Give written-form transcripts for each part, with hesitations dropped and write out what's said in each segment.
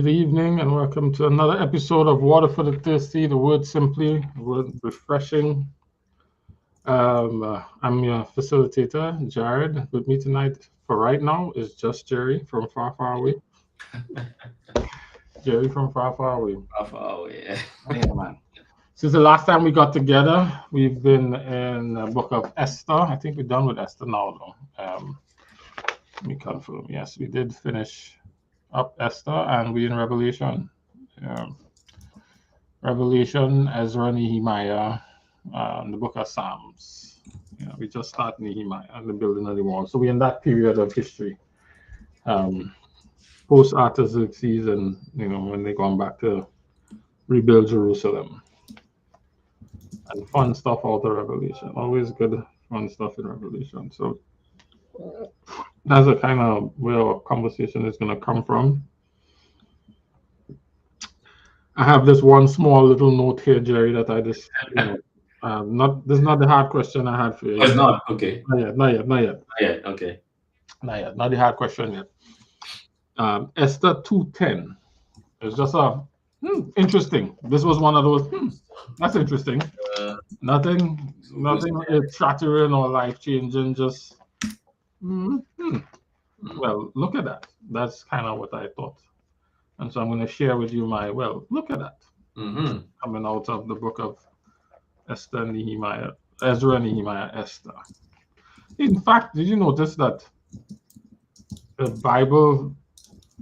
Good evening and welcome to another episode of Water for the Thirsty, the word simply, the word refreshing. I'm your facilitator, Jared. With me tonight, for right now, is just Jerry from Far, Far Away. Jerry from Far, Far Away. Oh, yeah. Yeah, man. Since the last time we got together, we've been in the book of Esther. I think we're done with Esther now, though. Let me confirm. Yes, we did finish up Esther, and we're in Revelation. Revelation, Ezra, Nehemiah, the book of Psalms. We just start Nehemiah and the building of the wall. So we're in that period of history, post Artaxerxes, and when they gone back to rebuild Jerusalem. And fun stuff out of Revelation. Always good fun stuff in Revelation. So that's the kind of where our conversation is going to come from. I have this one small little note here, Jerry, that I just, this is not the hard question I had for you. It's not okay. Not yet. Okay. Not yet. Not the hard question yet. Esther 2:10. It's just interesting. This was one of those. That's interesting. Nothing shattering or life changing. Just well, look at that. That's kind of what I thought. And so I'm going to share with you look at that. Coming out of the book of Ezra, Nehemiah, Esther. In fact, did you notice that the Bible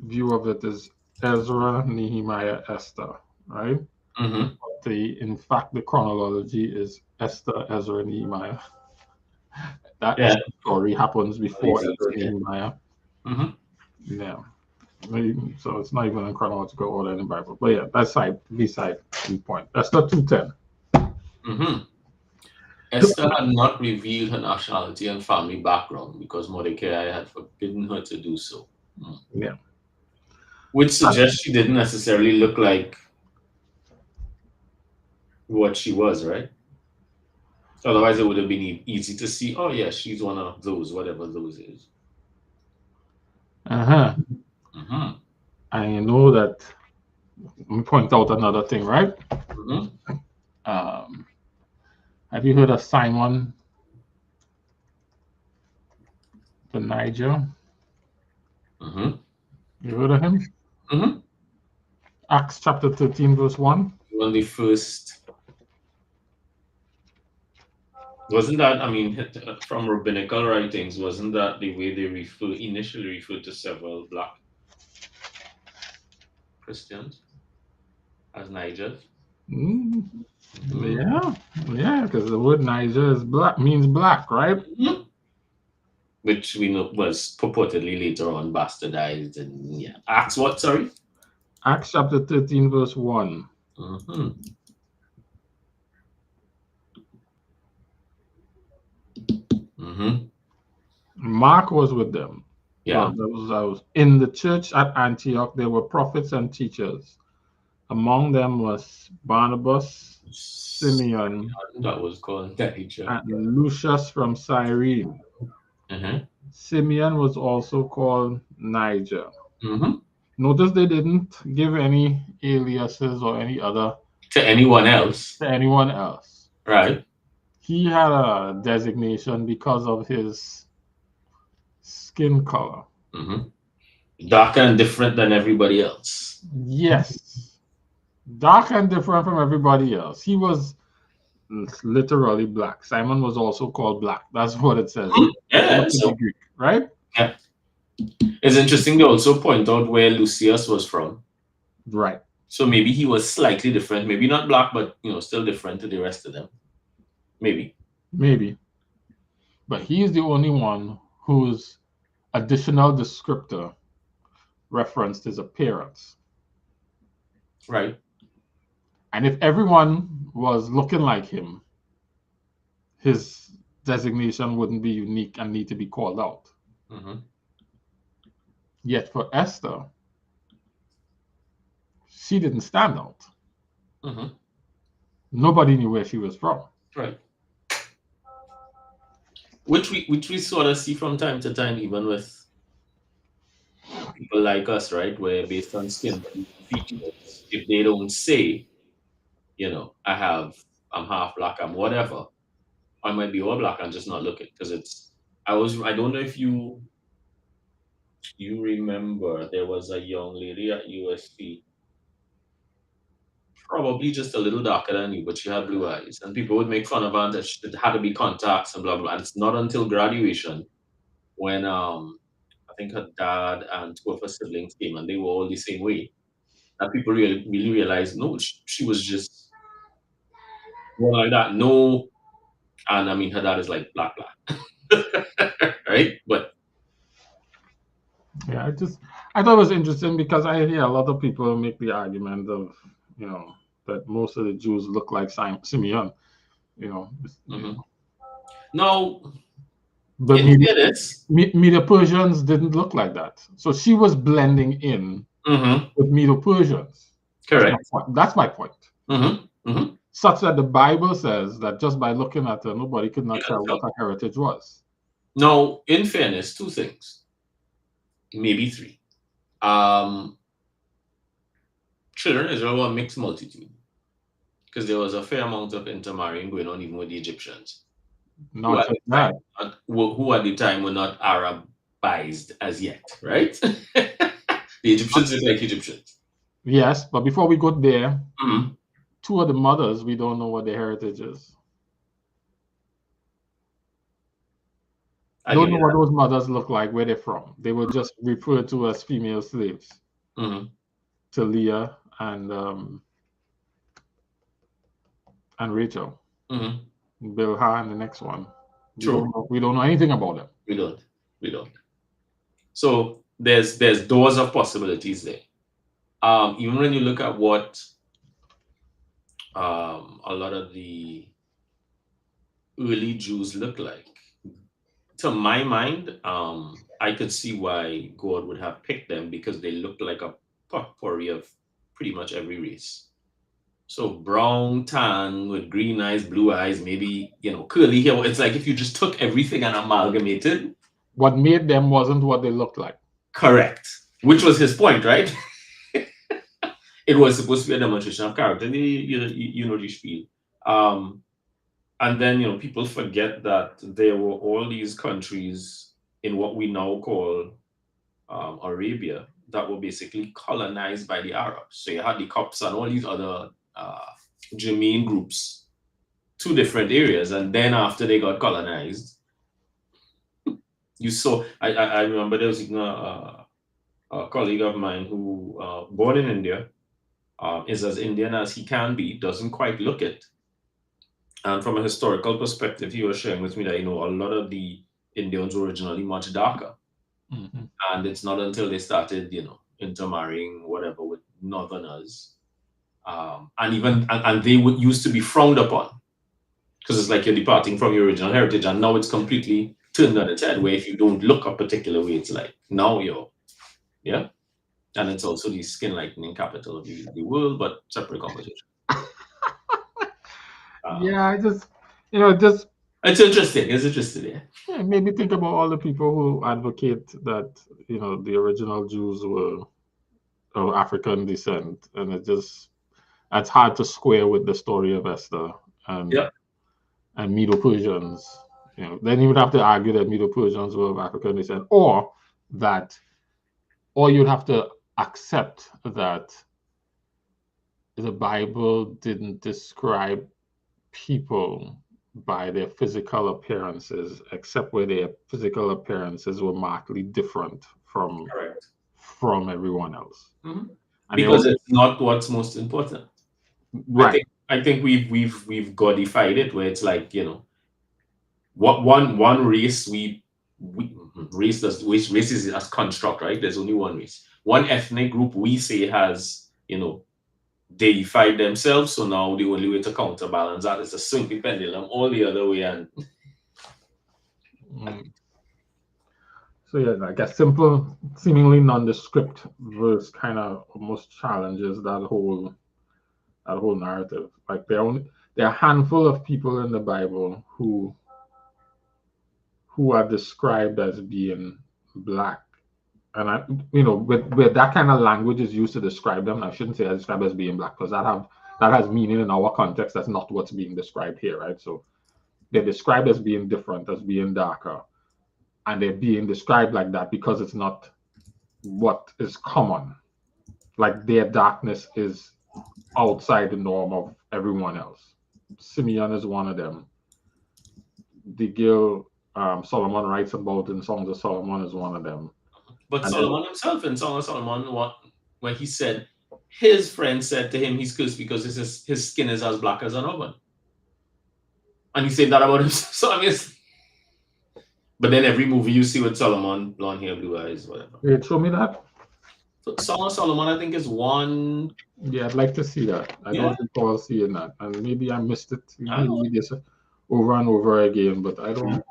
view of it is Ezra, Nehemiah, Esther, right? But in fact, the chronology is Esther, Ezra, Nehemiah. That Esther story happens before Ezra, Nehemiah. Yeah. So it's not even in chronological order in the Bible. But yeah, that's beside the point. Esther 2:10. Esther had not revealed her nationality and family background because Mordecai had forbidden her to do so. Yeah. Which suggests she didn't necessarily look like what she was, right? Otherwise, it would have been easy to see, oh, yeah, she's one of those, whatever those is. I know that. Let me point out another thing, right? Have you heard of Simon the Niger? You heard of him? Acts chapter 13, verse 1. When the first, wasn't that, I mean, from rabbinical writings, wasn't that the way they initially referred to several black Christians as Nigers? Yeah, because the word Niger means black, right? Which we know was purportedly later on bastardized. And yeah, Acts what? Sorry, Acts chapter 13, verse 1. Mark was with them. Yeah, that was in the church at Antioch. There were prophets and teachers. Among them was Barnabas, Simeon, that was called Niger, and Lucius from Cyrene. Simeon was also called Niger. Notice they didn't give any aliases or any other to anyone else. Right. He had a designation because of his skin color. Darker and different than everybody else. Yes. Dark and different from everybody else. He was literally black. Simon was also called black. That's what it says. So, Greek, right? Yeah. It's interesting to also point out where Lucius was from. Right. So maybe he was slightly different. Maybe not black, but still different to the rest of them. Maybe. But he is the only one whose additional descriptor referenced his appearance. Right. And if everyone was looking like him, his designation wouldn't be unique and need to be called out. Yet for Esther, she didn't stand out. Nobody knew where she was from. Right. Which we sort of see from time to time, even with people like us, right? Where based on skin features, if they don't say, I'm half black, I'm whatever, I might be all black and just not look it because I don't know if you remember there was a young lady at USC, probably just a little darker than you, but she had blue eyes, and people would make fun of her and that it had to be contacts and blah blah. And it's not until graduation when I think her dad and two of her siblings came and they were all the same way that people really realized no, she was just born like that. No, and I mean her dad is like black, right? But Yeah, I thought it was interesting because I hear a lot of people make the argument of, that most of the Jews look like Simeon, you know. no, But in fairness, Medo Persians didn't look like that. So she was blending in with Medo Persians. Correct. That's my point. Such that the Bible says that just by looking at her, nobody could not tell what her heritage was. Now, in fairness, two things, maybe three. Children of Israel were a mixed multitude because there was a fair amount of intermarrying going on even with the Egyptians. Not just that. Who at the time were not Arabized as yet, right? The Egyptians look like Egyptians. Yes, but before we go there, two of the mothers, we don't know what their heritage is. I don't know what those mothers look like, where they're from. They were just referred to as female slaves to Leah and Rachel. Bilhah and the next one. We don't know anything about them. We don't. So there's doors of possibilities there. Even when you look at what a lot of the early Jews look like, to my mind, I could see why God would have picked them because they looked like a potpourri of pretty much every race. So brown, tan, with green eyes, blue eyes, maybe, curly hair. It's like if you just took everything and amalgamated. What made them wasn't what they looked like. Correct. Which was his point, right? It was supposed to be a demonstration of character. You know the spiel. And then, people forget that there were all these countries in what we now call Arabia that were basically colonized by the Arabs. So you had the Copts and all these other Jermain groups, two different areas. And then after they got colonized, you saw, I remember there was a colleague of mine who, born in India, is as Indian as he can be, doesn't quite look it. And from a historical perspective, he was sharing with me that, a lot of the Indians were originally much darker. And it's not until they started, intermarrying, whatever, with Northerners. And they used to be frowned upon. Because it's like you're departing from your original heritage. And now it's completely turned on its head, where if you don't look a particular way, it's like, now yeah? And it's also the skin lightening capital of the world, but separate conversation. Yeah, it's interesting. It's interesting, yeah. Maybe think about all the people who advocate that the original Jews were of African descent, and it's hard to square with the story of Esther and Medo Persians. Then you would have to argue that Medo Persians were of African descent, or you'd have to accept that the Bible didn't describe people by their physical appearances, except where their physical appearances were markedly different from everyone else. Because it's not what's most important. Right. I think we've godified it, where it's like, what one race race is a construct, right? There's only one race. One ethnic group we say has, deified themselves, so now the only way to counterbalance that is to swing the pendulum all the other way. And so yeah, like a simple, seemingly nondescript verse kind of almost challenges that whole narrative. Like there are a handful of people in the Bible who are described as being black, and I, you know, with that kind of language is used to describe them. I shouldn't say I describe as being black because that has meaning in our context. That's not what's being described here, right? So they're described as being different, as being darker, and they're being described like that because it's not what is common. Like their darkness is outside the norm of everyone else. Simeon is one of them. The girl Solomon writes about in Songs of Solomon is one of them. But And Solomon himself in Song of Solomon, when he said his friend said to him he's cursed because his skin is as black as an oven. And he said that about himself. So I mean, but then every movie you see with Solomon, blonde hair, blue eyes, whatever. Wait, show me that. So Song of Solomon, I think, is one. Yeah, I'd like to see that. I don't recall seeing that, and maybe I missed it. Maybe this over and over again, but I don't.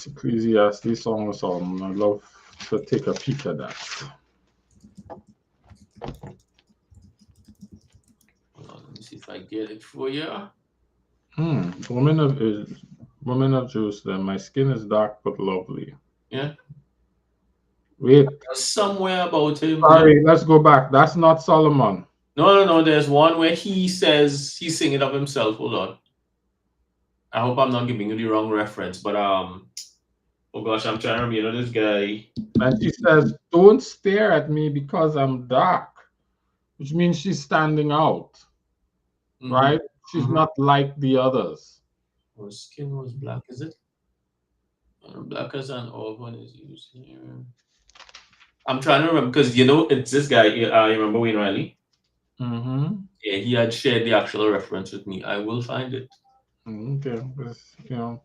Ecclesiastes, Song of Solomon. I'd love to take a peek at that. Let me see if I get it for you. Woman of Jerusalem. My skin is dark but lovely. Yeah. Wait. There's somewhere about him. Sorry, let's go back. That's not Solomon. No. There's one where he says he's singing of himself. Hold on. I hope I'm not giving you the wrong reference, but oh gosh, I'm trying to remember. You know this guy. And she says, "Don't stare at me because I'm dark," which means she's standing out, right? She's not like the others. Her skin was black, is it? Black as an oven is used here. I'm trying to remember because you know it's this guy. You remember Wayne Riley? Yeah, he had shared the actual reference with me. I will find it. Okay, you know,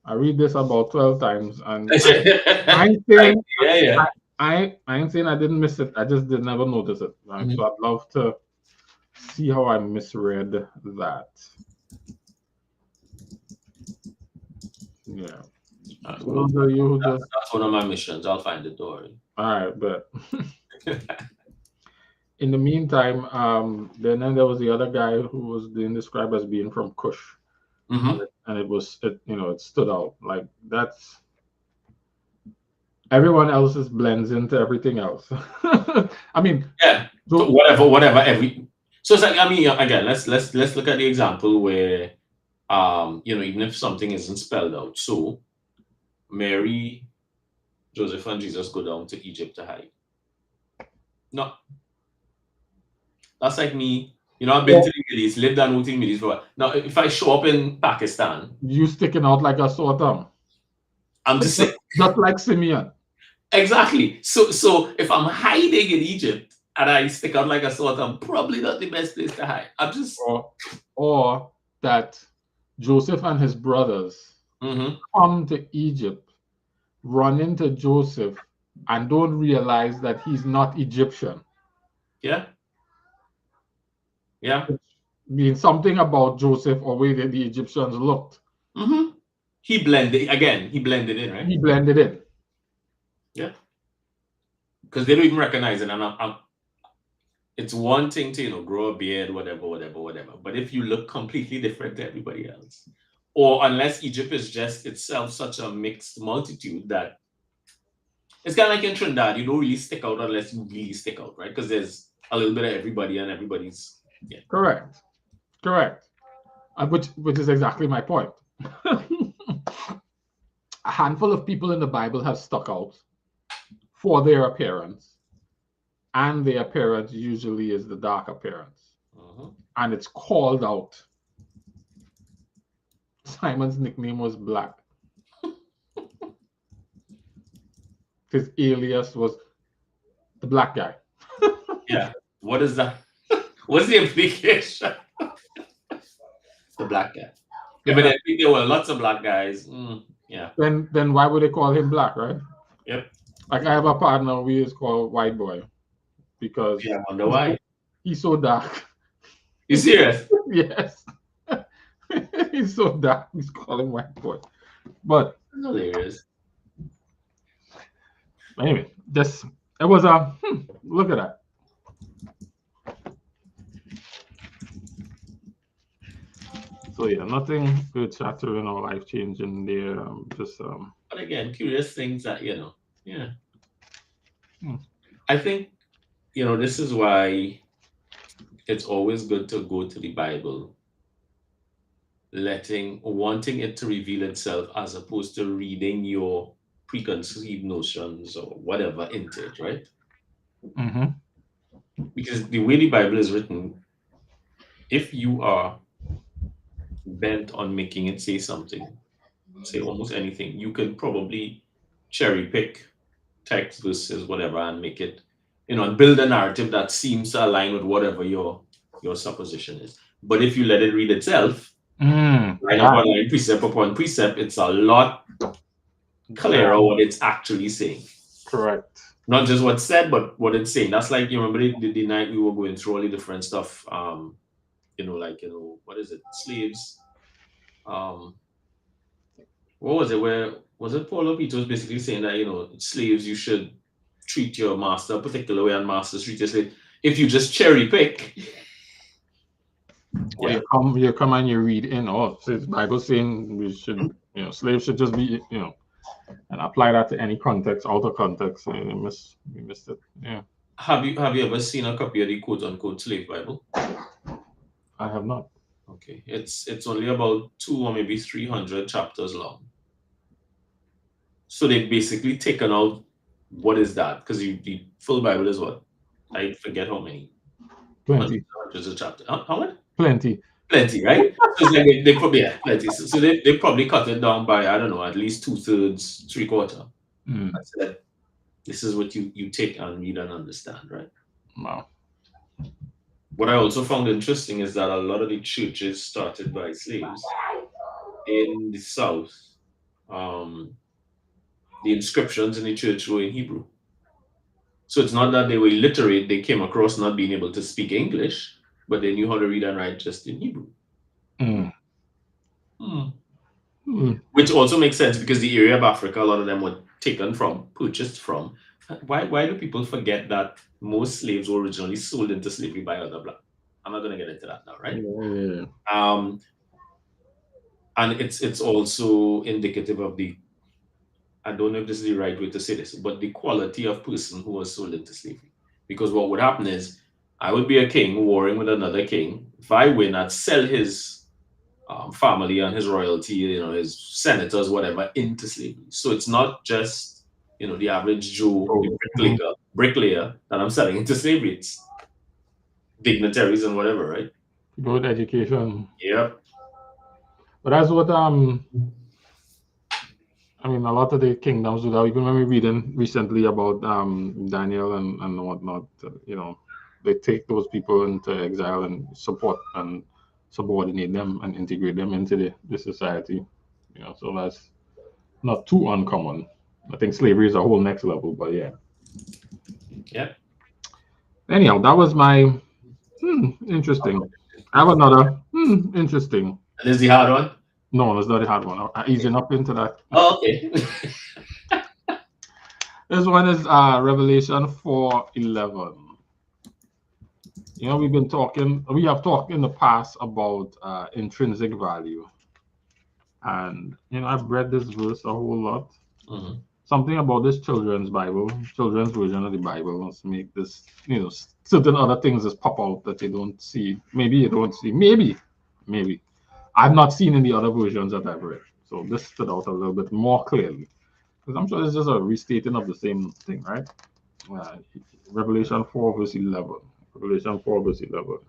I read this about 12 times, and I ain't saying, I ain't saying I didn't miss it. I just did never notice it. Right? So I'd love to see how I misread that. Yeah. That's one of my missions. I'll find it, don't worry. All right, but in the meantime, then there was the other guy who was being described as being from Kush, and it stood out like that's everyone else's blends into everything else. I mean, yeah. So whatever. So it's like, I mean, again, let's look at the example where, even if something isn't spelled out, so Mary, Joseph, and Jesus go down to Egypt to hide. No. That's like me. You know, I've been to the Middle East, lived and worked in the Middle East for a while. Now, if I show up in Pakistan, you sticking out like a sore thumb. I'm just saying. Not like Simeon. Exactly. So if I'm hiding in Egypt and I stick out like a sore thumb, probably not the best place to hide. I'm just or that Joseph and his brothers come to Egypt, run into Joseph, and don't realize that he's not Egyptian. Yeah. Yeah. Which means something about Joseph or way that the Egyptians looked. He blended in, right? He blended in. Yeah. Because they don't even recognize it. And it's one thing to, grow a beard, whatever. But if you look completely different to everybody else, or unless Egypt is just itself such a mixed multitude that it's kind of like in Trinidad, you don't really stick out unless you really stick out, right? Because there's a little bit of everybody and everybody's. Yeah. Correct. Which is exactly my point. A handful of people in the Bible have stuck out for their appearance, and their appearance usually is the dark appearance, and it's called out. Simon's nickname was Black. His alias was the Black Guy. Yeah. What is that? What's the implication? The Black Guy. Yeah, but I think there were lots of black guys. Yeah. Then why would they call him Black, right? Yep. Like I have a partner we is called White Boy because I wonder why. He's so dark. You serious? Yes. He's so dark. He's calling White Boy. But hilarious. Anyway, it was a look at that. So yeah, nothing earth-shattering or life-changing there. But again, curious things that, yeah. Hmm. I think, this is why it's always good to go to the Bible, wanting it to reveal itself as opposed to reading your preconceived notions or whatever into it, right? Mm-hmm. Because the way the Bible is written, if you are bent on making it say something, say almost anything, you can probably cherry pick text verses, whatever, and make it, and build a narrative that seems to align with whatever your supposition is. But if you let it read itself, line Yeah. upon line, precept upon precept, it's a lot clearer what it's actually saying. Correct. Not just what's said, but what it's saying. That's like, you remember the night we were going through all the different stuff, what is it? Slaves. What was it? Where was it? Paul or Peter was basically saying that, slaves, you should treat your master a particular way and masters treat your slave. If you just cherry pick, Well, you come and you read in, so the Bible saying we should, slaves should just be, and apply that to any context, out of context. You missed it. Yeah. Have you ever seen a copy of the quote unquote slave Bible? I have not. Okay, it's only about 200 or maybe 300 chapters long. So they've basically taken out what is that? Because the full Bible is what? I forget how many. Plenty. Hundreds of chapters. How much? Plenty, right? So it's like they probably plenty. So they probably cut it down by, I don't know, at least 2/3, 3/4. I said, this is what you take and read and understand, right? Wow. What I also found interesting is that a lot of the churches started by slaves in the South, the inscriptions in the church were in Hebrew. So it's not that they were illiterate, they came across not being able to speak English, but they knew how to read and write just in Hebrew. Which also makes sense because the area of Africa, a lot of them were purchased from. Why do people forget that most slaves were originally sold into slavery by other black? I'm not going to get into that now, right? Yeah. And it's also indicative of I don't know if this is the right way to say this, but the quality of person who was sold into slavery. Because what would happen is, I would be a king warring with another king. If I win, I'd sell his family and his royalty, his senators, whatever, into slavery. So it's not just, the average Joe, the bricklayer that I'm selling into slavery. It's dignitaries and whatever, right? Good education. Yep. But that's what I mean, a lot of the kingdoms do that. Even when we're reading recently about Daniel and whatnot, they take those people into exile and support and subordinate them and integrate them into the society. So that's not too uncommon. I think slavery is a whole next level, but yeah. Yep. Anyhow, that was my interesting. I have another interesting. And is the hard one? No, it's not the hard one. I easing up into that. Oh, okay. This one is Revelation 4:11. We have talked in the past about intrinsic value. And, I've read this verse a whole lot. Mm-hmm. Something about this children's version of the Bible must make this, certain other things just pop out that you don't see. Maybe you don't see. Maybe. I've not seen in the other versions that I've read. So this stood out a little bit more clearly. Because I'm sure it's just a restating of the same thing, right? Revelation 4 verse 11. Revelation 4 verse 11.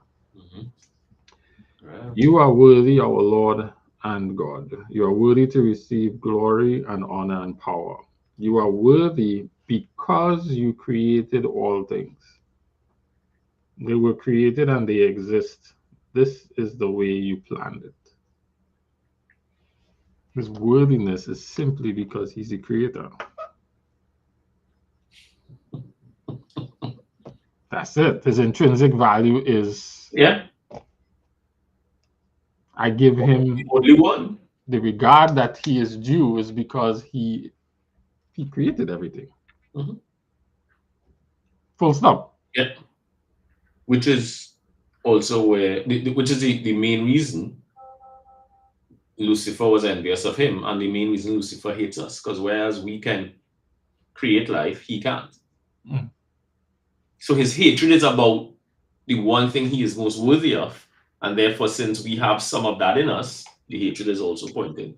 Right. You are worthy, our Lord and God. You are worthy to receive glory and honor and power. You are worthy because you created all things. They were created and they exist. This is the way you planned it. His worthiness is simply because he's the creator. That's it. His intrinsic value is, I give him only one. The regard that he is due is because he created everything. Mm-hmm. Full stop. Yep. Which is also which is the main reason Lucifer was envious of him, and the main reason Lucifer hates us, because whereas we can create life, he can't. Mm. So his hatred is about the one thing he is most worthy of, and therefore, since we have some of that in us, the hatred is also pointing.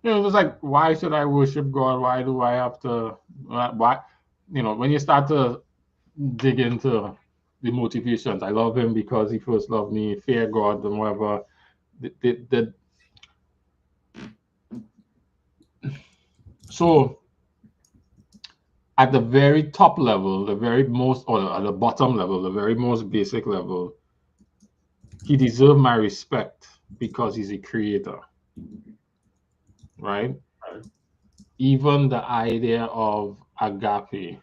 It's like, why should I worship God? Why do I have to? Why? When you start to dig into the motivations, I love him because he first loved me. Fear God and whatever. So at the very top level, the very most, or at the bottom level, the very most basic level, he deserved my respect because he's a creator, right? Even the idea of agape,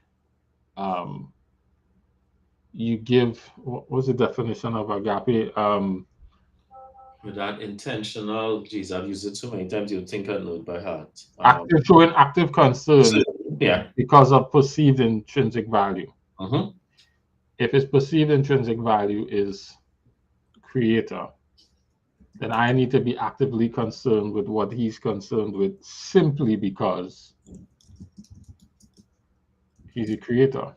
you give, what was the definition of agape? With that intentional, geez, I've used it so many times you'd think I know it by heart. Showing active concern Yeah. because of perceived intrinsic value. Mm-hmm. If his perceived intrinsic value is creator, then I need to be actively concerned with what he's concerned with simply because he's a creator.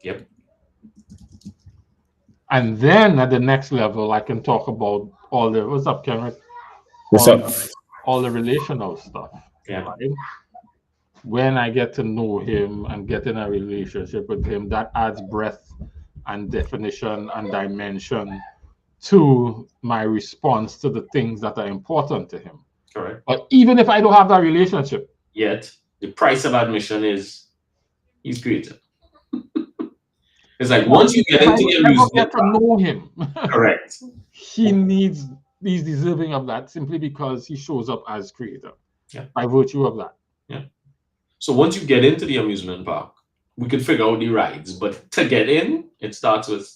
Yep. And then at the next level, I can talk about all the, what's up, Cameron? All the relational stuff. Yeah. Right? When I get to know him and get in a relationship with him, that adds breadth and definition and dimension to my response to the things that are important to him. Correct. But even if I don't have that relationship, yet the price of admission is he's creator. It's like once you get into the amusement get to know him, correct, he's deserving of that simply because he shows up as creator. Yeah. By virtue of that. Yeah. So once you get into the amusement park, we could figure out the rides, but to get in, it starts with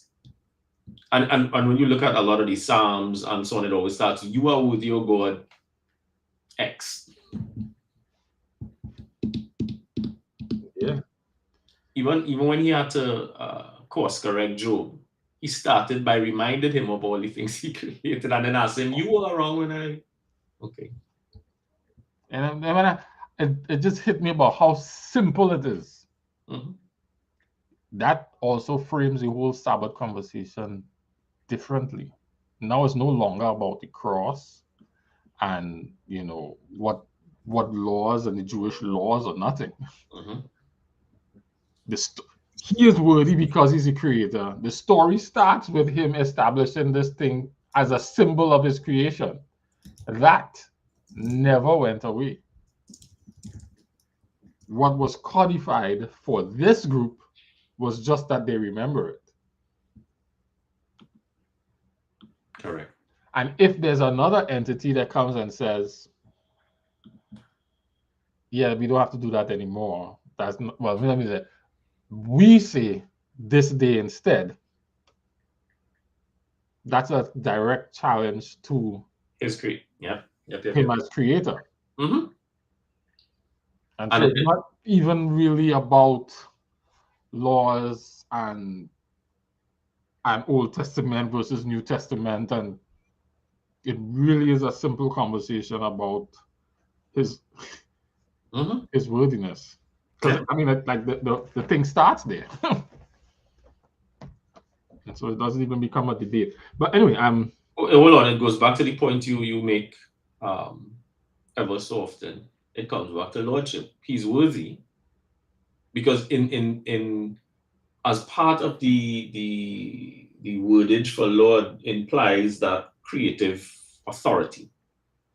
and when you look at a lot of these Psalms and so on, it always starts, you are with your God X. Yeah. Even when he had to course correct Job, he started by reminding him of all the things he created and then asked him, you were wrong when I... Okay. And then it just hit me about how simple it is. Mm-hmm. That also frames the whole Sabbath conversation differently. Now it's no longer about the cross and, what laws and the Jewish laws or nothing. Mm-hmm. He is worthy because he's a creator. The story starts with him establishing this thing as a symbol of his creation. That never went away. What was codified for this group was just that they remember it. Correct. And if there's another entity that comes and says, yeah, we don't have to do that anymore. That's not, well, let me say, we say this day instead. That's a direct challenge to his creator. Yep. Him as creator. Mm-hmm. And so it's not even really about laws and Old Testament versus New Testament, and it really is a simple conversation about his worthiness. Because I mean, like the thing starts there, and so it doesn't even become a debate. But anyway, hold on. It goes back to the point you make ever so often. It comes back to lordship. He's worthy because in as part of the wordage for Lord implies that creative authority.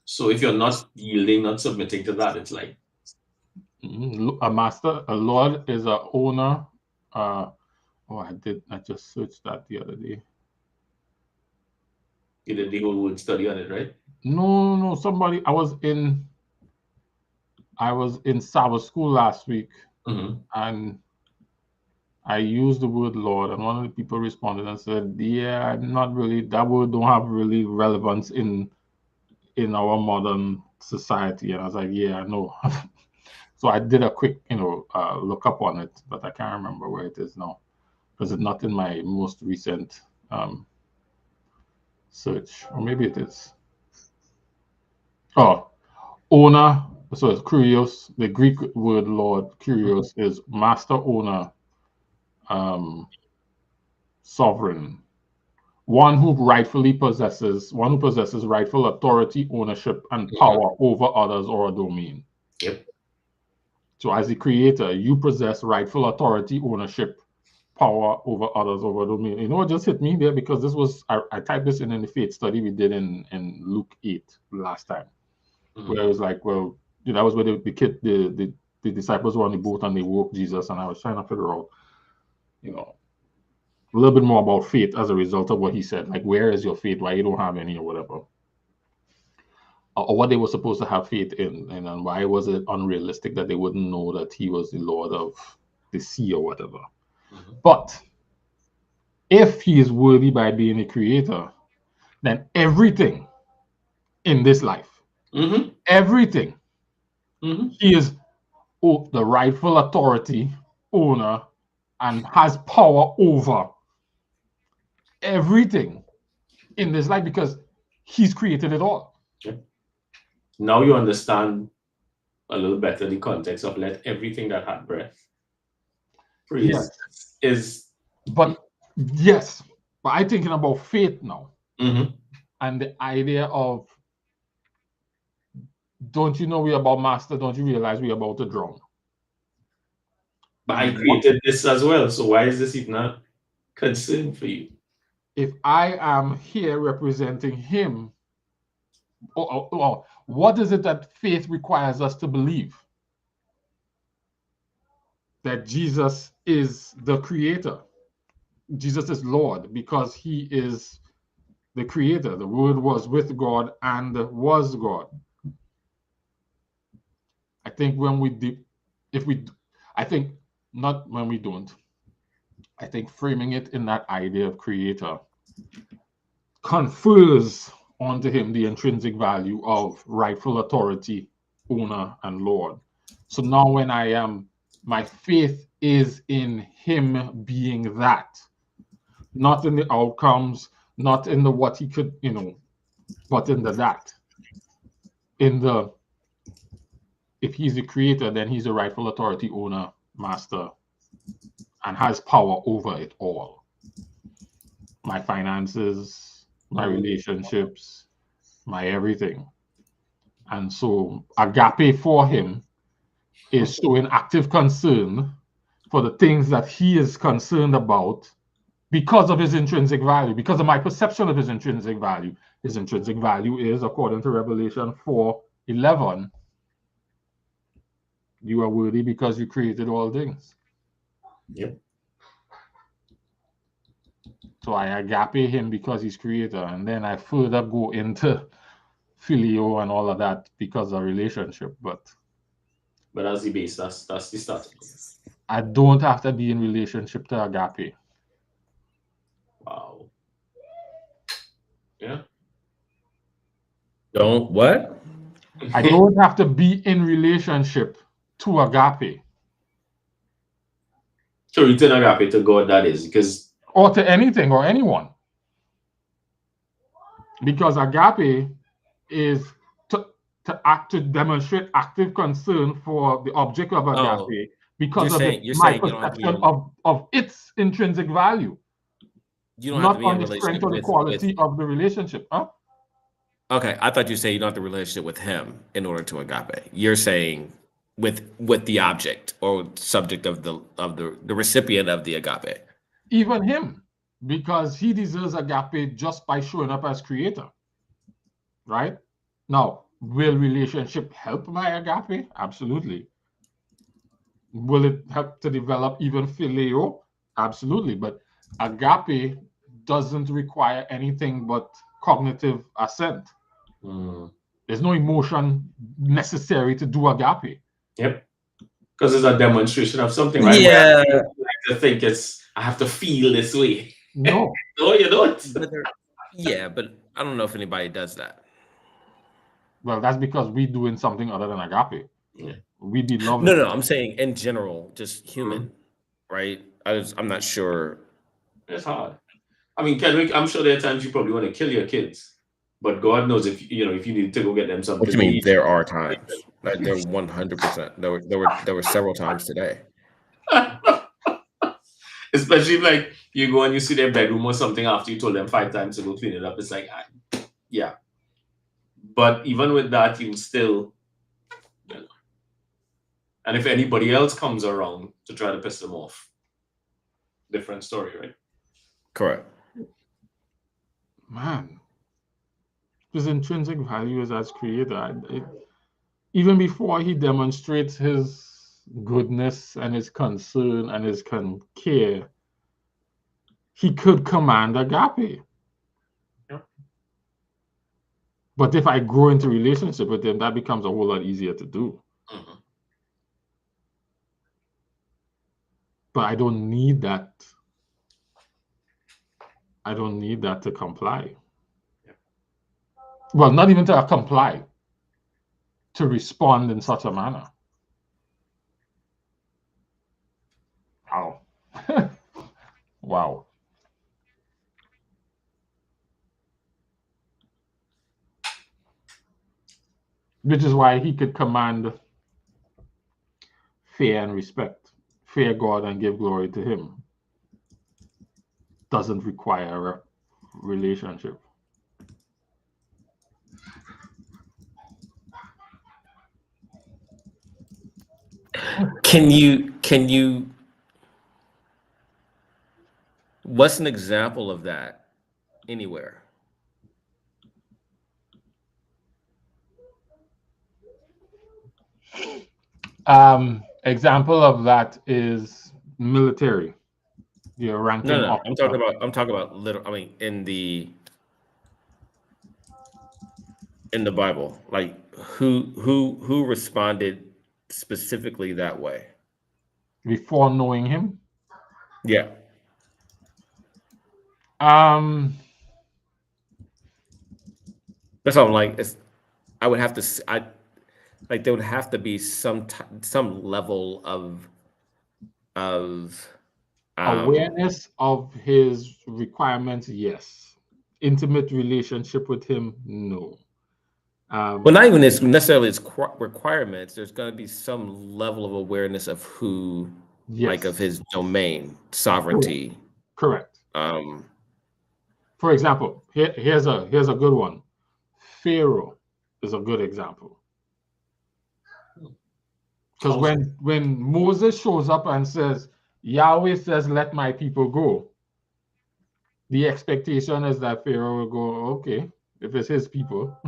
So if you're not yielding, not submitting to that, it's like a master, a Lord is a owner. I just searched that the other day. You did the whole word study on it, right? No. Somebody, I was in Sabbath school last week, and I used the word Lord, and one of the people responded and said, "Yeah, I'm not really. That word don't have really relevance in our modern society." And I was like, "Yeah, I know." So I did a quick, look up on it, but I can't remember where it is now because it's not in my most recent search, or maybe it is. Oh, owner. So it's kurios. The Greek word Lord, kurios, is master, owner, sovereign. One who possesses rightful authority, ownership, and power over others or a domain. Yep. So as the creator, you possess rightful authority, ownership, power over others, over a domain. You know what just hit me there? Because this was, I typed this in the faith study we did in Luke 8 last time, where it was like, well, that was where the disciples were on the boat and they woke Jesus, and I was trying to figure out, a little bit more about faith as a result of what he said. Like, where is your faith? Why you don't have any or whatever? Or what they were supposed to have faith in, and why was it unrealistic that they wouldn't know that he was the Lord of the sea or whatever. But if he is worthy by being a creator, then everything in this life, everything, he is the rightful authority, owner, and has power over everything in this life because he's created it all. Okay. Now you understand a little better the context of let everything that had breath praise. Yes. Is. But yes, but I'm thinking about faith now. And the idea of, don't you know we're about master? Don't you realize we're about to drown? But I created this as well. So why is this even a concern for you? If I am here representing him, what is it that faith requires us to believe? That Jesus is the creator. Jesus is Lord because he is the creator. The word was with God and was God. I think when we I think not when we don't. I think framing it in that idea of creator confers onto him the intrinsic value of rightful authority, owner, and Lord. So now when my faith is in him being that, not in the outcomes, not in the what he could, but in the that. If he's the creator, then he's the rightful authority, owner, master, and has power over it all. My finances, my relationships, my everything. And so agape for him is showing active concern for the things that he is concerned about because of his intrinsic value, because of my perception of his intrinsic value. His intrinsic value is, according to Revelation 4:11, you are worthy because you created all things. Yep. So I agape him because he's creator, and then I further go into filio and all of that because of relationship. But that's the base. That's the start. I don't have to be in relationship to agape. Wow. Yeah. Don't what? I don't have to be in relationship to agape. So you turn agape to God, that is, because or to anything or anyone. Because agape is to demonstrate active concern for the object of agape because of my perception of its intrinsic value. You don't not have to be on the strength or the quality of the relationship. Huh? Okay, I thought you said you don't have the relationship with him in order to agape. You're saying with the object or subject of the recipient of the agape. Even him, because he deserves agape just by showing up as creator. Right? Now, will relationship help my agape? Absolutely. Will it help to develop even phileo? Absolutely. But agape doesn't require anything but cognitive assent. There's no emotion necessary to do agape. Yep. Because it's a demonstration of something, right? Yeah. Where I like to think I have to feel this way. No. No, you don't. But I don't know if anybody does that. Well, that's because we're doing something other than agape. Yeah. We be loved. No, I'm saying in general, just human, right? I'm not sure. It's hard. I mean, Kendrick, I'm sure there are times you probably want to kill your kids. But God knows if if you need to go get them something. What you mean? There are times. Like there 100%. There were several times today. Especially if like you go and you see their bedroom or something after you told them 5 times to go clean it up. It's like, yeah. But even with that, you still, and if anybody else comes around to try to piss them off, different story, right? Correct. Man, his intrinsic value is as creator. Even before he demonstrates his goodness and his concern and his care, he could command agape. Yeah. But if I grow into relationship with him, that becomes a whole lot easier to do. Mm-hmm. But I don't need that. I don't need that to comply. Yeah. Well, not even to comply, to respond in such a manner. Wow. Wow. Which is why he could command fear and respect. Fear God and give glory to him. Doesn't require a relationship. Can you what's an example of that anywhere? Example of that is military. Your ranking No. officer. I'm talking about literal. I mean, in the Bible, like who responded specifically that way Before knowing him. Yeah. That's all I'm like. I would have to. There would have to be some level of awareness of his requirements. Yes. Intimate relationship with him. No. Well, not even necessarily its requirements. There's going to be some level of awareness of who, yes. of his domain, sovereignty. Correct. For example, here's a good one. Pharaoh is a good example. Because when Moses shows up and says, Yahweh says, let my people go, the expectation is that Pharaoh will go, okay, if it's his people.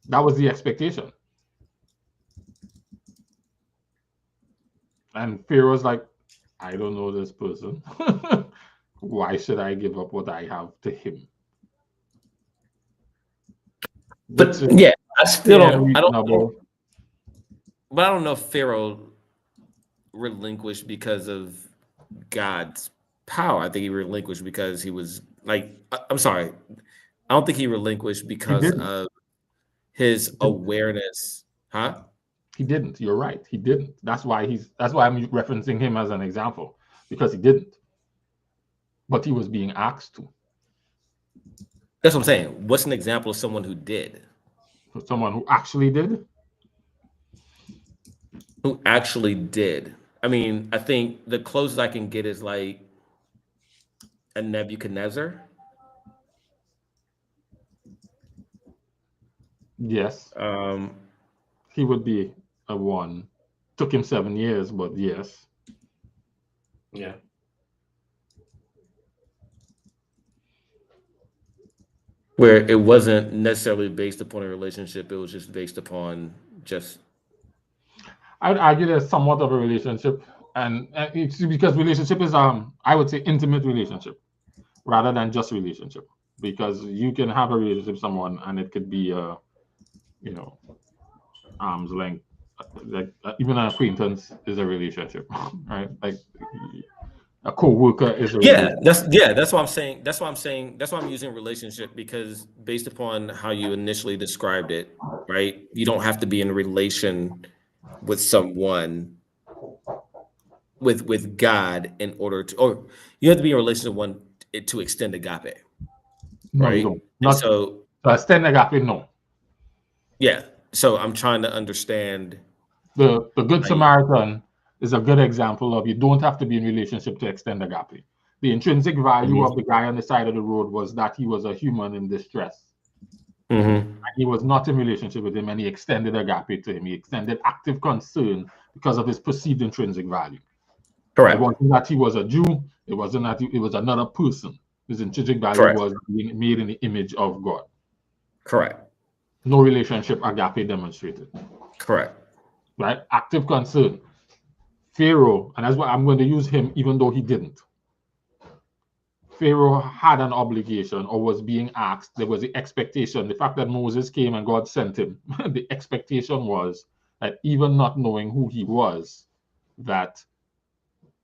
That was the expectation. And Pharaoh's like, I don't know this person. Why should I give up what I have to him? But yeah, I still don't. I don't know. But I don't know if Pharaoh relinquished because of God's power. I think he relinquished because he was like, I'm sorry. I don't think he relinquished because of his awareness. Huh? He didn't. You're right. He didn't. That's why I'm referencing him as an example, because he didn't. But he was being asked to. That's what I'm saying. What's an example of someone who did? Someone who actually did? Who actually did. I mean, I think the closest I can get is like a Nebuchadnezzar. Yes. He would be a one. Took him 7 years, but yes. Yeah. Where it wasn't necessarily based upon a relationship, it was just based upon just. I would argue there's somewhat of a relationship, and it's because relationship is I would say intimate relationship rather than just relationship, because you can have a relationship with someone and it could be arm's length, like even an acquaintance is a relationship, right? Like a co-worker is a relationship. That's what I'm saying. That's why I'm using relationship, because based upon how you initially described it, right? You don't have to be in a relation with someone with God in order to, or you have to be in a relationship with one it to extend agape. No, right? you don't. Not so extend agape, no. Yeah. So I'm trying to understand. The Good Samaritan is a good example of you don't have to be in relationship to extend agape. The intrinsic value of the guy on the side of the road was that he was a human in distress. And he was not in relationship with him, and he extended agape to him. He extended active concern because of his perceived intrinsic value. Correct. It wasn't that he was a Jew. It wasn't that it was another person. His intrinsic value was being made in the image of God. Correct. No relationship agape demonstrated. Correct. Right? Active concern. Pharaoh, and that's why I'm going to use him even though he didn't. Pharaoh had an obligation or was being asked. There was the expectation. The fact that Moses came and God sent him, the expectation was that even not knowing who he was, that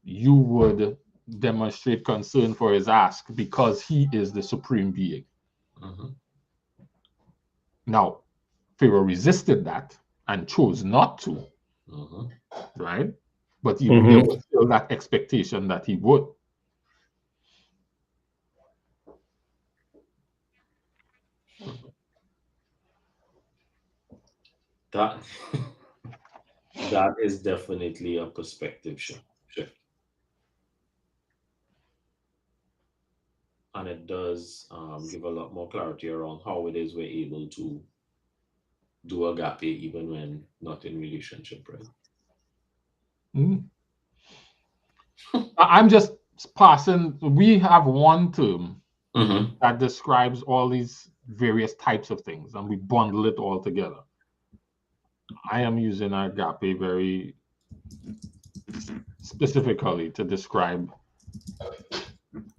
you would demonstrate concern for his ask because he is the supreme being. Now, Pharaoh resisted that and chose not to, right? But there was still that expectation that he would. That is definitely a perspective shift. And it does give a lot more clarity around how it is we're able to do agape even when not in relationship, right? I'm just passing. We have one term that describes all these various types of things, and we bundle it all together. I am using agape very specifically to describe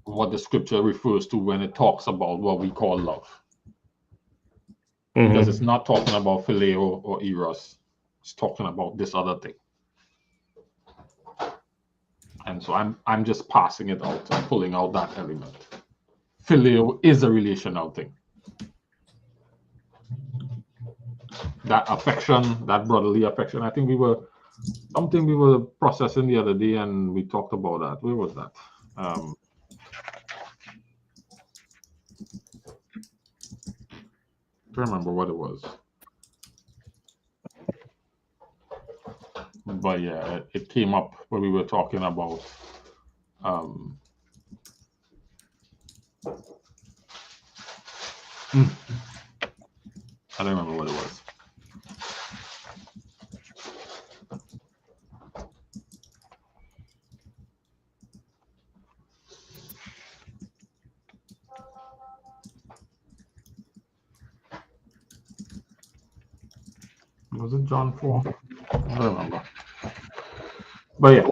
what the scripture refers to when it talks about what we call love. Because it's not talking about phileo or eros. It's talking about this other thing. And so I'm just passing it out and pulling out that element. Phileo is a relational thing. That affection, that brotherly affection. I think we were processing the other day and we talked about that. Where was that? I don't remember what it was. But yeah, it came up when we were talking about I don't remember what it was. Was it John 4? I don't remember. But yeah,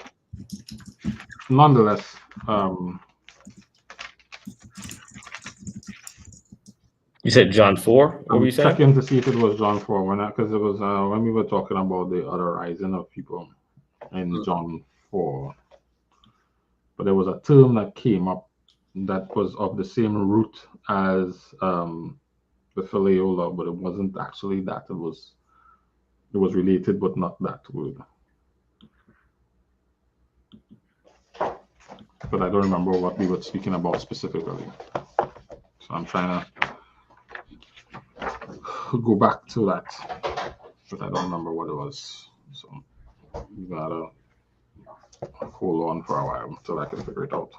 nonetheless, you said John 4? What were you saying? Checking to see if it was John 4 because it was when we were talking about the other rising of people in John 4. But there was a term that came up that was of the same root as the phileo love, but it wasn't actually that. It was related, but not that word. But I don't remember what we were speaking about specifically. So I'm trying to go back to that, but I don't remember what it was. So you gotta hold on for a while until I can figure it out.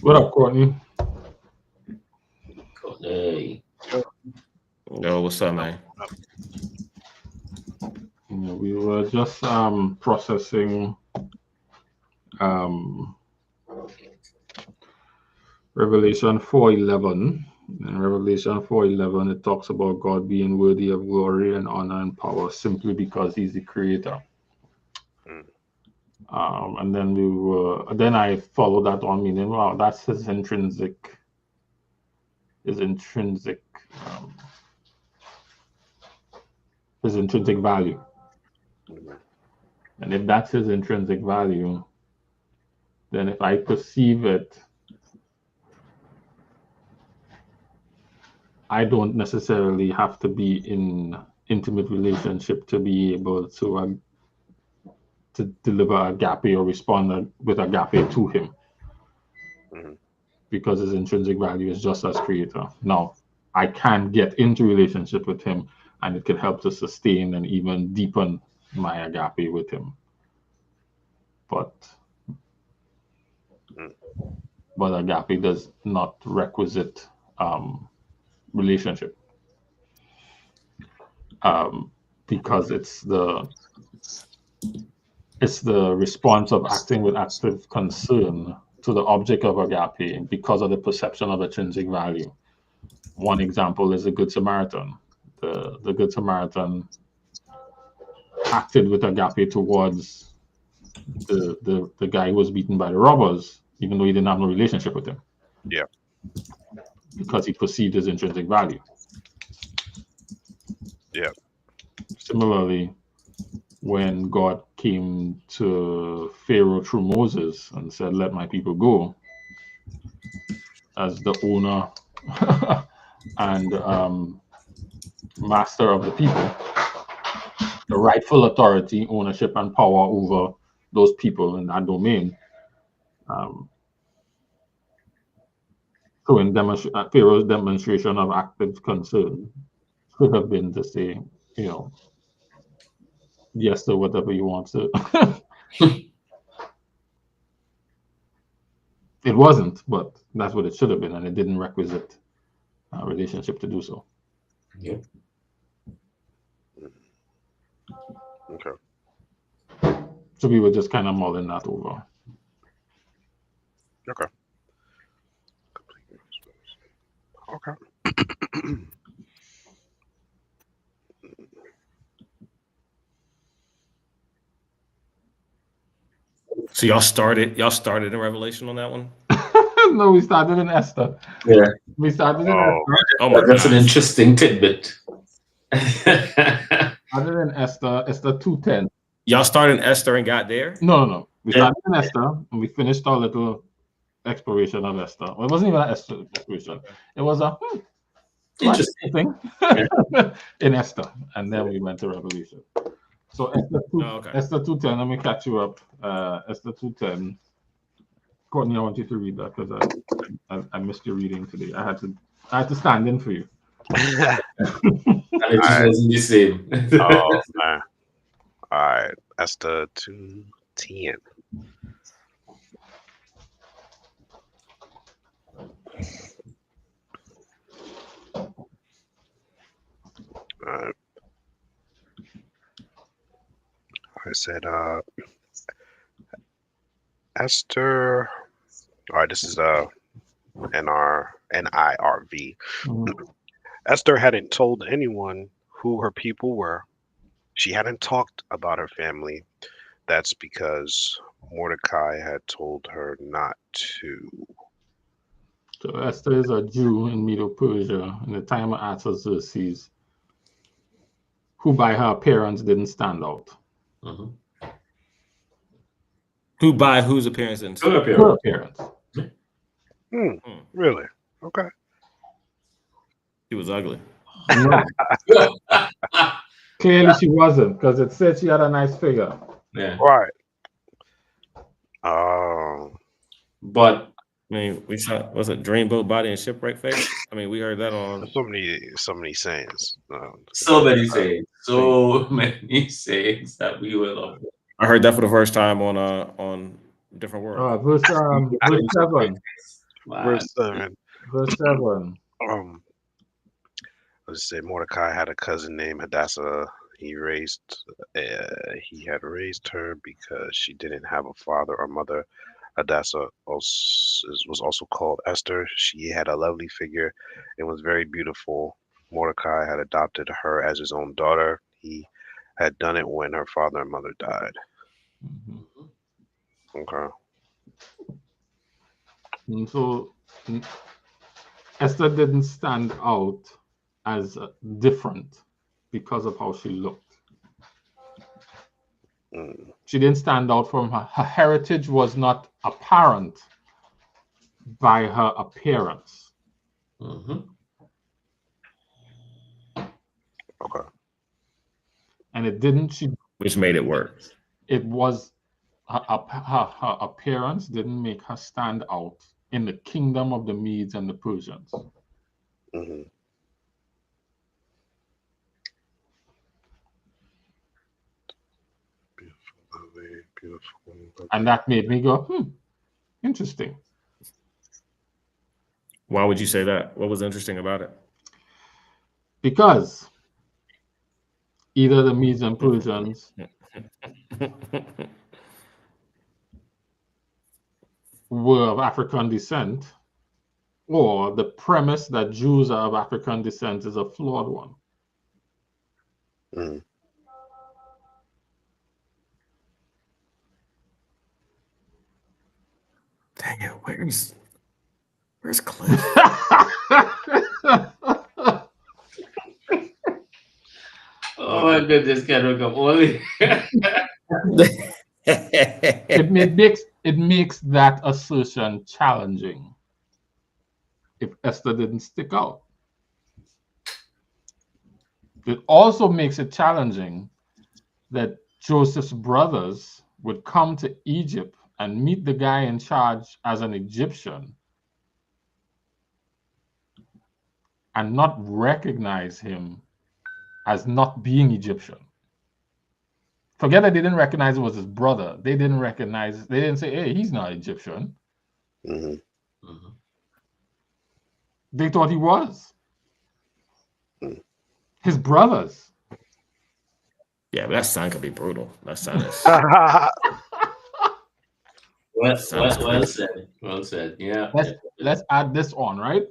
What up, Courtney? Hey. Yo, what's up, man? We were just processing Revelation 4:11. In Revelation 4:11, it talks about God being worthy of glory and honor and power simply because He's the Creator. And then I followed that on, meaning, wow, that's his intrinsic his intrinsic value. And if that's his intrinsic value, then if I perceive it, I don't necessarily have to be in intimate relationship to be able to deliver agape or respond with agape to him, because his intrinsic value is just as creator. Now, I can get into relationship with him, and it can help to sustain and even deepen my agape with him. But agape does not requisite relationship, because it's the response of acting with active concern to the object of agape because of the perception of intrinsic value. One example is the Good Samaritan. The Good Samaritan acted with agape towards the guy who was beaten by the robbers, even though he didn't have no relationship with him. Yeah. Because he perceived his intrinsic value. Yeah. Similarly, when God came to Pharaoh through Moses and said, "Let my people go," as the owner and master of the people, the rightful authority, ownership, and power over those people in that domain, showing Pharaoh's demonstration of active concern could have been to say, yes to whatever you want to. It wasn't, but that's what it should have been, and it didn't requisite a relationship to do so. Yeah. Okay. So we were just kind of mulling that over. Okay. Okay. So y'all started in Revelation on that one? No, we started in Esther. Yeah. We started in Esther. Oh my That's God. an interesting tidbit. Other than Esther 2:10. Y'all started in Esther and got there? No. We started in Esther and we finished our little exploration of Esther. Well, it wasn't even an Esther exploration. It was a Interesting thing in Esther, and then we went to Revelation. So Esther 2:10. Let me catch you up. Esther 2:10. Courtney, I want you to read that because I missed your reading today. I had to stand in for you. And it just wasn't the same. Oh man. All right. Esther 2:10. I said Esther. All right, this is NIRV. Esther hadn't told anyone who her people were. She hadn't talked about her family. That's because Mordecai had told her not to. So Esther is a Jew in Medo-Persia in the time of Artaxerxes, who by her appearance didn't stand out. Who by whose appearance didn't stand out? Her appearance. Really? Okay. She was ugly. No. Clearly she wasn't, because it said she had a nice figure. Yeah. Right. Oh. But I mean, we saw, was it Dreamboat Body and Shipwreck Face? I mean, we heard that on So many sayings. so many sayings that we will love. I heard that for the first time on Different World. Verse 7. Verse 7. Verse 7. Let's say Mordecai had a cousin named Hadassah. He had raised her because she didn't have a father or mother. Hadassah was also called Esther. She had a lovely figure and was very beautiful. Mordecai had adopted her as his own daughter. He had done it when her father and mother died. Okay. And so Esther didn't stand out as different because of how she looked. Mm. She didn't stand out from her. Her heritage was not apparent by her appearance. Mm-hmm. Okay. And it didn't, which made it worse. It was, her appearance didn't make her stand out in the kingdom of the Medes and the Persians. Mm-hmm. Beautiful. And that made me go, interesting. Why would you say that? What was interesting about it? Because either the Medes and Persians were of African descent, or the premise that Jews are of African descent is a flawed one. Mm. Dang it, where's Cliff? Oh my goodness, Kendrick, I'm only. It makes that assertion challenging if Esther didn't stick out. It also makes it challenging that Joseph's brothers would come to Egypt and meet the guy in charge as an Egyptian and not recognize him as not being Egyptian. Forget that they didn't recognize it was his brother. They didn't say, hey, he's not Egyptian. Mm-hmm. Mm-hmm. They thought he was. Mm. His brothers. Yeah, but that sign could be brutal. That sign is. Well said. Well said. Yeah. Let's add this on, right?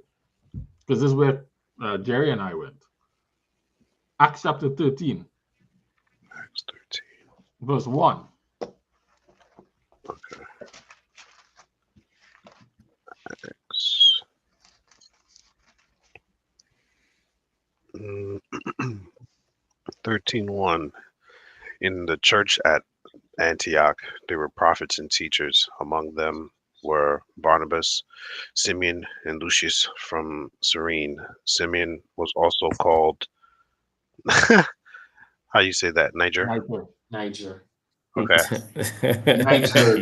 Because this is where Jerry and I went. Acts chapter 13. Acts 13. Verse 1. Okay. Acts. 13:1. In the church at Antioch, there were prophets and teachers. Among them were Barnabas, Simeon, and Lucius from Cyrene. Simeon was also called, how you say that, Niger? Niger. Okay. Niger.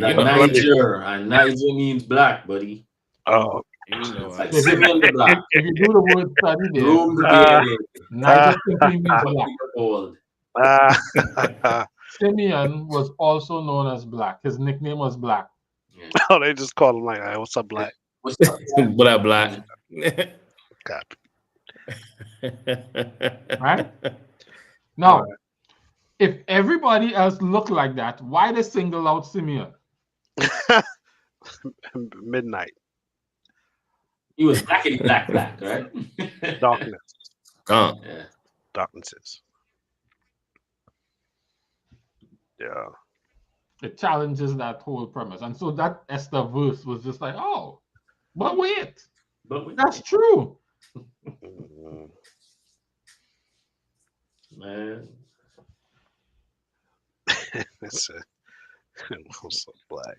And Niger means black, buddy. Oh. It's like Simeon the Black. If you do the word study there, Room the bearded. Niger simply means black. Simeon was also known as Black. His nickname was Black. Yeah. Oh, they just called him like, hey, what's up, Black? What's up, What up, Black? Copy. Right? Now, if everybody else looked like that, why they single out Simeon? Midnight. He was blackity black, right? Darkness. Yeah. Darknesses. Yeah. It challenges that whole premise. And so that Esther verse was just like, oh, but wait. That's true. Man. It's also black.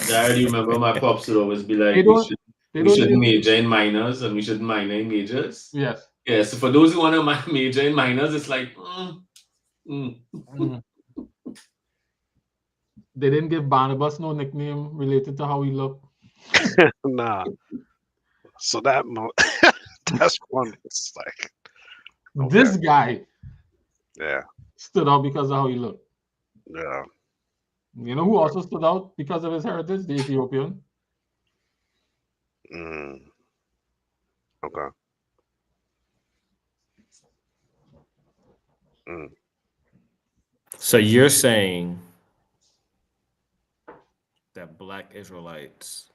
I already remember my pops would always be like, we shouldn't major in minors and we shouldn't minor in majors. Yes. Yeah, so for those who want to major in minors, it's like, They didn't give Barnabas no nickname related to how he looked. Nah. So that's one. It's like, okay. This guy stood out because of how he looked. Yeah. You know who also stood out because of his heritage? The Ethiopian. Okay. So you're saying that Black Israelites.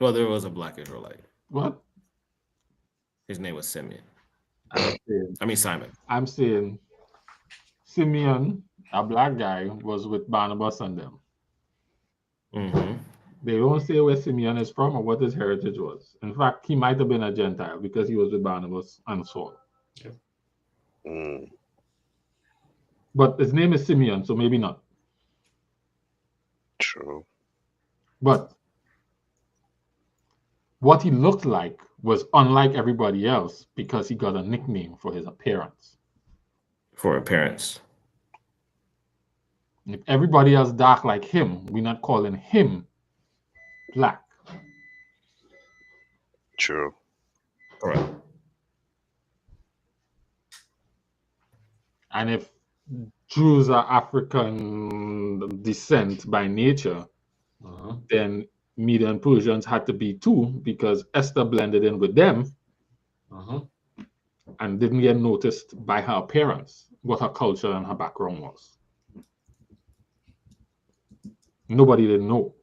Well, there was a Black Israelite. What? His name was Simeon. Simon. I'm saying Simeon, a black guy, was with Barnabas and them. Mm-hmm. They don't say where Simeon is from or what his heritage was. In fact, he might have been a Gentile because he was with Barnabas and Saul. Yeah. But his name is Simeon, so maybe not. True. But what he looked like was unlike everybody else because he got a nickname for his appearance. For appearance. If everybody else dark like him, we're not calling him black. True. Right. And if Jews are African descent by nature, then Media and Persians had to be too, because Esther blended in with them and didn't get noticed by her appearance, what her culture and her background was. Nobody didn't know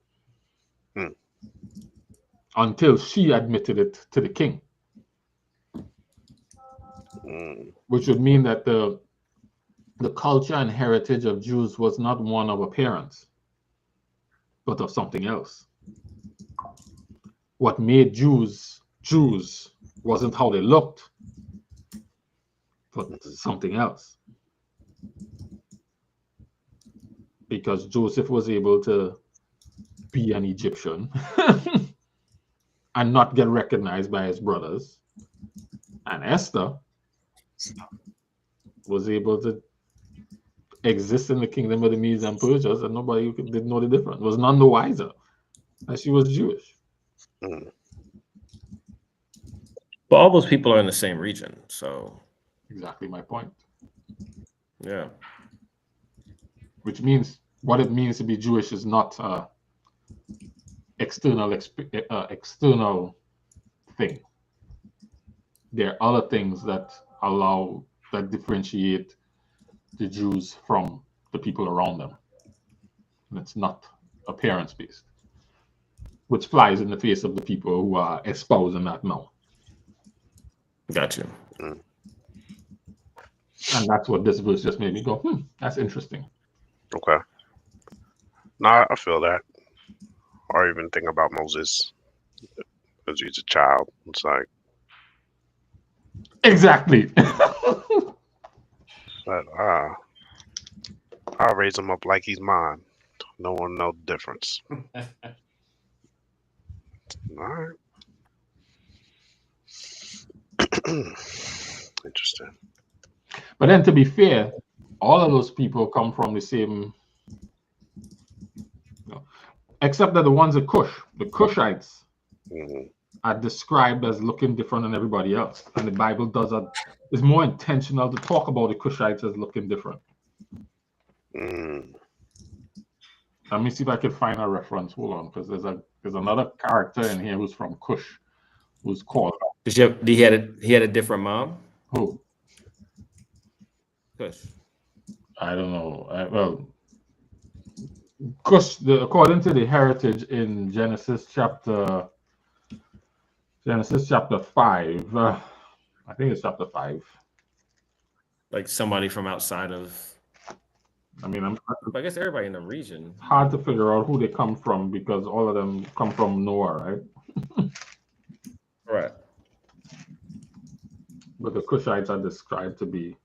until she admitted it to the king, which would mean that the culture and heritage of Jews was not one of appearance, but of something else. What made Jews wasn't how they looked, but something else. Because Joseph was able to be an Egyptian and not get recognized by his brothers. And Esther was able to exist in the kingdom of the Medes and Persians, and nobody didn't know the difference, was none the wiser, as she was Jewish. But all those people are in the same region, so. Exactly my point. Yeah. Which means what it means to be Jewish is not external thing. There are other things that differentiate the Jews from the people around them. And it's not appearance based, which flies in the face of the people who are espousing that now. Gotcha. And that's what this verse just made me go, that's interesting. Okay. No, I feel that. Or even think about Moses, because he's a child. It's like, exactly. But I'll raise him up like he's mine. No one knows the difference. All right. Interesting. But then, to be fair, all of those people come from the same, except that the ones at Cush, the Cushites, are described as looking different than everybody else, and the Bible is more intentional to talk about the Cushites as looking different. Let me see if I can find a reference. Hold on, because there's another character in here who's from Cush, who's called. He had a different mom? Who? Cush. I don't know. Well, Cush, according to the heritage in Genesis chapter 5. I think it's chapter 5. Like somebody from outside of. I mean, I guess everybody in the region. Hard to figure out who they come from because all of them come from Noah, right? Right. But the Cushites are described to be,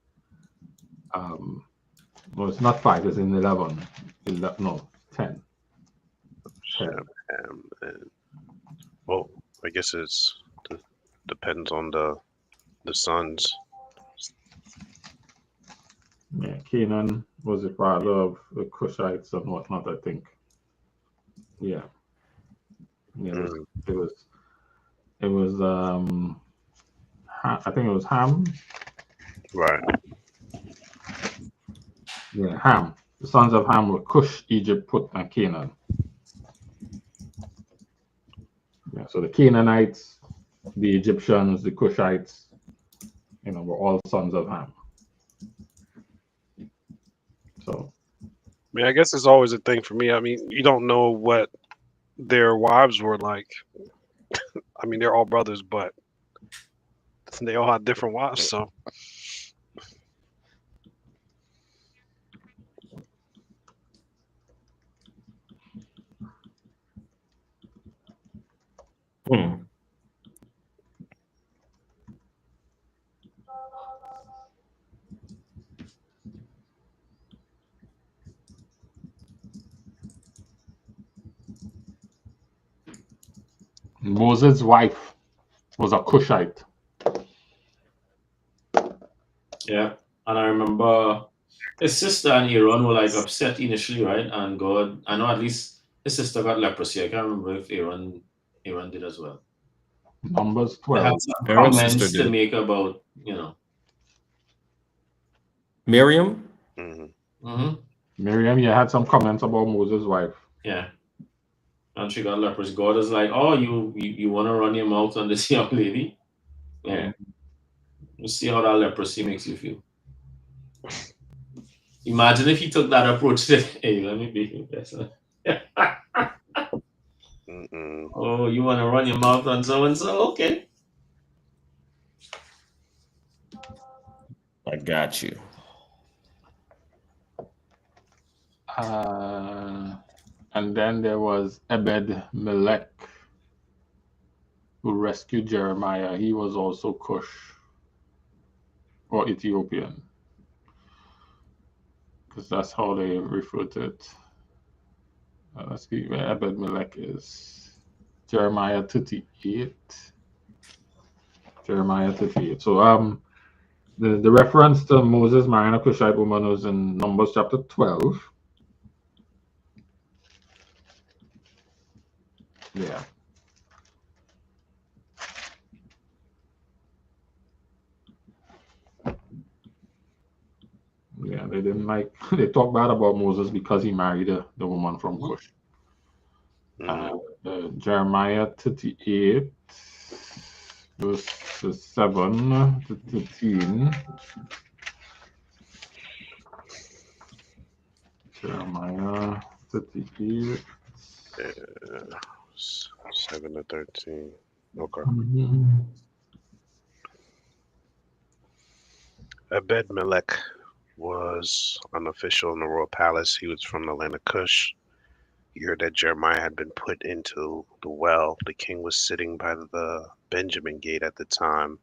well, it's not 5, it's in 11. 10. Well, I guess depends on the sons. Yeah, Canaan was the father of the Cushites and whatnot, I think. Yeah. It was I think it was Ham. Right. Yeah, Ham. The sons of Ham were Cush, Egypt, Put, and Canaan. Yeah, so the Canaanites, the Egyptians, the Cushites, were all sons of Ham. So, I mean, I guess it's always a thing for me. I mean, you don't know what their wives were like. I mean, they're all brothers, but they all had different wives, so. Moses' wife was a Cushite. Yeah, and I remember his sister and Aaron were like upset initially, right? And God, I know at least his sister got leprosy. I can't remember if Aaron did as well. Numbers They 12. had some Aaron's comments sister to did. make about, Miriam? Miriam, you had some comments about Moses' wife. Yeah. And she got leprosy. God is like, oh, you want to run your mouth on this young lady? Yeah. We'll see how that leprosy makes you feel. Imagine if he took that approach to, hey, let me be better. Oh, you want to run your mouth on so-and-so? Okay. I got you. And then there was Ebed-Melech, who rescued Jeremiah. He was also Cush or Ethiopian, because that's how they refer to it. Let's see where Ebed-Melech is. Jeremiah 38. Jeremiah 38. So the reference to Moses marrying a Cushite woman was in Numbers chapter 12. Yeah. Yeah, they didn't like, they talked bad about Moses because he married the woman from Cush. Jeremiah 38, verses 7 to 13. Jeremiah 38. 7 to 13. Okay. Ebed-Melech was an official in the royal palace. He was from the land of Cush. He heard that Jeremiah had been put into the well. The king was sitting by the Benjamin gate at the time.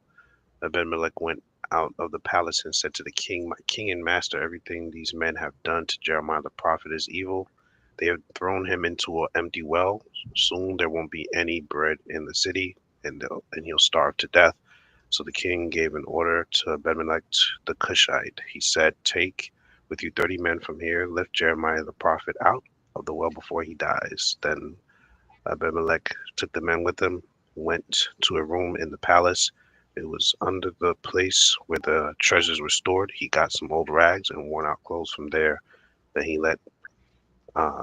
Ebed-Melech went out of the palace and said to the king, "My king and master, everything these men have done to Jeremiah the prophet is evil. They have thrown him into an empty well. Soon there won't be any bread in the city, and he'll starve to death." So the king gave an order to Ebed-Melech the Cushite. He said, "Take with you 30 men from here, lift Jeremiah the prophet out of the well before he dies." Then Ebed-Melech took the men with him, went to a room in the palace. It was under the place where the treasures were stored. He got some old rags and worn out clothes from there. Then he let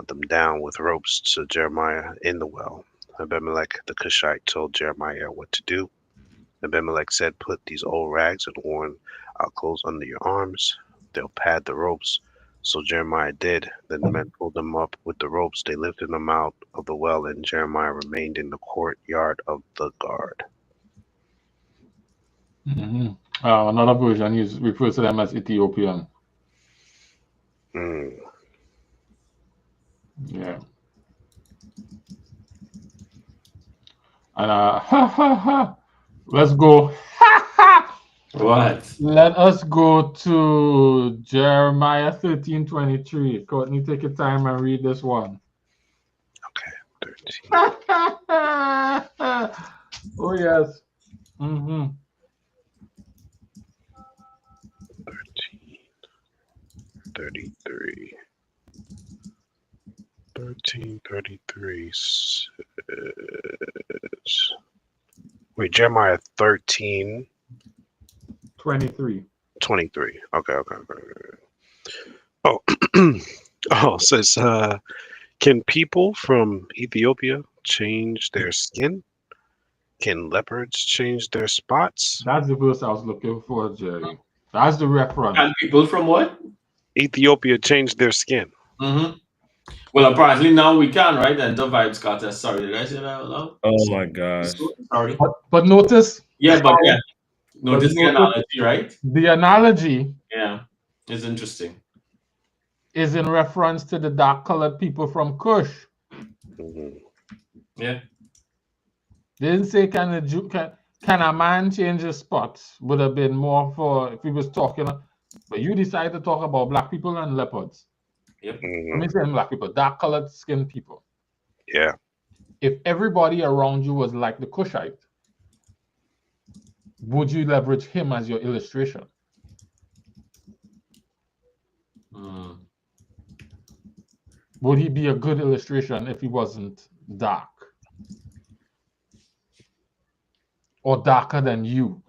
them down with ropes to Jeremiah in the well. Ebed-Melech the Cushite told Jeremiah what to do. Abimelech said, "Put these old rags and worn out clothes under your arms. They'll pad the ropes." So Jeremiah did. Then the men pulled them up with the ropes. They lifted them out of the well, and Jeremiah remained in the courtyard of the guard. Another version refers to them as Ethiopian. Yeah. And let's go. What? Let us go to Jeremiah 13:23. Courtney, take your time and read this one. Okay, 13. Oh, yes. 13, 33. 13:33 says, wait, Jeremiah 13. 23. 23. Okay. Oh, oh, it says, can people from Ethiopia change their skin? Can leopards change their spots? That's the verse I was looking for, Jerry. That's the reference. And people from what? Ethiopia change their skin. Well, apparently now we can, right? And the vibes got us. Sorry, did I say that out loud? Oh my gosh. Sorry. But notice. Yeah, but yeah. Notice the analogy, right? The analogy. Yeah, it's interesting. Is in reference to the dark-colored people from Cush. Yeah. They didn't say can a man change his spots? Would have been more for if he was talking. But you decided to talk about black people and leopards. Yep. Let me say black people, dark-colored skin people. Yeah. if everybody around you was like the Cushite, would you leverage him as your illustration? Would he be a good illustration if he wasn't dark? Or darker than you?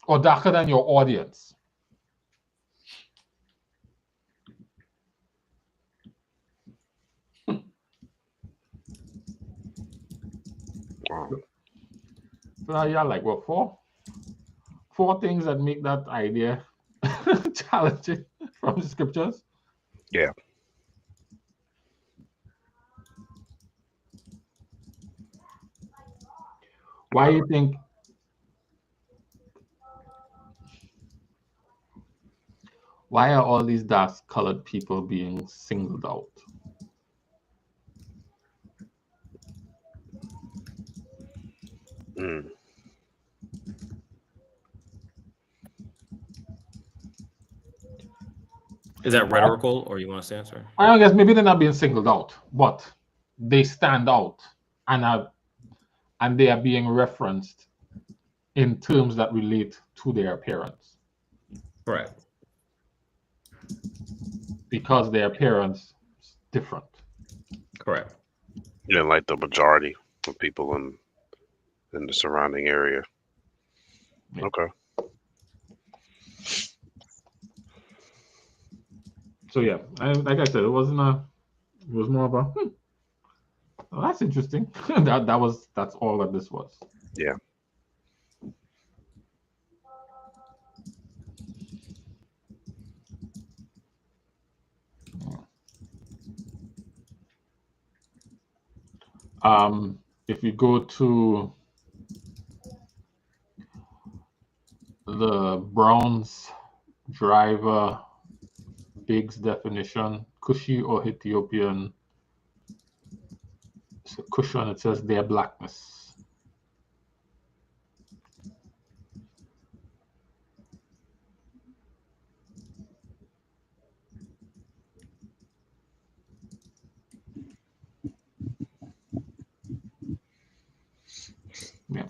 Or darker than your audience? So yeah, like what, four things that make that idea challenging from the scriptures? Yeah. Why do you think? Why are all these dark-colored people being singled out? Is that rhetorical, or you want us to answer? I guess maybe they're not being singled out, but they stand out and they are being referenced in terms that relate to their appearance. Correct. Because their appearance is different. Correct. You didn't like the majority of people in the surrounding area. Yeah. Okay. So yeah, like I said, it was more of a well, that's interesting. that's all that this was. Yeah. If you go to the Brown's Driver Biggs definition, Cushi or Ethiopian, it's a cushion, it says their blackness. Yeah.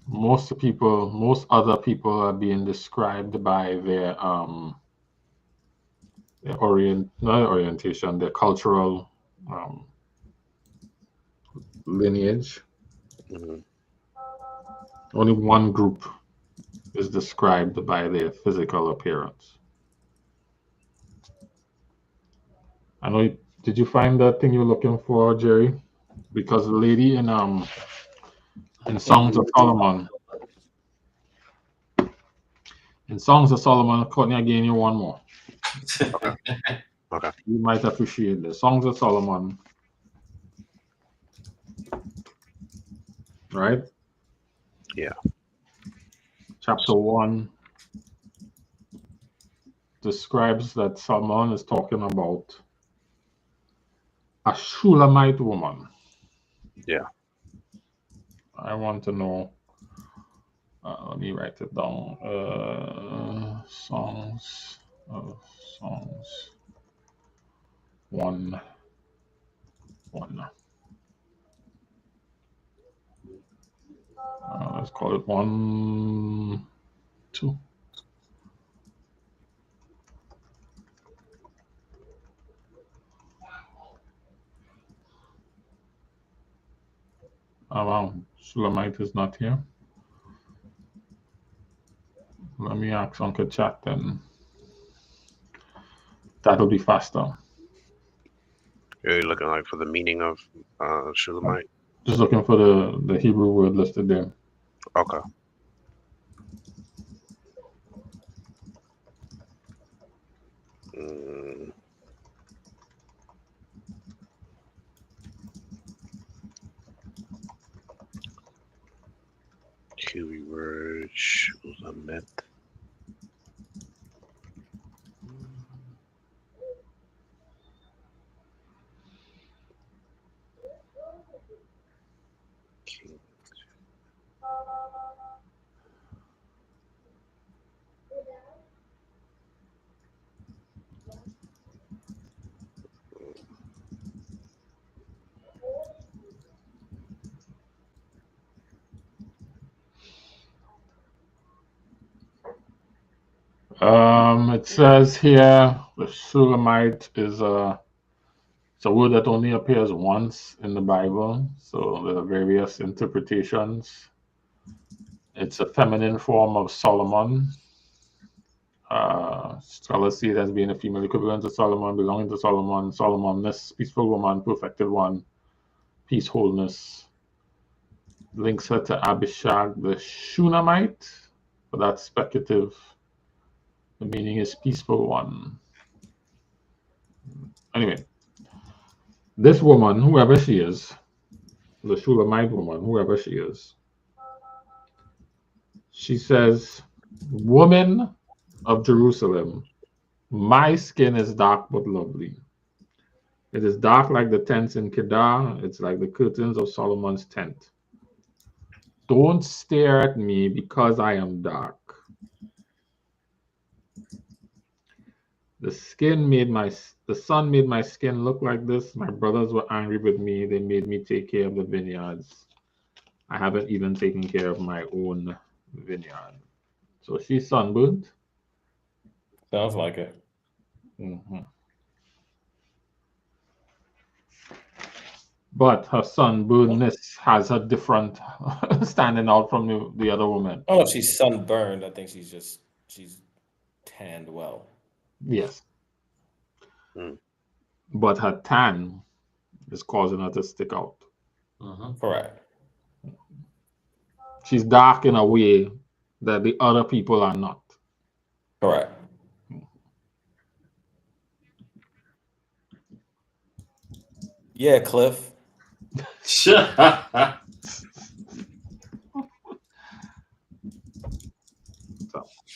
Most other people are being described by their orientation, their cultural lineage. Mm-hmm. Only one group is described by their physical appearance. I know. Did you find that thing you were looking for, Jerry? Because the lady in Songs of Solomon. In Songs of Solomon, Courtney, I gave you one more. Okay. You might appreciate the Songs of Solomon. Right? Yeah. Chapter 1 describes that Solomon is talking about a Shulamite woman. Yeah. I want to know. Let me write it down. Songs 1. Let's call it 1, 2. Wow, Shulamite is not here. Let me ask Uncle Chat then. That'll be faster. You're looking like for the meaning of Shulamite? Just looking for the Hebrew word listed there. Okay. Kiwi word Shulamith. It says here the Shulamite is it's a word that only appears once in the Bible, so there are various interpretations. It's a feminine form of Solomon. Scholars see it as being a female equivalent to Solomon, belonging to Solomon, Solomonness, peaceful woman, perfected one, peace, wholeness. Links her to Abishag the Shunammite, but that's speculative. The meaning is peaceful one. Anyway, this woman, whoever she is, the Shulamite woman, whoever she is, she says, "Woman of Jerusalem, my skin is dark but lovely. It is dark like the tents in Kedar. It's like the curtains of Solomon's tent. Don't stare at me because I am dark. The sun made my skin look like this. My brothers were angry with me. They made me take care of the vineyards. I haven't even taken care of my own vineyard." So she's sunburned. Sounds like it. But her sunburnedness has her different, standing out from the other woman. Oh, she's sunburned. I think she's tanned well. Yes. But her tan is causing her to stick out. Correct. She's dark in a way that the other people are not. Correct. Yeah, Cliff. So,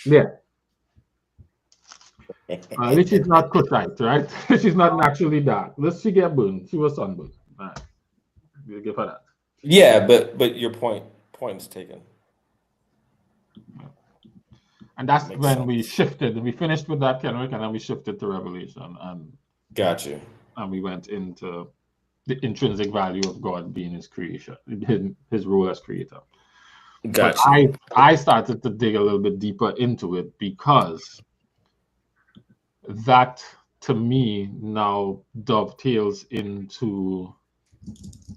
yeah. At least she's not Cushite, right? She's not naturally dark. Let's she get burned. She was sunburned. All right. We'll give her that. Yeah, but your point is taken. And that's makes when sense. We shifted. We finished with that, Kenrick, and then we shifted to Revelation. And got you. And we went into the intrinsic value of God being his creation, his role as creator. Gotcha. But I started to dig a little bit deeper into it because that, to me, now dovetails into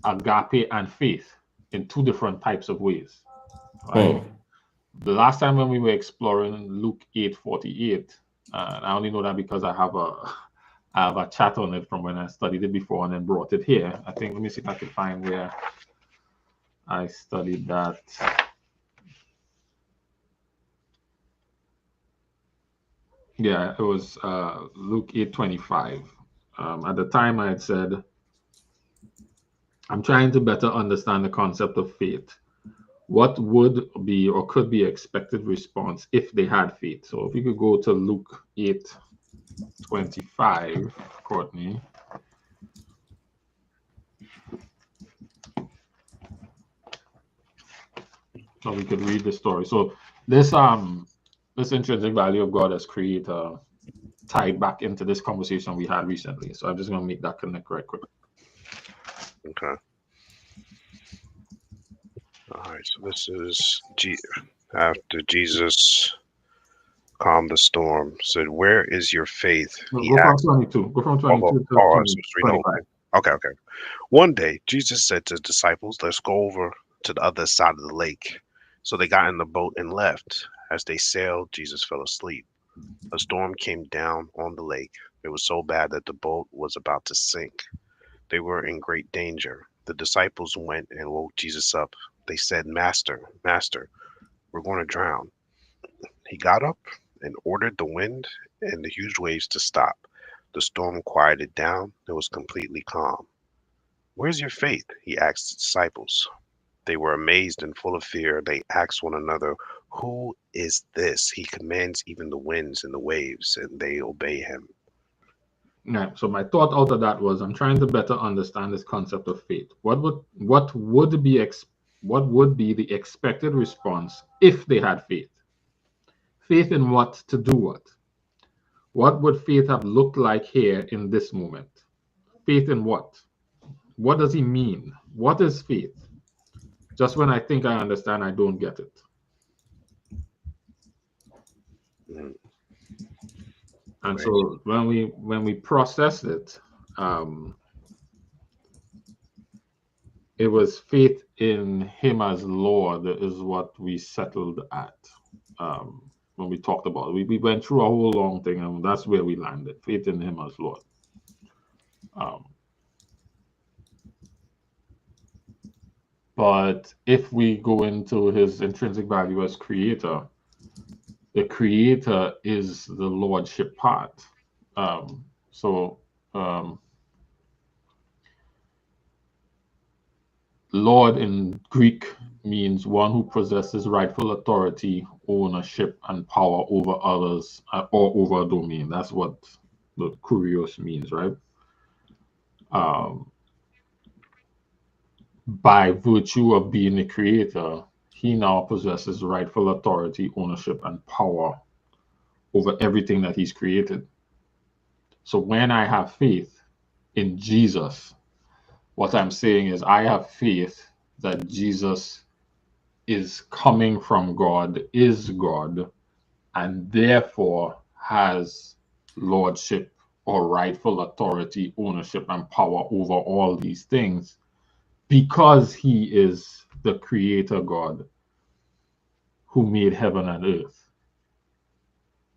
agape and faith in two different types of ways. Right? The last time when we were exploring Luke 8:48, and I only know that because I have a chat on it from when I studied it before and then brought it here. I think, let me see if I can find where I studied that. Yeah, it was Luke 8:25. At the time I had said, I'm trying to better understand the concept of faith. What would be or could be expected response if they had faith? So if you could go to Luke 8:25, Courtney. So we could read the story. So this intrinsic value of God as creator tied back into this conversation we had recently. So I'm just going to make that connect right quick. Okay. All right. So this is after Jesus calmed the storm, said, "Where is your faith?" Go from 22. Go from 22 to 25. Okay. One day, Jesus said to his disciples, "Let's go over to the other side of the lake." So they got in the boat and left. As they sailed, Jesus fell asleep. A storm came down on the lake. It was so bad that the boat was about to sink. They were in great danger. The disciples went and woke Jesus up. They said, Master, we're going to drown." He got up and ordered the wind and the huge waves to stop. The storm quieted down. It was completely calm. "Where's your faith?" he asked the disciples. They were amazed and full of fear. They asked one another, "Who is this? He commands even the winds and the waves, and they obey him." Yeah, so my thought out of that was I'm trying to better understand this concept of faith. What would be the expected response if they had faith? Faith in what? To do what? What would faith have looked like here in this moment? Faith in what? What does he mean? What is faith? Just when I think I understand, I don't get it. And so when we processed it, it was faith in him as Lord is what we settled at. When we talked about it. We went through a whole long thing, and that's where we landed. Faith in him as Lord. But if we go into his intrinsic value as creator, the creator is the lordship part. Lord in Greek means one who possesses rightful authority, ownership, and power over others or over a domain. That's what the kurios means, right? By virtue of being the creator, he now possesses rightful authority, ownership, and power over everything that he's created. So when I have faith in Jesus, what I'm saying is I have faith that Jesus is coming from God, is God, and therefore has lordship or rightful authority, ownership, and power over all these things because he is the creator God who made heaven and earth.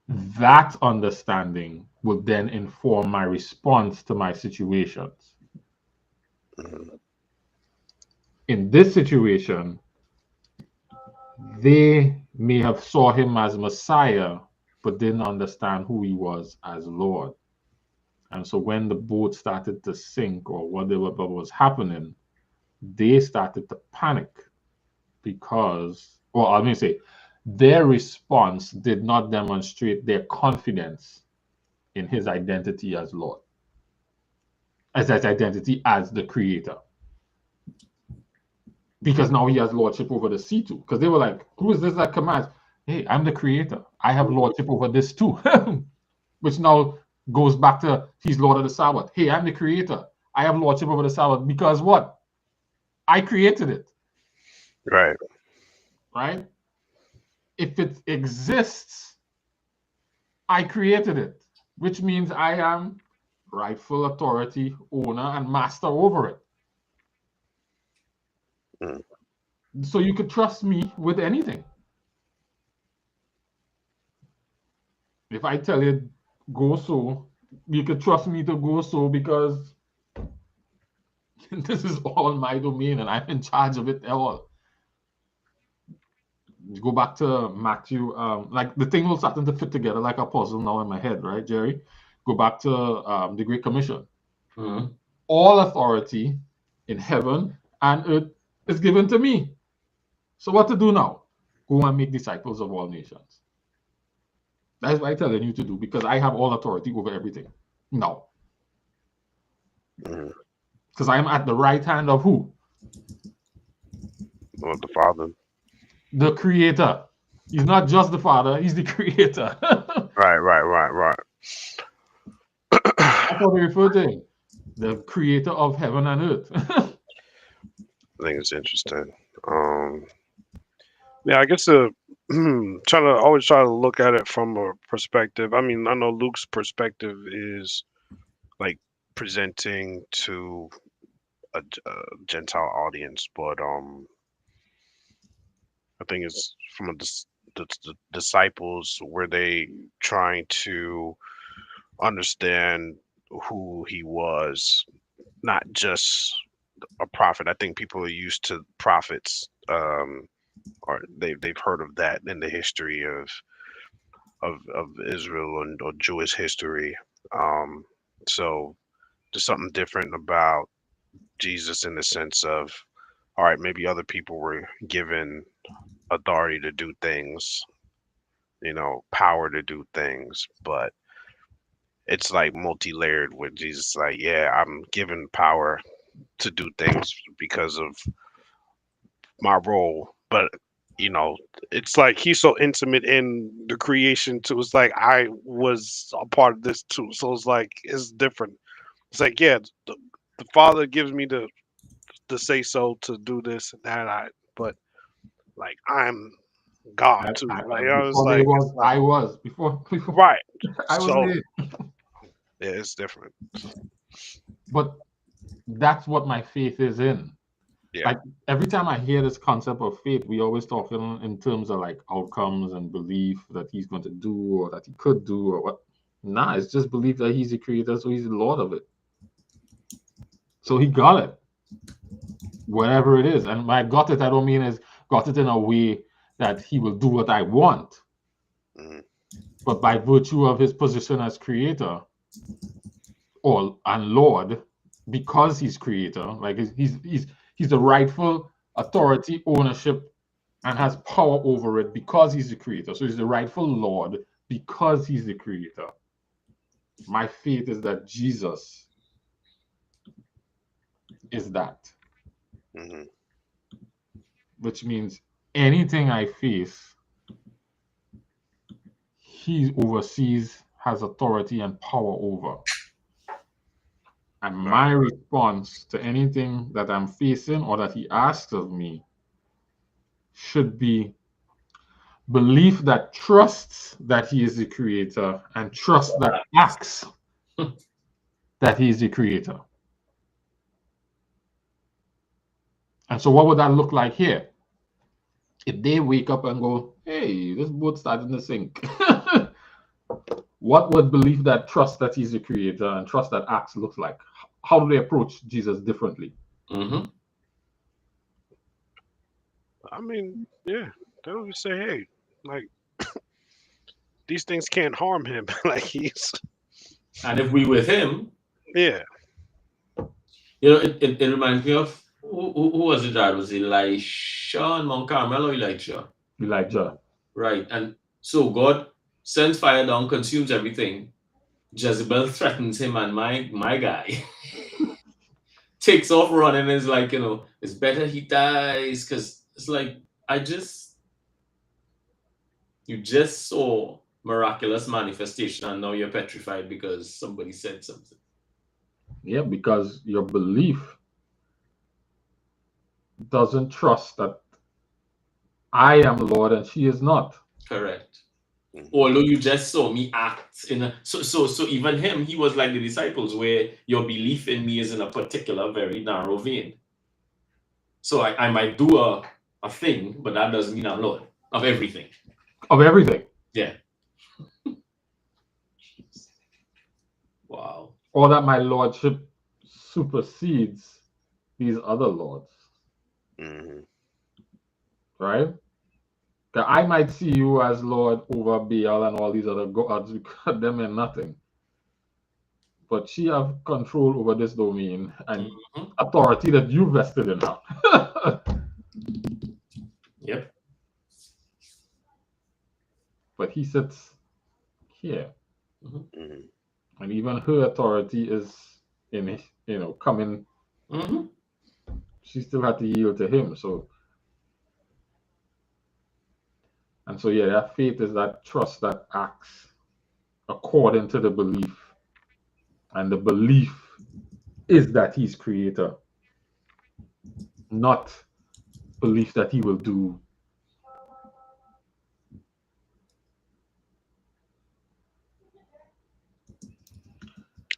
That understanding will then inform my response to my situations. In this situation, they may have saw him as Messiah, but didn't understand who he was as Lord. And so when the boat started to sink or whatever was happening, they started to panic because, well, I'm going to say, their response did not demonstrate their confidence in his identity as Lord, as his identity as the creator. Because now he has lordship over the sea too. Because they were like, who is this that commands? Hey, I'm the creator. I have lordship over this too. Which now goes back to he's Lord of the Sabbath. Hey, I'm the creator. I have lordship over the Sabbath because what? I created it. Right. Right? If it exists, I created it, which means I am rightful authority, owner, and master over it. So you could trust me with anything. If I tell you go so, you could trust me to go so because this is all my domain and I'm in charge of it all. You go back to Matthew, like the thing will starting to fit together like a puzzle now in my head, right, Jerry? Go back to the Great Commission. All authority in heaven and earth is given to me. So what to do now? Go and make disciples of all nations. That's what I'm telling you to do because I have all authority over everything. No. Because I am at the right hand of who? Well, the Father. The Creator. He's not just the Father, he's the Creator. Right. That's what we refer to him. The Creator of heaven and earth. I think it's interesting. Yeah, I guess always try to look at it from a perspective. I mean, I know Luke's perspective is like presenting to a Gentile audience, but I think it's from the disciples, were they trying to understand who he was, not just a prophet. I think people are used to prophets, or they've heard of that in the history of Israel or Jewish history. So there's something different about Jesus in the sense of, all right, maybe other people were given authority to do things, power to do things, but it's like multi-layered with Jesus. Like, yeah, I'm given power to do things because of my role, but it's like he's so intimate in the creation too. It's like I was a part of this too, so it's like it's different. It's like, yeah, the Father gives me the say so to do this and that, but like I'm God too. Like I was like, I was before right. I was So there. Yeah, it's different. But that's what my faith is in. Yeah. Like every time I hear this concept of faith, we always talk in terms of like outcomes and belief that he's going to do or that he could do or what. Nah, it's just belief that he's the creator, so he's the Lord of it. So he got it, whatever it is. And by got it, I don't mean is got it in a way that he will do what I want, but by virtue of his position as creator and Lord, because he's creator, like he's the rightful authority, ownership, and has power over it because he's the creator. So he's the rightful Lord because he's the creator. My faith is that Jesus is that. Which means anything I face, he oversees, has authority and power over. And my response to anything that I'm facing or that he asks of me should be belief that trusts that he is the creator and trust that acts that he is the creator. And so what would that look like here? If they wake up and go, hey, this boat started to sink. What would belief that trust that he's the creator and trust that acts looks like? How do they approach Jesus differently? I mean, yeah, they would say, hey, like these things can't harm him. Like he's, and if we with him, yeah, you know, it reminds me of who was it that was Elisha on Mount Carmel or Elijah? Elijah. Right, and so God sends fire down, consumes everything. Jezebel threatens him, and my guy takes off running and is like, you know, it's better he dies, because it's like, you just saw miraculous manifestation and now you're petrified because somebody said something. Yeah, because your belief doesn't trust that I am Lord and she is not. Correct. Although you just saw me act in a so even him, he was like the disciples, where your belief in me is in a particular very narrow vein. So I might do a thing, but that doesn't mean I'm Lord of everything. Of everything. Yeah. Wow. Or that my lordship supersedes these other lords. Right? I might see you as Lord over Baal and all these other gods because them are nothing. But she have control over this domain and authority that you vested in her. Yep. But he sits here. And even her authority is in, coming. She still had to yield to him. And so, yeah, that faith is that trust that acts according to the belief. And the belief is that he's creator, not belief that he will do.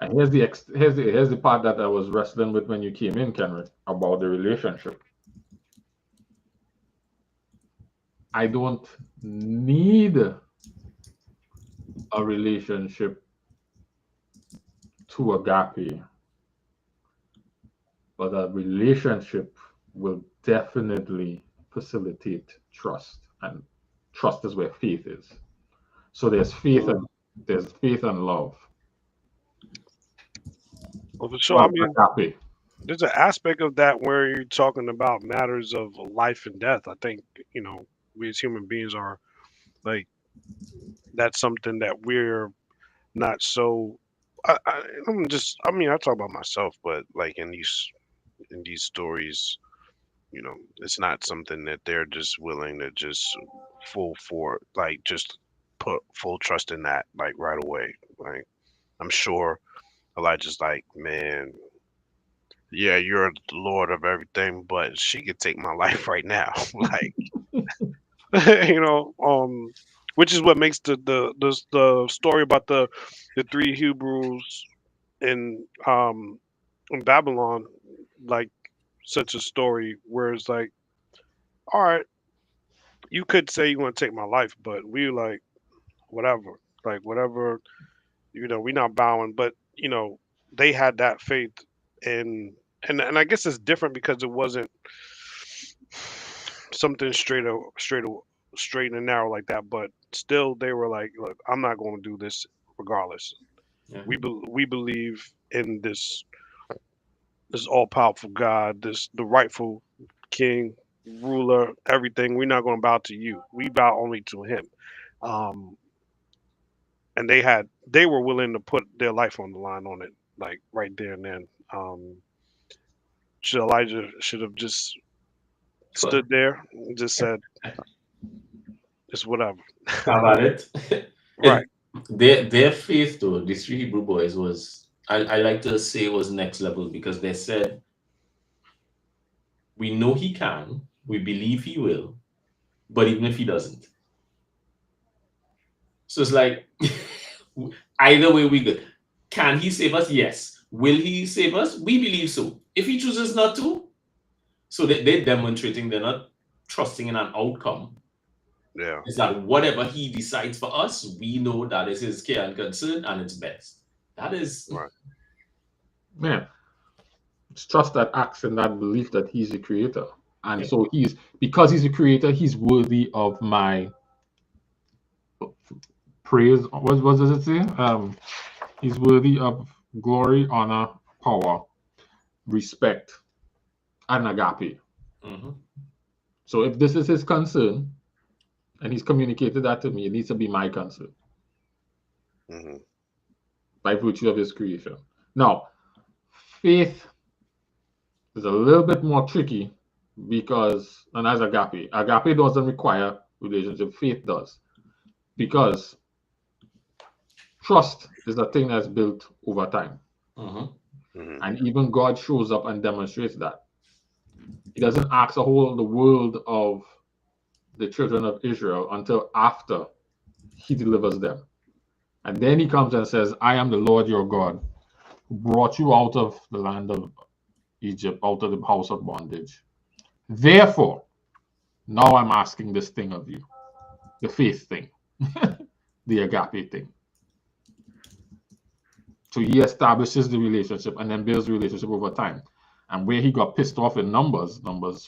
And here's the part that I was wrestling with when you came in, Kenrick, about the relationship. I don't need a relationship to agape, but a relationship will definitely facilitate trust, and trust is where faith is. So there's faith and love. Well, for sure. I mean, agape. There's an aspect of that where you're talking about matters of life and death. I think, we as human beings are like, that's something that we're not so. I talk about myself, but like in these stories, it's not something that they're just willing to just just put full trust in that like right away. Like I'm sure Elijah's like, man, yeah, you're the Lord of everything, but she could take my life right now. Like, which is what makes the story about the three Hebrews in Babylon, like such a story where it's like, all right, you could say you want to take my life, but we like whatever, like whatever, we're not bowing. But they had that faith, and I guess it's different because it wasn't something straight and narrow like that. But still, they were like, look, I'm not going to do this regardless. Yeah. We believe in this all powerful God, the rightful king, ruler, everything. We're not going to bow to you. We bow only to him. Um, and they were willing to put their life on the line on it, like right there and then. Elijah should have just stood there and just said, it's whatever. How about it? Right. Their faith, though, these three Hebrew boys was, I like to say, was next level, because they said, we know he can, we believe he will, but even if he doesn't. So it's like, either way we go. Can he save us? Yes. Will he save us? We believe so. If he chooses not to, so they're demonstrating they're not trusting in an outcome. Yeah. It's that whatever he decides for us, we know that is his care and concern, and it's best. That is right. Man, it's trust that acts in that belief that he's the creator. And so because he's a creator, he's worthy of my praise. What does it say? He's worthy of glory, honor, power, respect, and agape. Mm-hmm. So if this is his concern, and he's communicated that to me, it needs to be my concern. Mm-hmm. By virtue of his creation. Now, faith is a little bit more tricky because, and as agape doesn't require relationship, faith does. Because trust is a thing that's built over time. Mm-hmm. Mm-hmm. And even God shows up and demonstrates that. He doesn't ask the world of the children of Israel until after he delivers them. And then he comes and says, I am the Lord your God, who brought you out of the land of Egypt, out of the house of bondage. Therefore, now I'm asking this thing of you, the faith thing, the agape thing. So he establishes the relationship and then builds the relationship over time. And where he got pissed off in Numbers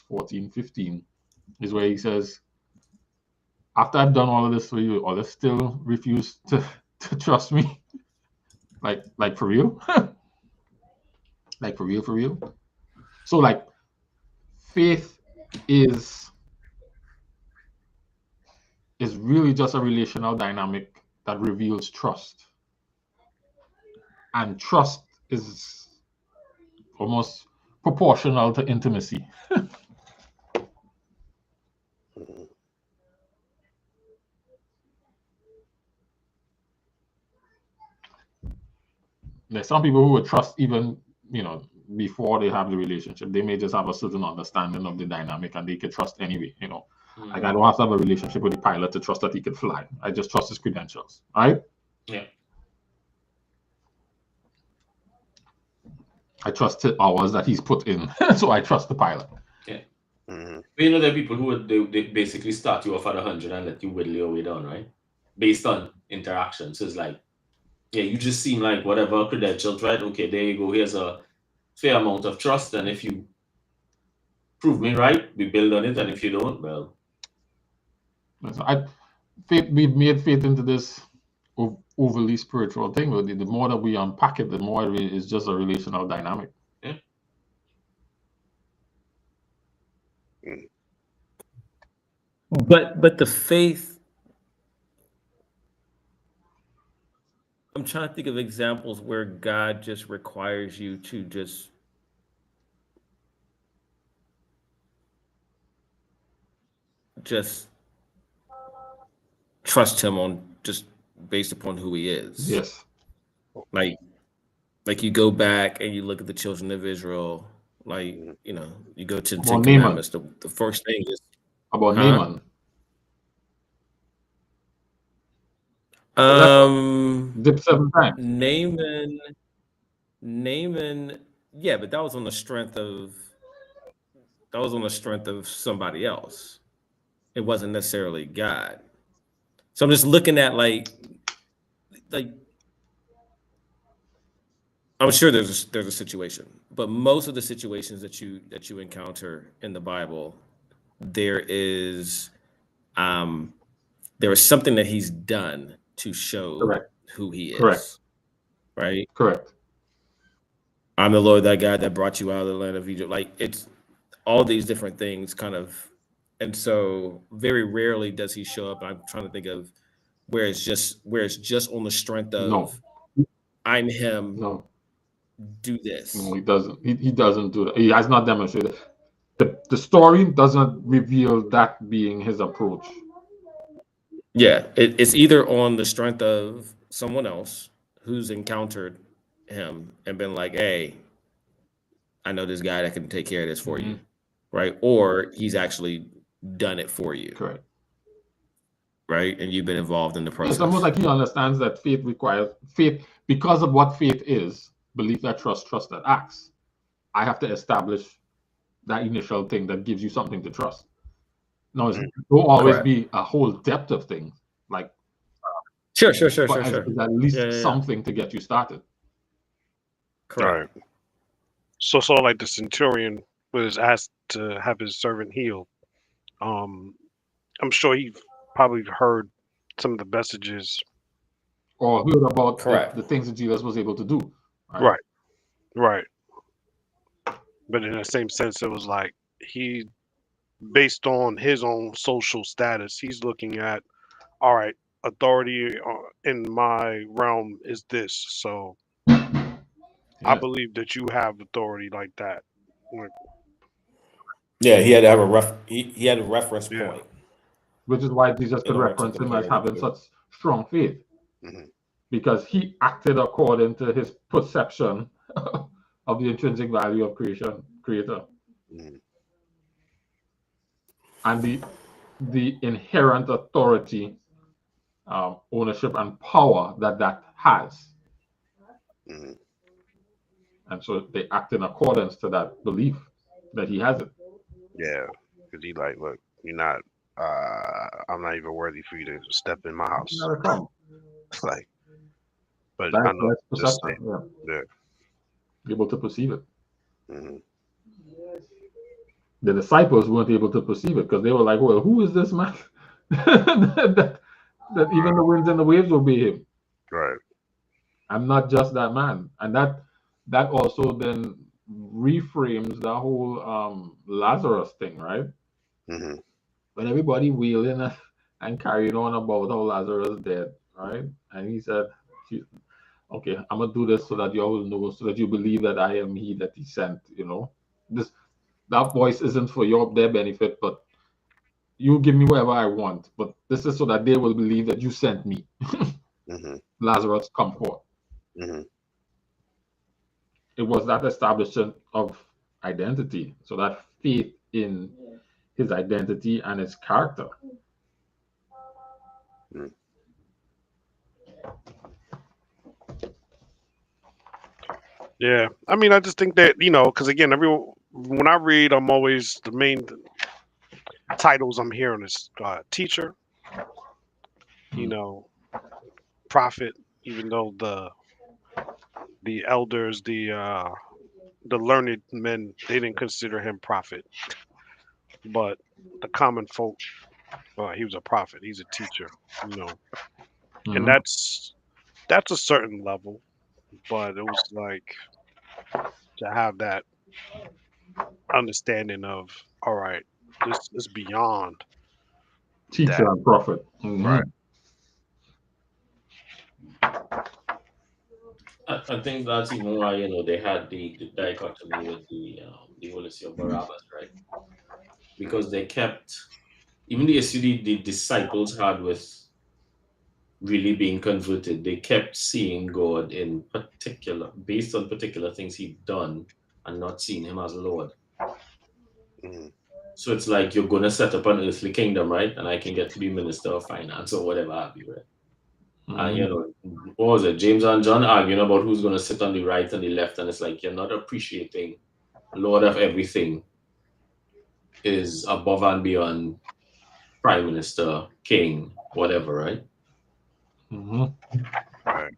14, 15, is where he says, after I've done all of this for you, or they still refuse to trust me. like for real? Like for real? So like faith is really just a relational dynamic that reveals trust. And trust is almost proportional to intimacy. There's some people who would trust even, before they have the relationship. They may just have a certain understanding of the dynamic and they could trust anyway, Mm-hmm. Like I don't have to have a relationship with the pilot to trust that he could fly. I just trust his credentials, right? Yeah. I trust the hours that he's put in, so I trust the pilot. Yeah. Mm-hmm. There are people who would they basically start you off at 100 and let you whittle your way down, right? Based on interaction. So it's like, yeah, you just seem like whatever credentials, right? Okay, there you go. Here's a fair amount of trust, and if you prove me right, we build on it, and if you don't, well, we've made faith into this overly spiritual thing. But the more that we unpack it, the more it is just a relational dynamic. Yeah. But the faith. I'm trying to think of examples where God just requires you to just trust him on just based upon who he is. Yes. Like you go back and you look at the children of Israel, like, you go to the Ten Commandments. The first thing is about Naaman. Dip 7 times. Naaman. Naaman, yeah, but that was on the strength of somebody else. It wasn't necessarily God. So I'm just looking at like I'm sure there's a situation, but most of the situations that you encounter in the Bible, there is something that he's done to show Correct. who he is. Correct. Right? Correct. I'm the Lord, that God that brought you out of the land of Egypt. Like, it's all these different things kind of, and so very rarely does he show up. I'm trying to think of where it's just on the strength of I'm him. No. Do this. No, he doesn't. He doesn't do that. He has not demonstrated. The story doesn't reveal that being his approach. Yeah, it's either on the strength of someone else who's encountered him and been like, hey, I know this guy that can take care of this for you, right? Or he's actually done it for you. Correct. Right? And you've been involved in the process. It's almost like he understands that faith requires faith because of what faith is: belief that trust that acts. I have to establish that initial thing that gives you something to trust. No, it will always be a whole depth of things. Like sure. It's at least something to get you started. Correct. Right. So like the centurion was asked to have his servant healed. I'm sure he probably heard some of the messages or heard about the things that Jesus was able to do. Right. But in the same sense, it was like he, based on his own social status, he's looking at, all right, authority in my realm is this, so I believe that you have authority like that. Yeah, he had to have he had a reference point. Which is why Jesus could reference him as having such strong faith. Because he acted according to his perception of the intrinsic value of creator. And the inherent authority, ownership, and power that has. And so they act in accordance to that belief that he has it. Yeah, because he like, look, you're not. I'm not even worthy for you to step in my house. Not a problem. Like, but that's I know, just perception. Yeah. Able to perceive it. The disciples weren't able to perceive it because they were like, well, who is this man that even the winds and the waves obey him? Right. I'm not just that man. And that also then reframes the whole Lazarus thing, right? When everybody wheeling and carrying on about how Lazarus is dead, right? And he said, okay, I'm gonna do this so that you all know, so that you believe that I am he that he sent. That voice isn't for their benefit, but you give me whatever I want. But this is so that they will believe that you sent me. Lazarus, come forth. It was that establishment of identity, so that faith in his identity and his character. Yeah, I mean, I just think that, because again, when I read, I'm always, the main titles I'm hearing is teacher, prophet, even though the elders, the learned men, they didn't consider him prophet, but the common folk, he was a prophet, he's a teacher, and that's a certain level, but it was like to have that understanding of, all right, this is beyond teacher and prophet. Right. I think that's even why they had the dichotomy with the Holy of Barabbas, right? Because they kept, even the issue the disciples had with really being converted, they kept seeing God in particular, based on particular things he'd done, and not seeing him as Lord. So it's like, you're going to set up an earthly kingdom, right? And I can get to be minister of finance or whatever have you, right? You know, what was it? James and John arguing about who's going to sit on the right and the left, and it's like you're not appreciating Lord of everything is above and beyond Prime Minister, King, whatever, right? Right.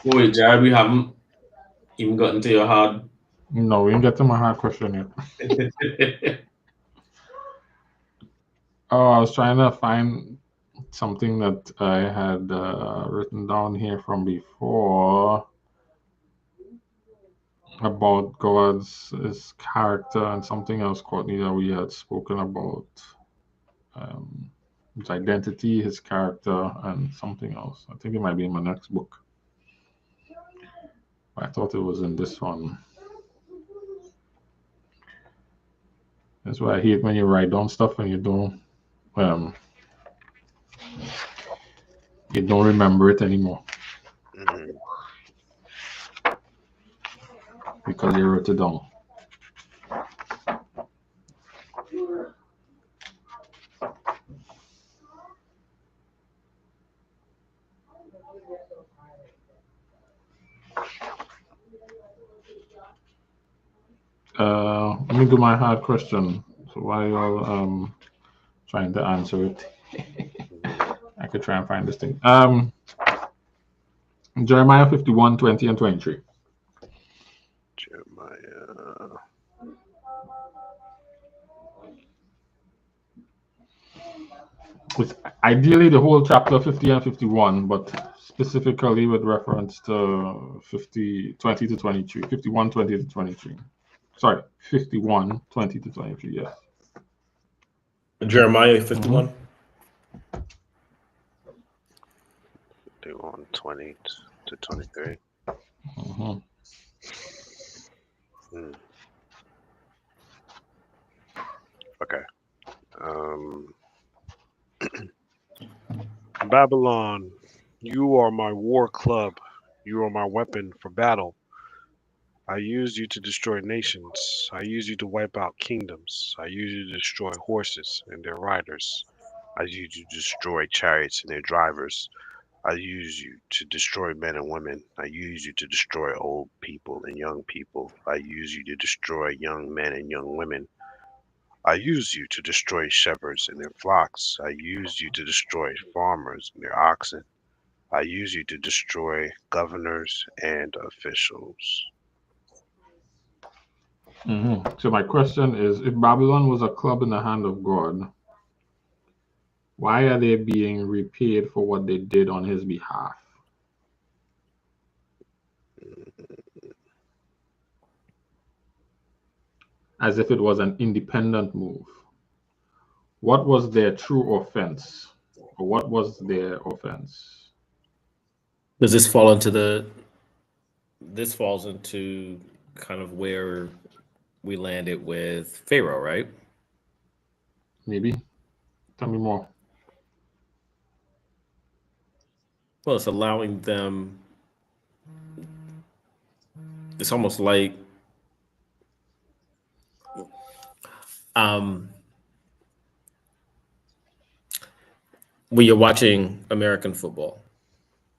Oh, wait, Jared, we haven't even gotten to your hard. No, we didn't get to my hard question yet. Oh, I was trying to find something that I had written down here from before about God's his character and something else, Courtney, that we had spoken about. His identity, his character, and something else. I think it might be in my next book. I thought it was in this one. That's why I hate when you write down stuff and you don't remember it anymore. Because you wrote it down. Let me do my hard question. So while you're trying to answer it, I could try and find this thing. Jeremiah 51, 20 and 23. Jeremiah. It's ideally the whole chapter 50 and 51, but specifically with reference to 20 to 23, 51, 20 to 23. Sorry, 51, 20 to 23, yes. Jeremiah 51. 51, 20 to 23. Okay. Babylon, you are my war club. You are my weapon for battle. I use you to destroy nations. I use you to wipe out kingdoms. I use you to destroy horses and their riders. I use you to destroy chariots and their drivers. I use you to destroy men and women. I use you to destroy old people and young people. I use you to destroy young men and young women. I use you to destroy shepherds and their flocks. I use you to destroy farmers and their oxen. I use you to destroy governors and officials. So my question is, if Babylon was a club in the hand of God, why are they being repaid for what they did on his behalf? As if it was an independent move. What was their true offense? Or what was their offense? Does this fall into this falls into kind of where we landed with Pharaoh, right? Maybe. Tell me more. Well, it's allowing them. It's almost like when you're watching American football.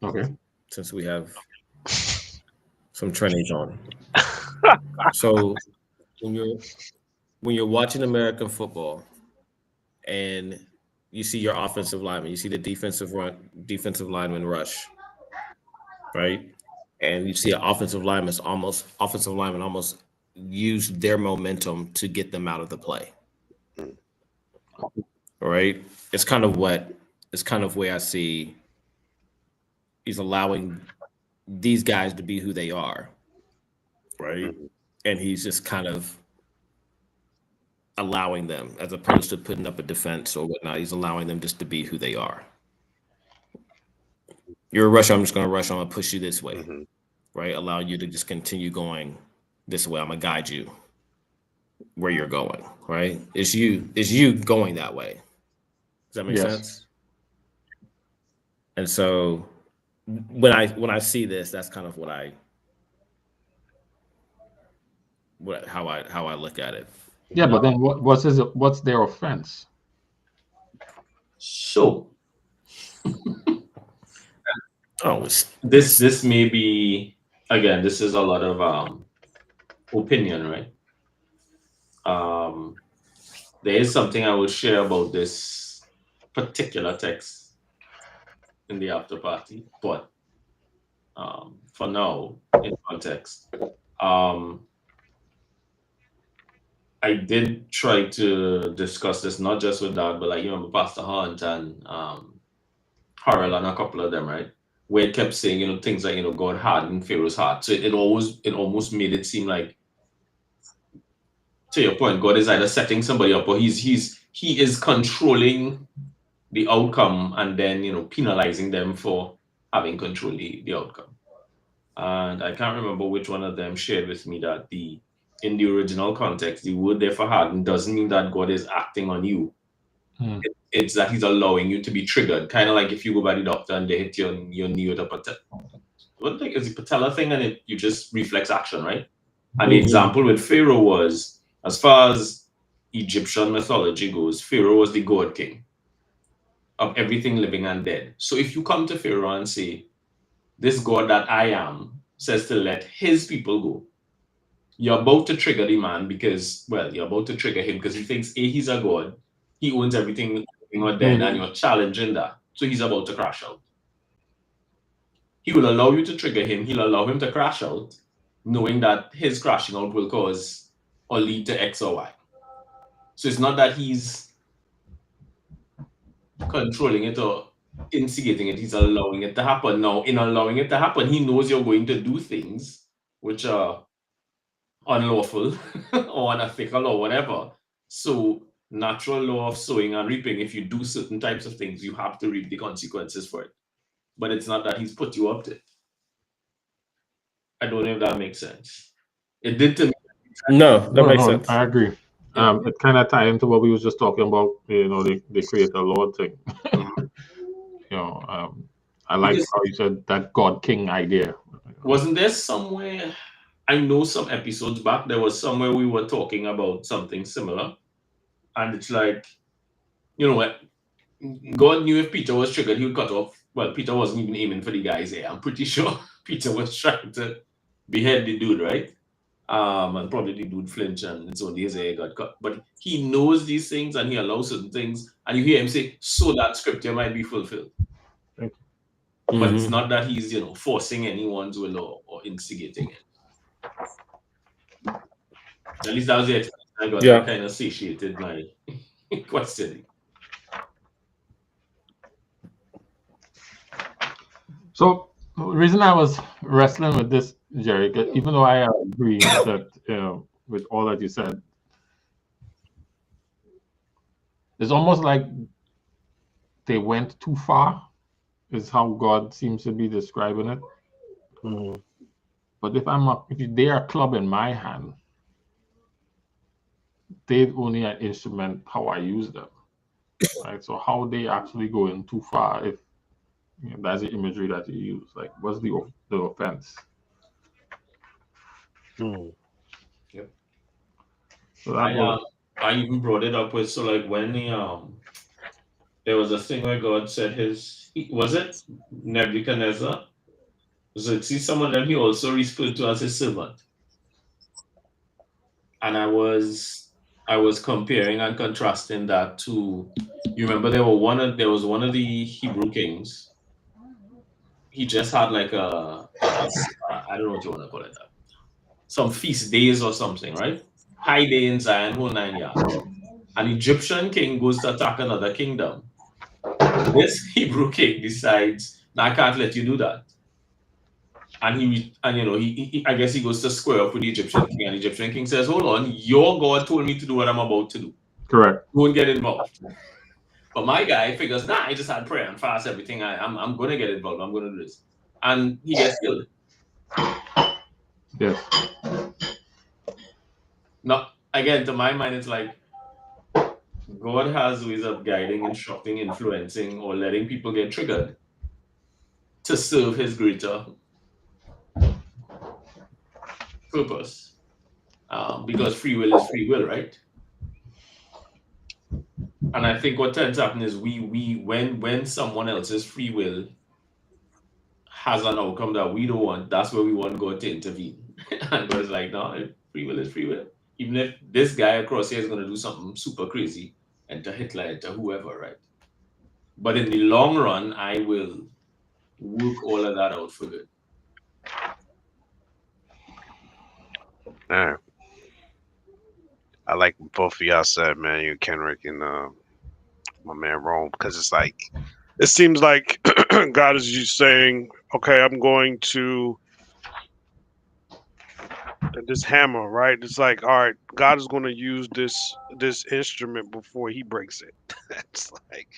Okay. Since we have some trainees on. So when you're watching American football and you see your offensive lineman, you see the defensive lineman rush, right? And you see an offensive lineman almost use their momentum to get them out of the play. All right. It's kind of where I see he's allowing these guys to be who they are, right? And he's just kind of allowing them, as opposed to putting up a defense or whatnot. He's allowing them just to be who they are. You're a rusher. I'm just going to rush. I'm going to push you this way, right? Allow you to just continue going this way. I'm going to guide you where you're going, right? It's you going that way. Does that make sense? And so when I see this, that's kind of how I look at it. Yeah, but then what's their offense? So Oh, this may be, again, this is a lot of opinion, right? There is something I will share about this particular text in the after party, but for now, in context, um, I did try to discuss this not just with Dad, but like Pastor Hunt and Harold and a couple of them, right? Where it kept saying, things like, God hardened Pharaoh's heart. So it almost made it seem like, to your point, God is either setting somebody up or he is controlling the outcome and then penalizing them for having control the outcome. And I can't remember which one of them shared with me that in the original context, the word there for hardened doesn't mean that God is acting on you. It's that he's allowing you to be triggered. Kind of like if you go by the doctor and they hit your knee with a patella thing and you just reflex action, right? And the example with Pharaoh was, as far as Egyptian mythology goes, Pharaoh was the god king of everything living and dead. So if you come to Pharaoh and say, this God that I am says to let his people go, you're about to trigger the man because, well, you're about to trigger him because he thinks, A, he's a god, he owns everything living or dead, and you're challenging that. So he's about to crash out. He will allow you to trigger him, he'll allow him to crash out, knowing that his crashing out will cause or lead to X or Y. So it's not that he's controlling it or instigating it, he's allowing it to happen. Now, in allowing it to happen, he knows you're going to do things which are unlawful or unethical or whatever. So, natural law of sowing and reaping, if you do certain types of things, you have to reap the consequences for it. But it's not that he's put you up to it. I don't know if that makes sense. It did to me. No, that makes sense. I agree. It kind of ties into what we was just talking about, the creator Lord thing. I like how you said that God King idea. Wasn't there somewhere, I know some episodes back, there was somewhere we were talking about something similar. And it's like, what? God knew if Peter was triggered, he would cut off. Well, Peter wasn't even aiming for the guy's ear. I'm pretty sure Peter was trying to behead the dude, right? And probably the dude flinch and it's only his ear got cut. But he knows these things and he allows certain things. And you hear him say, so that scripture might be fulfilled. But it's not that he's, forcing anyone's will or instigating it. At least that was the explanation I got. That kind of satiated my questioning. So the reason I was wrestling with this, Jerry, even though I agree that with all that you said, it's almost like they went too far, is how God seems to be describing it. But if they are a club in my hand, they're only an instrument how I use them. Right? So how they actually going too far if that's the imagery that you use. Like, what's the offense? Yep. So I even brought it up with when there was a thing where God said was it Nebuchadnezzar? Xerxes, some of them he also referred to as his servant. And I was comparing and contrasting that to, you remember there was one of the Hebrew kings. He just had like I don't know what you want to call it, some feast days or something, right? High day in Zion, whole 9 yards. An Egyptian king goes to attack another kingdom. This Hebrew king decides, "No, I can't let you do that." And he I guess he goes to square up with the Egyptian king, and the Egyptian king says, "Hold on, your God told me to do what I'm about to do. Correct. Don't get involved." But my guy figures, "Nah, I just had prayer and fast, everything. I'm gonna get involved. I'm gonna do this," and he gets killed. Yes. Now, again, to my mind, it's like God has ways of guiding, instructing, influencing, or letting people get triggered to serve his greater purpose. Because free will is free will, right? And I think what tends to happen is when someone else's free will has an outcome that we don't want, that's where we want God to intervene. And God is like, no, free will is free will. Even if this guy across here is going to do something super crazy, enter Hitler, enter whoever, right? But in the long run, I will work all of that out for good. Yeah. I like both of y'all said, man, you Kenrick and my man Rome, because it's like It seems like God is just saying, okay, I'm going to this hammer, right? It's like, all right, God is going to use this instrument before he breaks it. It's like,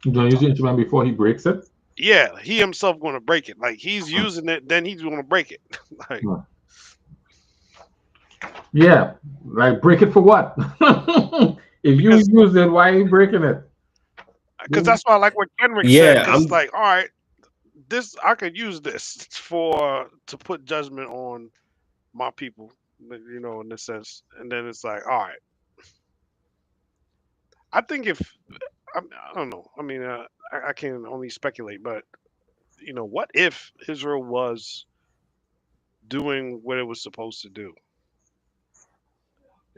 He's gonna use the instrument before he breaks it. yeah, he himself going to break it. Like he's using it, then he's going to break it. Like, Yeah, like break it for what? If you because use it, why are you breaking it? that's why I like what Kenrick said. Yeah, Because it's like, all right, this I could use this to put judgment on my people, you know, in a sense. And then it's like, all right, I think if I don't know. I mean, I can only speculate, but you know, what if Israel was doing what it was supposed to do?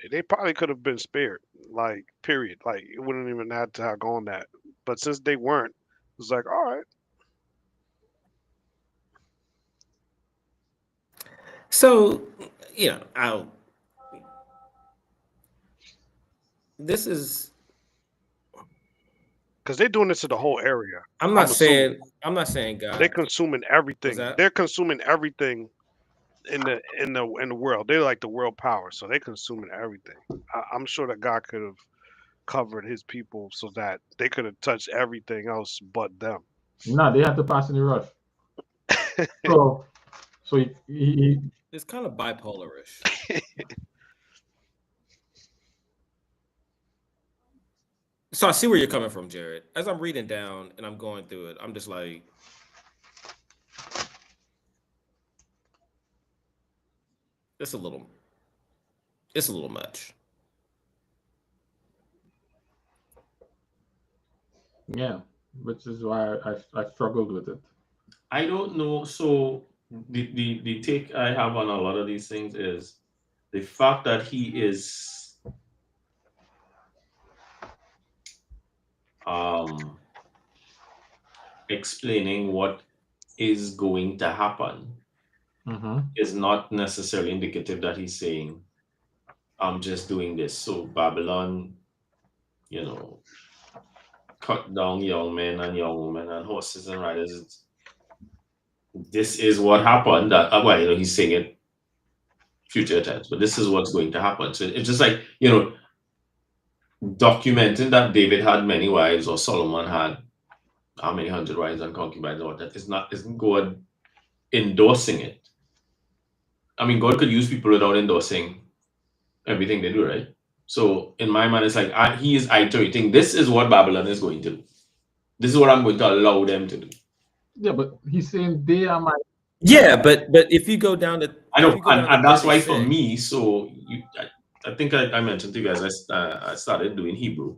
They probably could have been spared, like period. Like it wouldn't even have to have gone that. But since they weren't, it's like, all right, so I'll. This is. because they're doing this to the whole area. I'm not assuming. saying They're God. consuming Was everything. that? They're consuming everything in the world. They're like the world power, so they're consuming everything. I'm sure that God could have covered his people so that they could have touched everything else but them. No, they have to pass in the rush. So he It's kind of bipolarish. So I see where you're coming from, Jared. As I'm reading down and I'm going through it, I'm just like, it's a little much. yeah, which is why I struggled with it. I don't know. So the take I have on a lot of these things is the fact that he is explaining what is going to happen is not necessarily indicative that he's saying, I'm just doing this. So Babylon, cut down young men and young women and horses and riders. This is what happened. That well, he's saying it future tense, but this is what's going to happen. So it's just like, documenting that David had many wives or Solomon had how many hundred wives and concubines or that isn't God endorsing it. I mean, God could use people without endorsing everything they do, right? So in my mind, it's like he is iterating. This is what Babylon is going to do. This is what I'm going to allow them to do. Yeah, but he's saying they are my. Yeah, but if you go down to, I know, and that's why for me. So I think I mentioned to you guys I started doing Hebrew,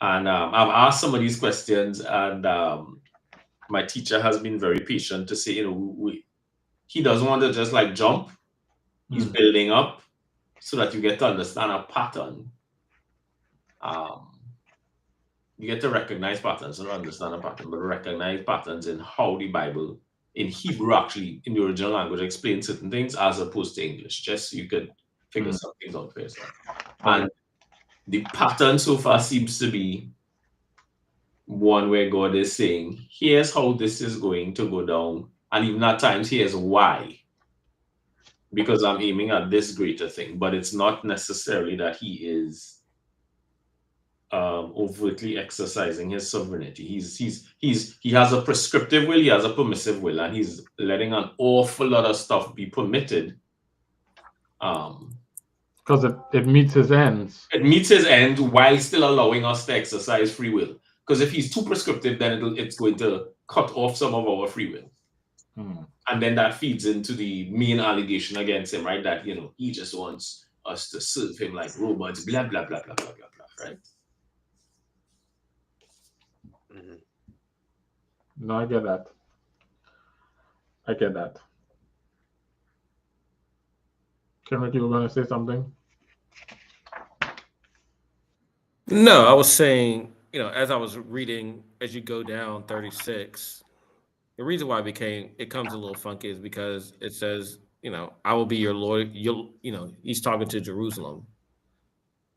and I've asked some of these questions, and my teacher has been very patient to say, he doesn't want to just like jump. He's building up so that you get to understand a pattern. You get to recognize patterns, not understand a pattern, but recognize patterns in how the Bible in Hebrew actually in the original language explains certain things as opposed to English, just so you could figure some things out for yourself. And the pattern so far seems to be one where God is saying, here's how this is going to go down, and even at times here's why. Because I'm aiming at this greater thing, but it's not necessarily that he is overtly exercising his sovereignty. He has a prescriptive will, he has a permissive will, and he's letting an awful lot of stuff be permitted. Because it meets his ends. It meets his end while still allowing us to exercise free will. Because if he's too prescriptive, then it's going to cut off some of our free will. And then that feeds into the main allegation against him, right? That he just wants us to serve him like robots, blah, blah, blah, blah, blah, blah, blah, right? No, I get that. I get that. Kendrick, you were going to say something? No, I was saying, as I was reading, as you go down 36, the reason why it comes a little funky is because it says, I will be your lawyer. He's talking to Jerusalem.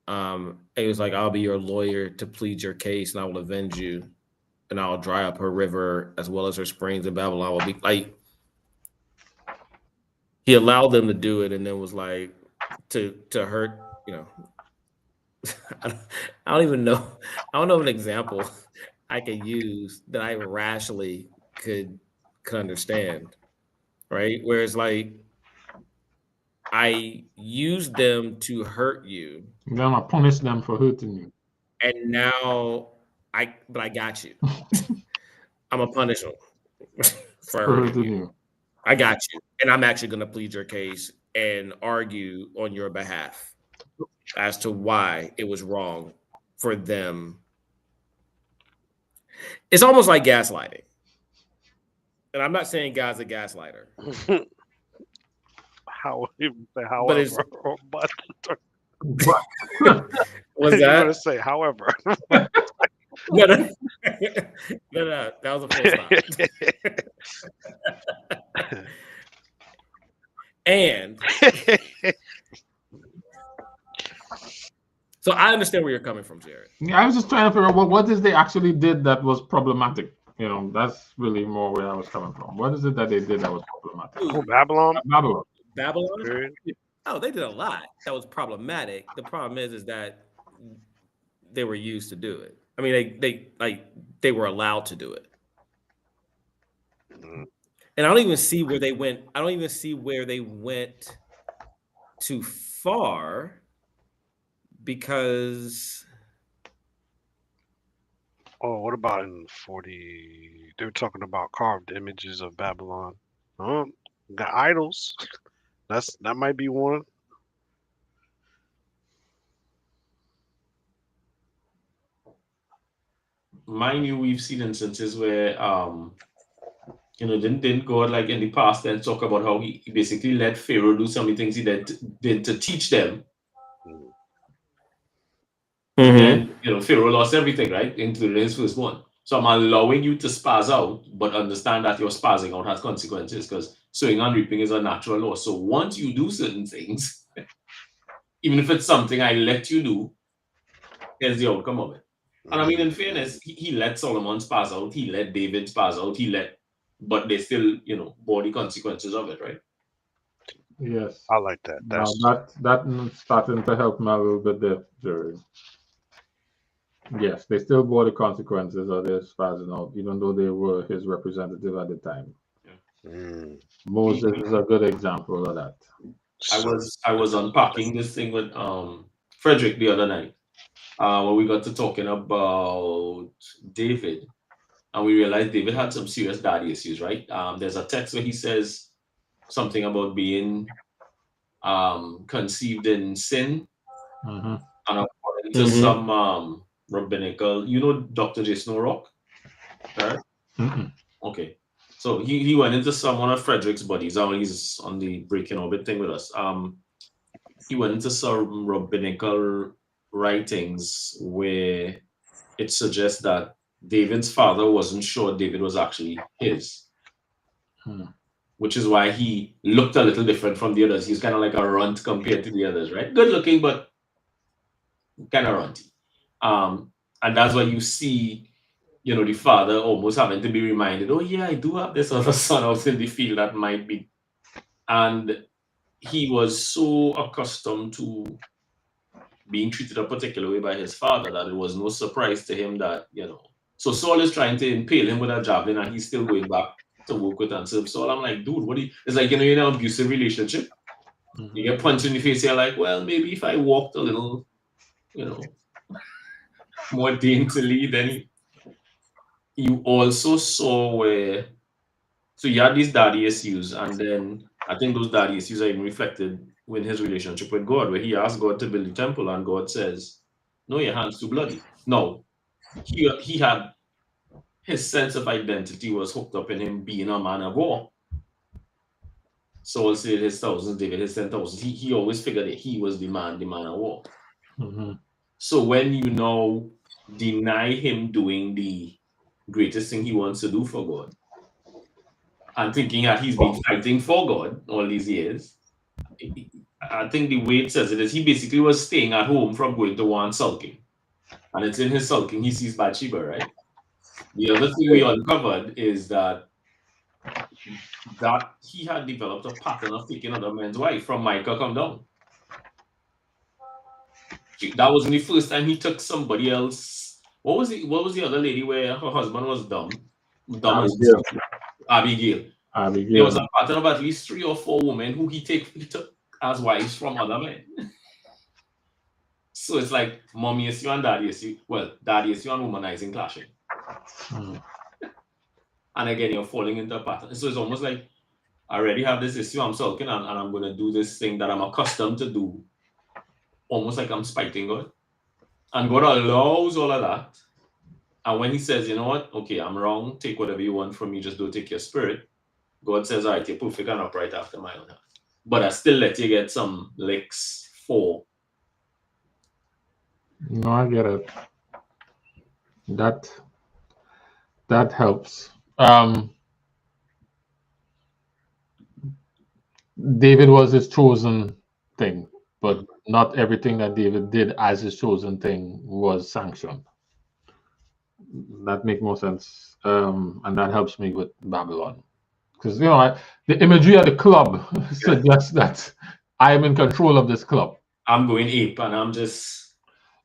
He was like, I'll be your lawyer to plead your case, and I will avenge you, and I'll dry up her river as well as her springs, and Babylon will be like. He allowed them to do it, and then was like, to hurt, I don't even know. I don't know an example I could use that I rationally could understand, right? Whereas like I used them to hurt you. I'm gonna punish them for hurting you. And now I got you. I'm gonna punish them for hurting you. I got you. And I'm actually gonna plead your case and argue on your behalf as to why it was wrong for them. It's almost like gaslighting. And I'm not saying God's a gaslighter. However, but was that? You're gonna say, however. No, that was a full stop. And so I understand where you're coming from, Jared. Yeah, I was just trying to figure out what is they actually did that was problematic. That's really more where I was coming from. What is it that they did that was problematic? Oh, Babylon? Babylon? Oh, they did a lot that was problematic. The problem is that they were used to do it. I mean, they were allowed to do it. And I don't even see where they went. I don't even see where they went too far because. Oh, what about in 40? They were talking about carved images of Babylon. Got idols. That might be one. Mind you, we've seen instances where didn't God like in the past then talk about how he basically let Pharaoh do some of the things he did to teach them. And Pharaoh lost everything, right? Including his firstborn. So I'm allowing you to spaz out, but understand that your spazzing out has consequences because sowing and reaping is a natural law. So once you do certain things, even if it's something I let you do, here's the outcome of it. And I mean, in fairness, he let Solomon spaz out, he let David spaz out, but they still, bore the consequences of it, right? Yes. I like that. That's starting to help me a little bit there, Jerry. Yes, they still bore the consequences of their spazzing out, even though they were his representative at the time. Yeah. Moses is a good example of that. I was unpacking this thing with Frederick the other night, when we got to talking about David, and we realized David had some serious daddy issues, right? There's a text where he says something about being conceived in sin, and according to some rabbinical, Dr. Jason O'Rourke, right? Okay, so he went into one of Frederick's buddies. He's on the Breaking Orbit thing with us. He went into some rabbinical writings where it suggests that David's father wasn't sure David was actually his, which is why he looked a little different from the others. He's kind of like a runt compared to the others, right? Good looking, but kind of runty. And that's why you see, the father almost having to be reminded, oh yeah, I do have this other son out in the field that might be. And he was so accustomed to being treated a particular way by his father that it was no surprise to him that, So Saul is trying to impale him with a javelin and he's still going back to work with and serve Saul. I'm like, dude, it's like, you're in an abusive relationship. You get punched in the face, you're like, well, maybe if I walked a little, more daintily, then you also saw so you had these daddy issues, and then I think those daddy issues are even reflected with his relationship with God, where he asked God to build the temple, and God says, "No, your hands too bloody." No, he had his sense of identity was hooked up in him being a man of war. Saul said his thousands, David his 10,000. He always figured that he was the man of war. Mm-hmm. So when you now deny him doing the greatest thing he wants to do for God, and thinking that he's been fighting for God all these years, I think the way it says it is he basically was staying at home from going to war and sulking. And it's in his sulking he sees Bathsheba, right? The other thing we uncovered is that he had developed a pattern of taking other men's wife from Micah come down. That wasn't the first time he took somebody else. What was the other lady where her husband was dumb? Abigail. Abigail. Abigail. There was a pattern of at least 3 or 4 women who he took as wives from other men. So it's like mommy issue and daddy issue. Well, daddy issue and womanizing clashing. And again, you're falling into a pattern. So it's almost like I already have this issue, I'm sulking, and I'm going to do this thing that I'm accustomed to do. Almost like I'm spiting God. And God allows all of that. And when he says, you know what, okay, I'm wrong, take whatever you want from me, just don't take your spirit. God says, all right, you're perfect and upright after my own heart. But I still let you get some licks for. No, I get it. That helps. David was his chosen thing, but not everything that David did as his chosen thing was sanctioned. That makes more sense, and that helps me with Babylon, because the imagery of the club suggests that I am in control of this club. I'm going ape, and I'm just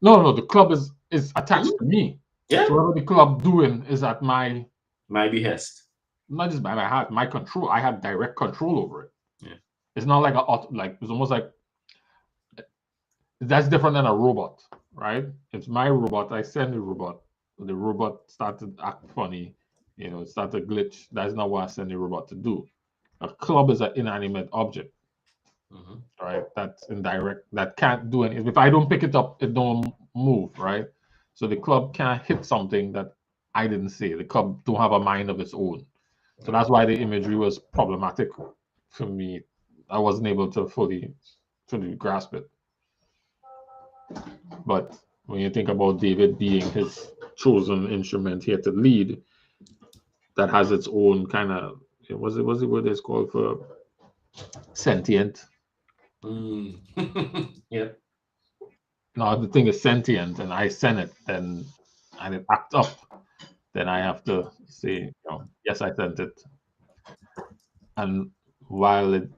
no. The club is attached to me. Yeah. So whatever the club doing is at my behest. Not just by my heart, my control. I have direct control over it. Yeah. It's not like it's almost like that's different than a robot, right? It's my robot. I send the robot. The robot started to act funny, it started to glitch. That's not what I send the robot to do. A club is an inanimate object, right? That's indirect. That can't do anything. If I don't pick it up, it don't move, right? So the club can't hit something that I didn't see. The club don't have a mind of its own. So that's why the imagery was problematic for me. I wasn't able to fully grasp it. But when you think about David being his chosen instrument here to lead, that has its own kind of what's the word it's called for sentient. Yep. Now the thing is sentient, and I send it, and it acts up. Then I have to say, yes, I sent it. And while it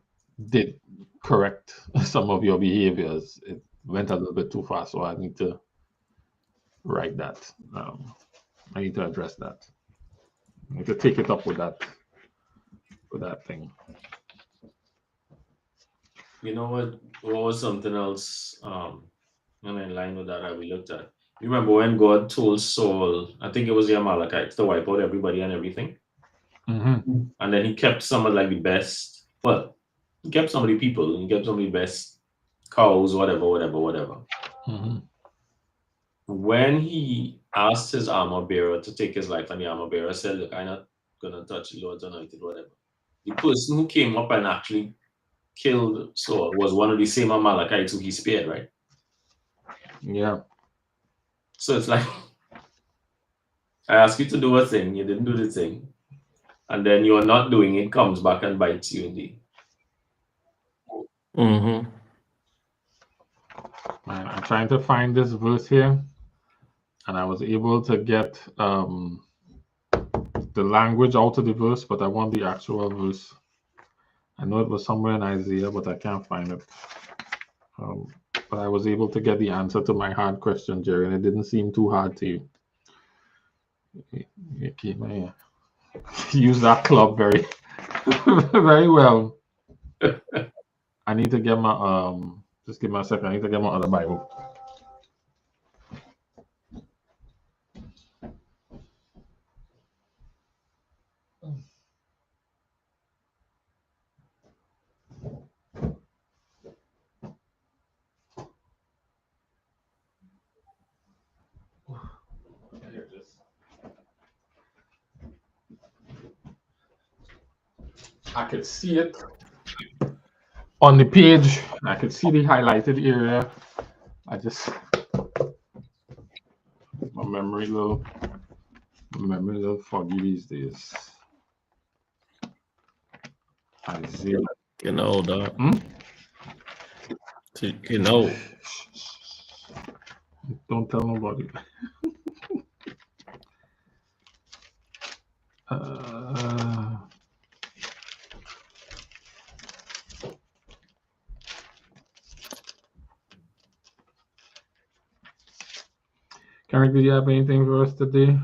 did correct some of your behaviors, it went a little bit too far. So I need to write that. I need to address that. I need to take it up with that thing. You know what was something else and in line with that we looked at? You remember when God told Saul, I think it was the Amalekites, to wipe out everybody and everything? Mm-hmm. And then he kept some of the best, he kept some of the people, he kept some of the best cows, whatever. Mm-hmm. When he asked his armor bearer to take his life, and the armor bearer said, look, I'm not going to touch the Lord's anointed, whatever. The person who came up and actually killed Saul was one of the same Amalekites who he spared, right? Yeah. So it's like, I ask you to do a thing, you didn't do the thing, and then you're not doing it, comes back and bites you in the. Mm-hmm. I'm trying to find this verse here, and I was able to get the language out of the verse, but I want the actual verse. I know it was somewhere in Isaiah, but I can't find it. But I was able to get the answer to my hard question, Jerry, and it didn't seem too hard to you. Use that club very, very well. I need to get my just give me a second. I need to get my other Bible. I could see it on the page. I could see the highlighted area. I just my memory little foggy these days. Isaiah. Getting old, dog. Hmm? Getting old. Don't tell nobody. Karen, do you have anything for us today?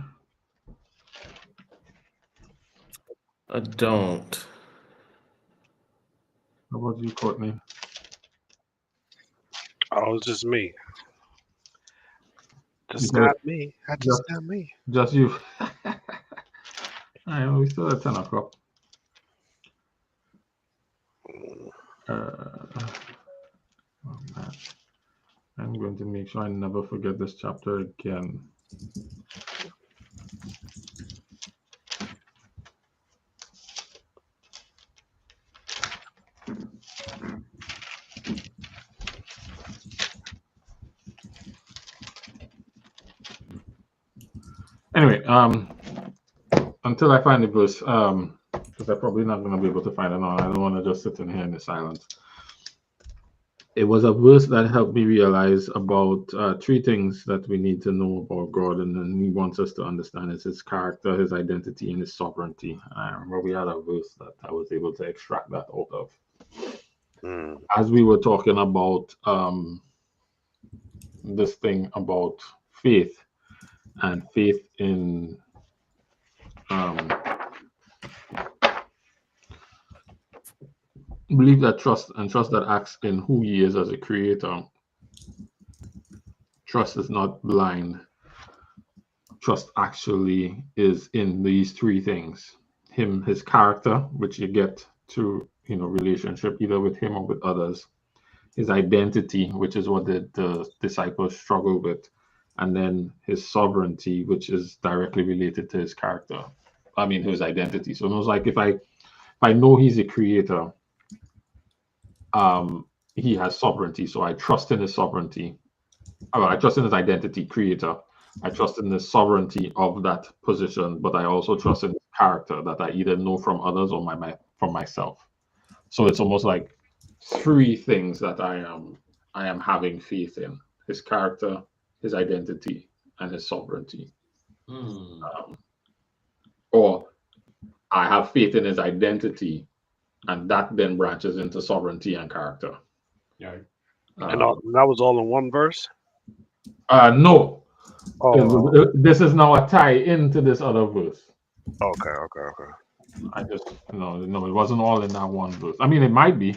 I don't. How about you, Courtney? Oh, it's just me. Just not me. I just not me. Just you. I know we still at 10 o'clock. I'm going to make sure I never forget this chapter again. Anyway, until I find the verse, because I'm probably not going to be able to find it now. I don't want to just sit in here in the silence. It was a verse that helped me realize about three things that we need to know about God, and then He wants us to understand is His character, His identity, and His sovereignty. I remember we had a verse that I was able to extract that out of. As we were talking about this thing about faith and faith in believe that trust and trust that acts in who He is as a creator. Trust is not blind. Trust actually is in these three things: Him, His character, which you get through relationship either with Him or with others; His identity, which is what the disciples struggle with; and then His sovereignty, which is directly related to His character. I mean, His identity. So it was like if I know He's a creator, He has sovereignty, so I trust in His sovereignty. I trust in His identity, creator. I trust in the sovereignty of that position, but I also trust in character that I either know from others or from myself. So it's almost like three things that I am having faith in: His character, His identity, and His sovereignty. Or I have faith in His identity, and that then branches into sovereignty and character. Yeah. And that was all in one verse? No. Oh. This is now a tie into this other verse. Okay. I just no, it wasn't all in that one verse. I mean, it might be.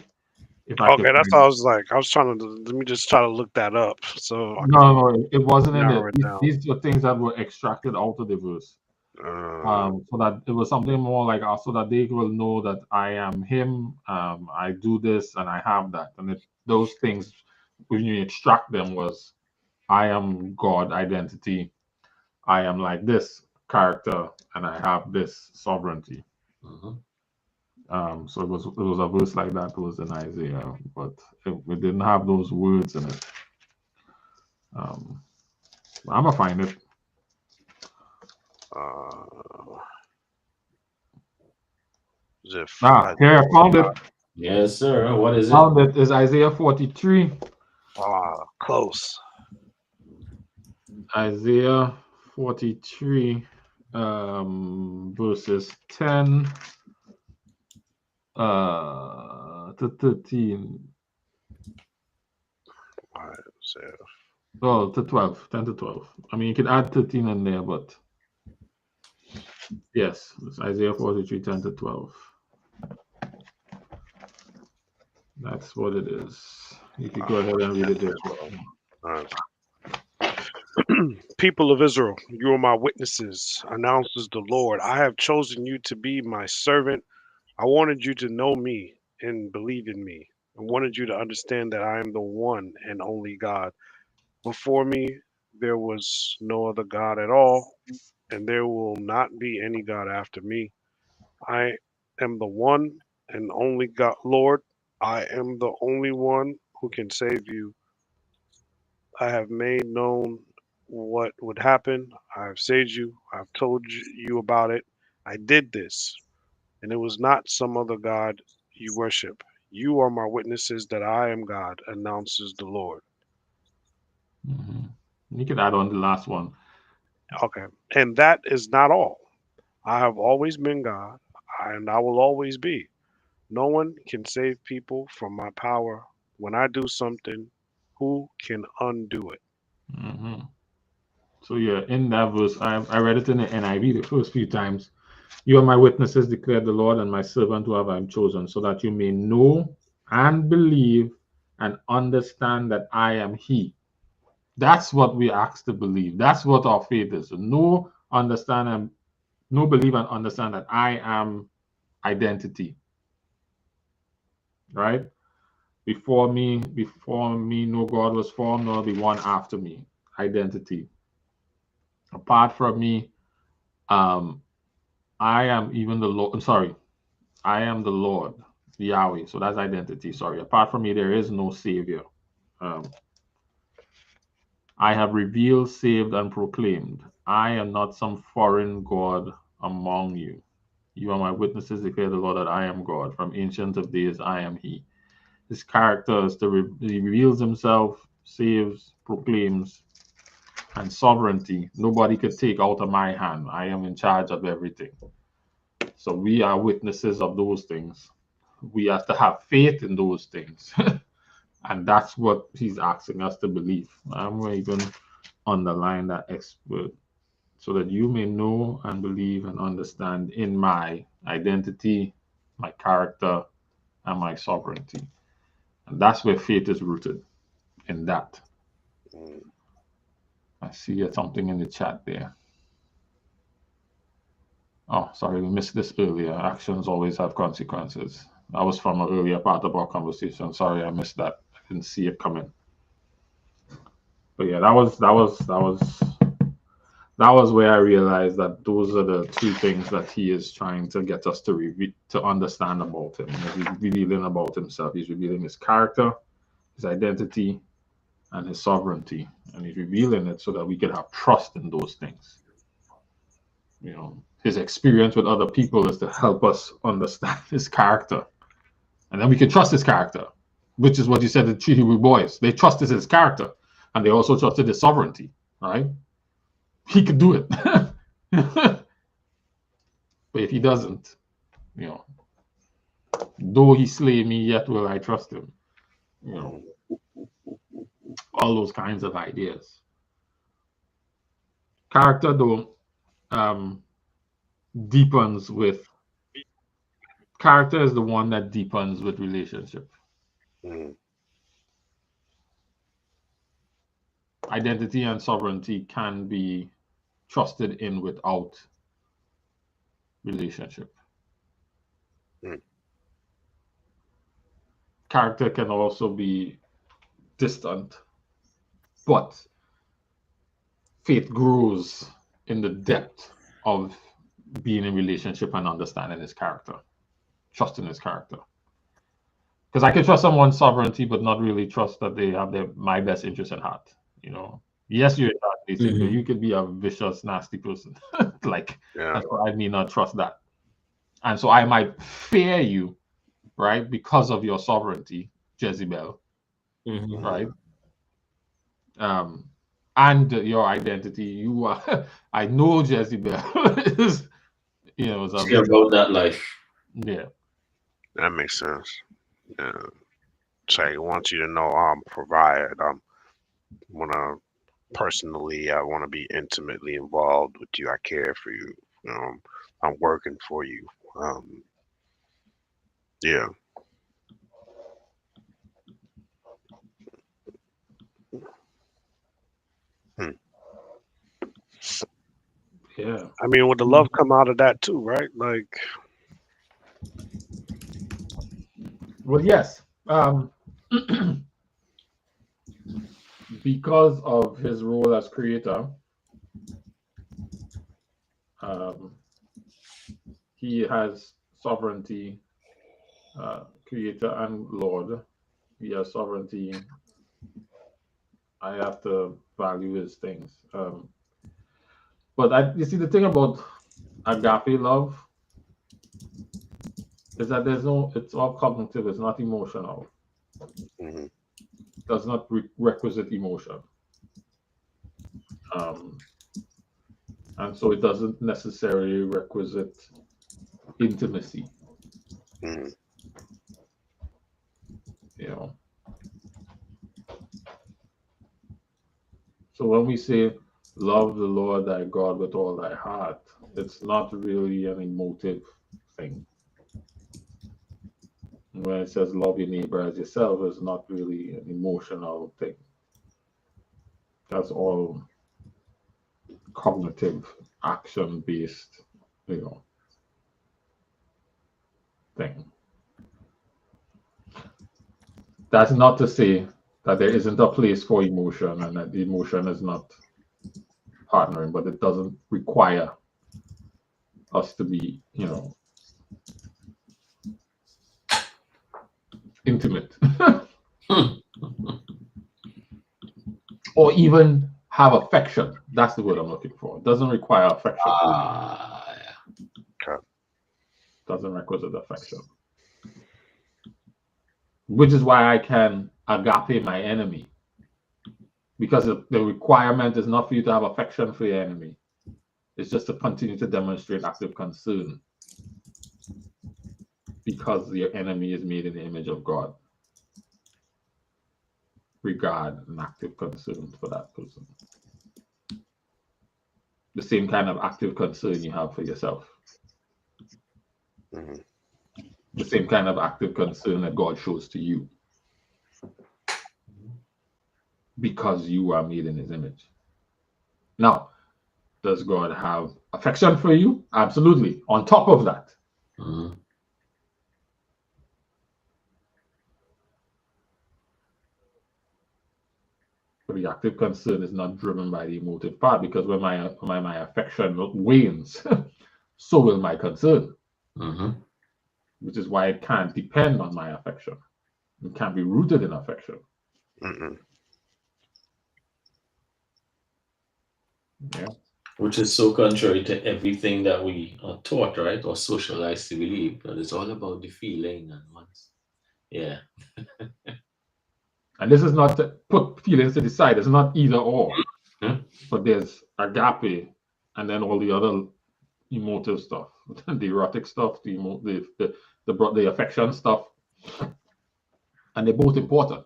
Okay, that's what I was like. I was trying to let me just try to look that up. So no, it wasn't in it. These are things that were extracted out of the verse. So that it was something more like so that they will know that I am Him. I do this and I have that, and those things when you extract them was I am God identity. I am like this character, and I have this sovereignty. So it was a verse like that was in Isaiah, but it didn't have those words in it. I'm gonna find it. Here I found it. Yes, sir. What is it? Found it is Isaiah 43. Close. Isaiah 43, verses 10 to 13. Oh, to 12, 10 to 12. I mean, you could add 13 in there, but yes, it's Isaiah 43, 10 to 12. That's what it is. You could go ahead and read it there as well. People of Israel, you are my witnesses, announces the Lord. I have chosen you to be my servant. I wanted you to know me and believe in me. I wanted you to understand that I am the one and only God. Before me, there was no other God at all, and there will not be any God after me. I am the one and only God, Lord, I am the only one who can save you. I have made known what would happen. I have saved you. I've told you about it. I did this, and it was not some other God you worship. You are my witnesses that I am God, announces the Lord. You can add on the last one. Okay. And that is not all. I have always been God, and I will always be. No one can save people from my power. When I do something, who can undo it? Mhm. So yeah, in that verse, I read it in the NIV the first few times. You are my witnesses, declared the Lord, and my servant who have I chosen, so that you may know and believe and understand that I am He. That's what we ask to believe. That's what our faith is. Know, understand, and know, believe, and understand that I am identity. Right? Before me, no God was formed, nor be one after me. Identity. Apart from me, um, I am even the Lord. I'm sorry, I am the Lord, Yahweh. So that's identity. Sorry. Apart from me, there is no Savior. Um, I have revealed, saved, and proclaimed. I am not some foreign God among you. You are my witnesses, declare the Lord, that I am God. From ancient of days, I am He. His character is He reveals Himself, saves, proclaims, and sovereignty. Nobody could take out of my hand. I am in charge of everything. So we are witnesses of those things. We have to have faith in those things. And that's what he's asking us to believe. I'm going to even underline that expert so that you may know and believe and understand in my identity, my character, and my sovereignty. And that's where faith is rooted, in that. I see something in the chat there. Oh, sorry, we missed this earlier. Actions always have consequences. That was from an earlier part of our conversation. Sorry, I missed that. I didn't see it coming. But yeah, that was where I realized that those are the two things that he is trying to get us to understand about him. He's revealing about himself. He's revealing his character, his identity, and his sovereignty. And he's revealing it so that we can have trust in those things. You know, his experience with other people is to help us understand his character. And then we can trust his character, which is what you said to the three Hebrew boys. They trusted his character, and they also trusted his sovereignty, right? He could do it. But if he doesn't, you know, though he slay me, yet will I trust him. You know, all those kinds of ideas. Character, though, deepens with character is the one that deepens with relationship. Identity and sovereignty can be trusted in without relationship. Character can also be distant, but faith grows in the depth of being in relationship and understanding his character, trusting his character. Because I can trust someone's sovereignty, but not really trust that they have my best interest at heart. You know, yes, you're basic, but you could be a vicious, nasty person. And so I may not trust that. And so I might fear you, right, because of your sovereignty, Jezebel, right? And your identity. You are. I know Jezebel is, is about that life. Yeah, that makes sense. Yeah. So I want you to know I'm provide. Wanna personally, I want to be intimately involved with you. I care for you. I'm working for you. Yeah. Yeah. I mean, would the love come out of that too, right? Like, well, yes. Because of his role as creator, he has sovereignty Creator and Lord, He has sovereignty. I have to value His things. But you see, the thing about agape love is that it's all cognitive, it's not emotional. Mm-hmm. It does not requisite emotion. And so it doesn't necessarily requisite intimacy. Mm-hmm. You know. So when we say love the Lord thy God with all thy heart, it's not really an emotive thing. When it says love your neighbor as yourself, it's not really an emotional thing. That's all cognitive, action-based, thing. That's not to say that there isn't a place for emotion and that the emotion is not partnering, but it doesn't require us to be, intimate. Or even have affection. That's the word I'm looking for. It doesn't require affection. Okay. Doesn't requisite affection. Which is why I can agape my enemy. Because the requirement is not for you to have affection for your enemy. It's just to continue to demonstrate active concern. Because your enemy is made in the image of God. Regard and active concern for that person. The same kind of active concern you have for yourself. Mm-hmm. The same kind of active concern that God shows to you. Because you are made in His image. Now, does God have affection for you? Absolutely. On top of that. Mm-hmm. But the active concern is not driven by the emotive part, because when my affection wanes, so will my concern. Mm-hmm. Which is why it can't depend on my affection. It can't be rooted in affection. Mm-mm. Yeah. Which is so contrary to everything that we are taught, right, or socialized to believe. That it's all about the feeling and once. Yeah. And this is not to put feelings to the side. It's not either or. Mm-hmm. But there's agape, and then all the other emotive stuff, the erotic stuff, the affection stuff, and they're both important.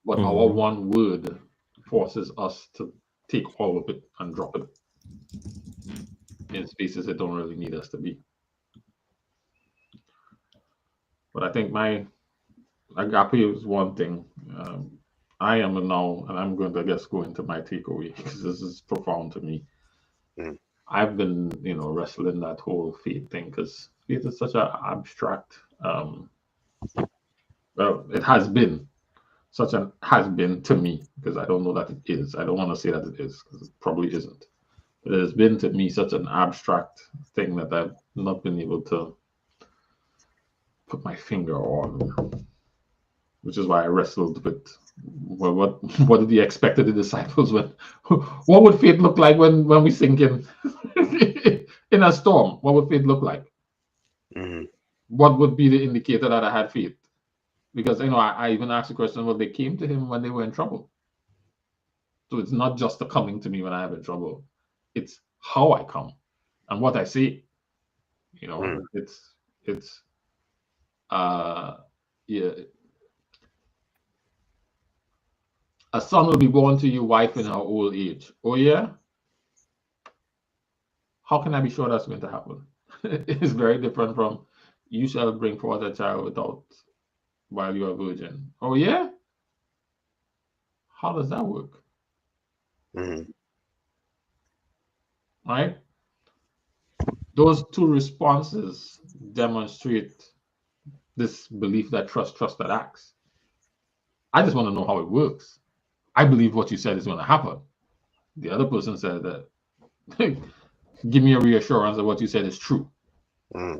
But our one word forces us to take all of it and drop it in spaces that don't really need us to be. But I think my agape is one thing. I am now, and I'm going to, I guess, go into my takeaway because this is profound to me. Mm. I've been, wrestling that whole faith thing because faith is such an abstract. Well, it has been to me, because I don't know that it is. I don't want to say that it is because it probably isn't. But it has been to me such an abstract thing that I've not been able to put my finger on, which is why I wrestled with what did he expect of the disciples when what would faith look like when we sink in in a storm? What would faith look like? Mm-hmm. What would be the indicator that I had faith? Because I even asked the question, well, they came to him when they were in trouble. So it's not just the coming to me when I have in trouble. It's how I come and what I say. It's yeah. A son will be born to your wife in her old age. Oh yeah? How can I be sure that's going to happen? It's very different from you shall bring forth a child while you are a virgin. Oh yeah? How does that work? Mm-hmm. Right? Those two responses demonstrate this belief that trust that acts. I just want to know how it works. I believe what you said is going to happen. The other person said that give me a reassurance that what you said is true. Mm.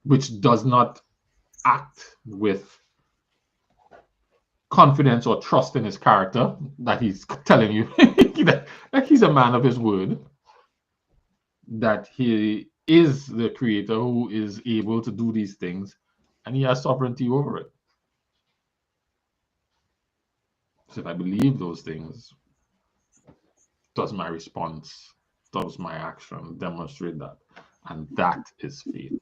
which does not act with confidence or trust in his character, that he's telling you that he's a man of his word, that he is the creator who is able to do these things, and he has sovereignty over it. So if I believe those things, does my response, does my action demonstrate that? And that is faith.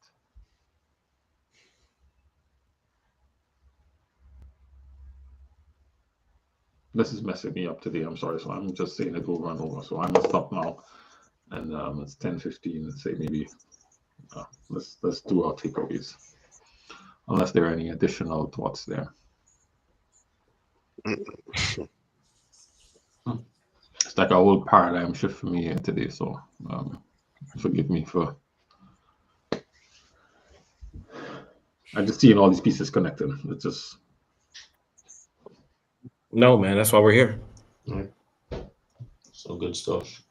This is messing me up today. I'm sorry. So I'm just saying it over and over. So I'm gonna stop now. And it's 10:15. And say maybe let's do our takeaways. Unless there are any additional thoughts there. It's like a whole paradigm shift for me today. So forgive me for. I'm just seeing all these pieces connected. It's just. No, man, that's why we're here. Right. So good stuff.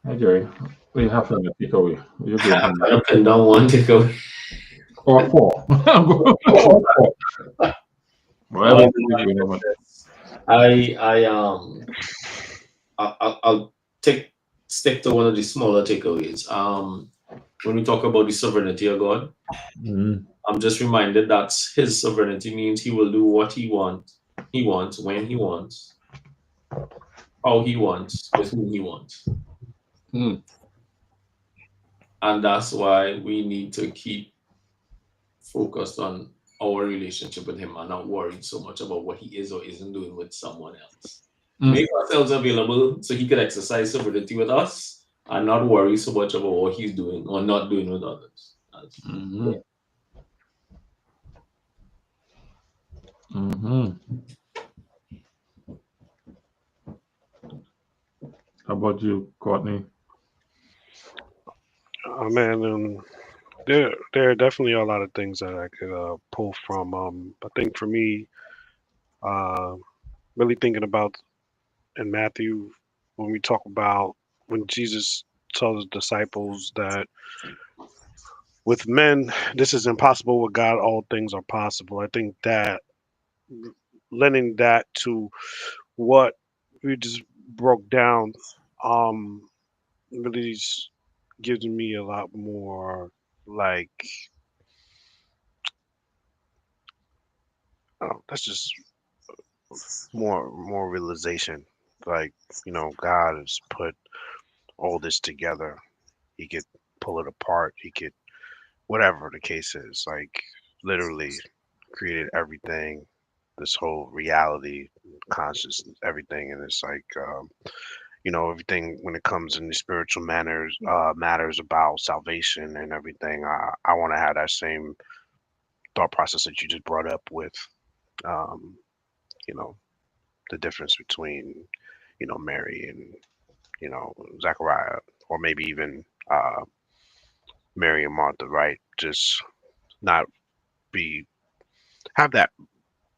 Hi, Jerry. What do you have for me to take away? You're good. I'm gonna pin down one takeaway. Or four. Whatever. I'll stick to one of the smaller takeaways. When we talk about the sovereignty of God, I'm just reminded that his sovereignty means he will do what he wants, when he wants, how he wants, with whom he wants. And that's why we need to keep focused on our relationship with him and not worried so much about what he is or isn't doing with someone else. Make ourselves available so he could exercise sovereignty with us and not worry so much about what he's doing or not doing with others. How about you, Courtney? Oh man, there are definitely a lot of things that I could pull from. I think for me, really thinking about in Matthew when we talk about when Jesus tells his disciples that with men this is impossible, with God all things are possible. I think that lending that to what we just broke down really gives me a lot more like that's just more realization. Like, God has put all this together. He could pull it apart. He could, whatever the case is, like literally created everything, this whole reality, consciousness, everything. And it's like, everything when it comes in the spiritual matters about salvation and everything. I want to have that same thought process that you just brought up with, you know, the difference between, Mary and, Zachariah, or maybe even Mary and Martha, right? Just not have that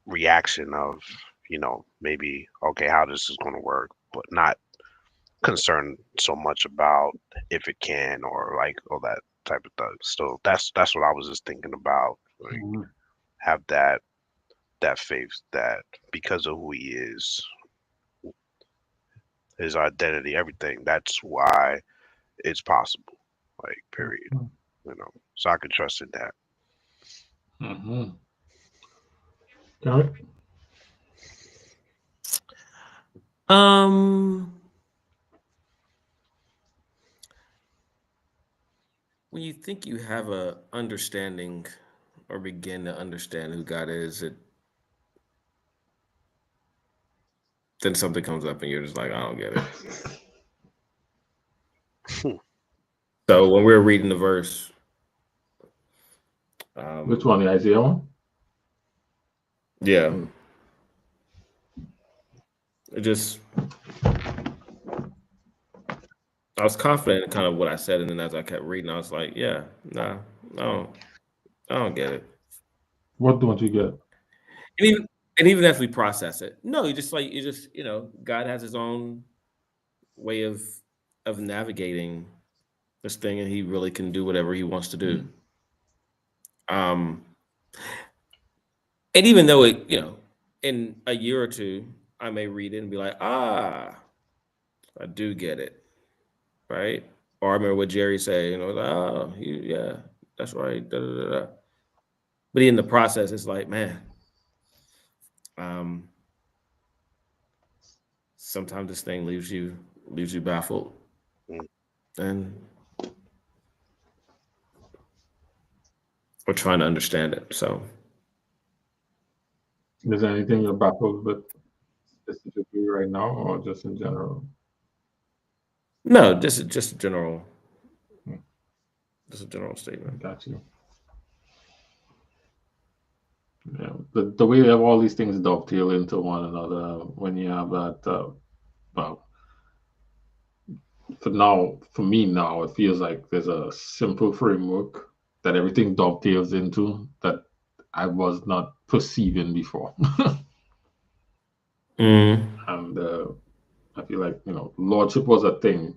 reaction of, maybe, okay, how this is going to work, but not concerned so much about if it can or like all that type of stuff. So that's what I was just thinking about. Like, have that faith that because of who he is, his identity, everything. That's why it's possible. Like, period. So I can trust in that. When you think you have a understanding or begin to understand who God is, then something comes up and you're just like, I don't get it. So when we're reading the verse, which one, the Isaiah one? Yeah. I was confident in kind of what I said, and then as I kept reading, I was like, yeah, nah, I don't get it. What don't you get? And even as we process it, no, God has his own way of navigating this thing, and he really can do whatever he wants to do. And even though it, in a year or two, I may read it and be like, I do get it, right? Or I remember what Jerry said, yeah, that's right. Da, da, da, da. But in the process, it's like, man, sometimes this thing leaves you baffled, and we're trying to understand it. So, is there anything you're baffled with specifically right now, or just in general? No, just a general, just a general statement. Got you. Yeah, the way that all these things dovetail into one another when you have that, well, for me now, it feels like there's a simple framework that everything dovetails into that I was not perceiving before. And I feel like, lordship was a thing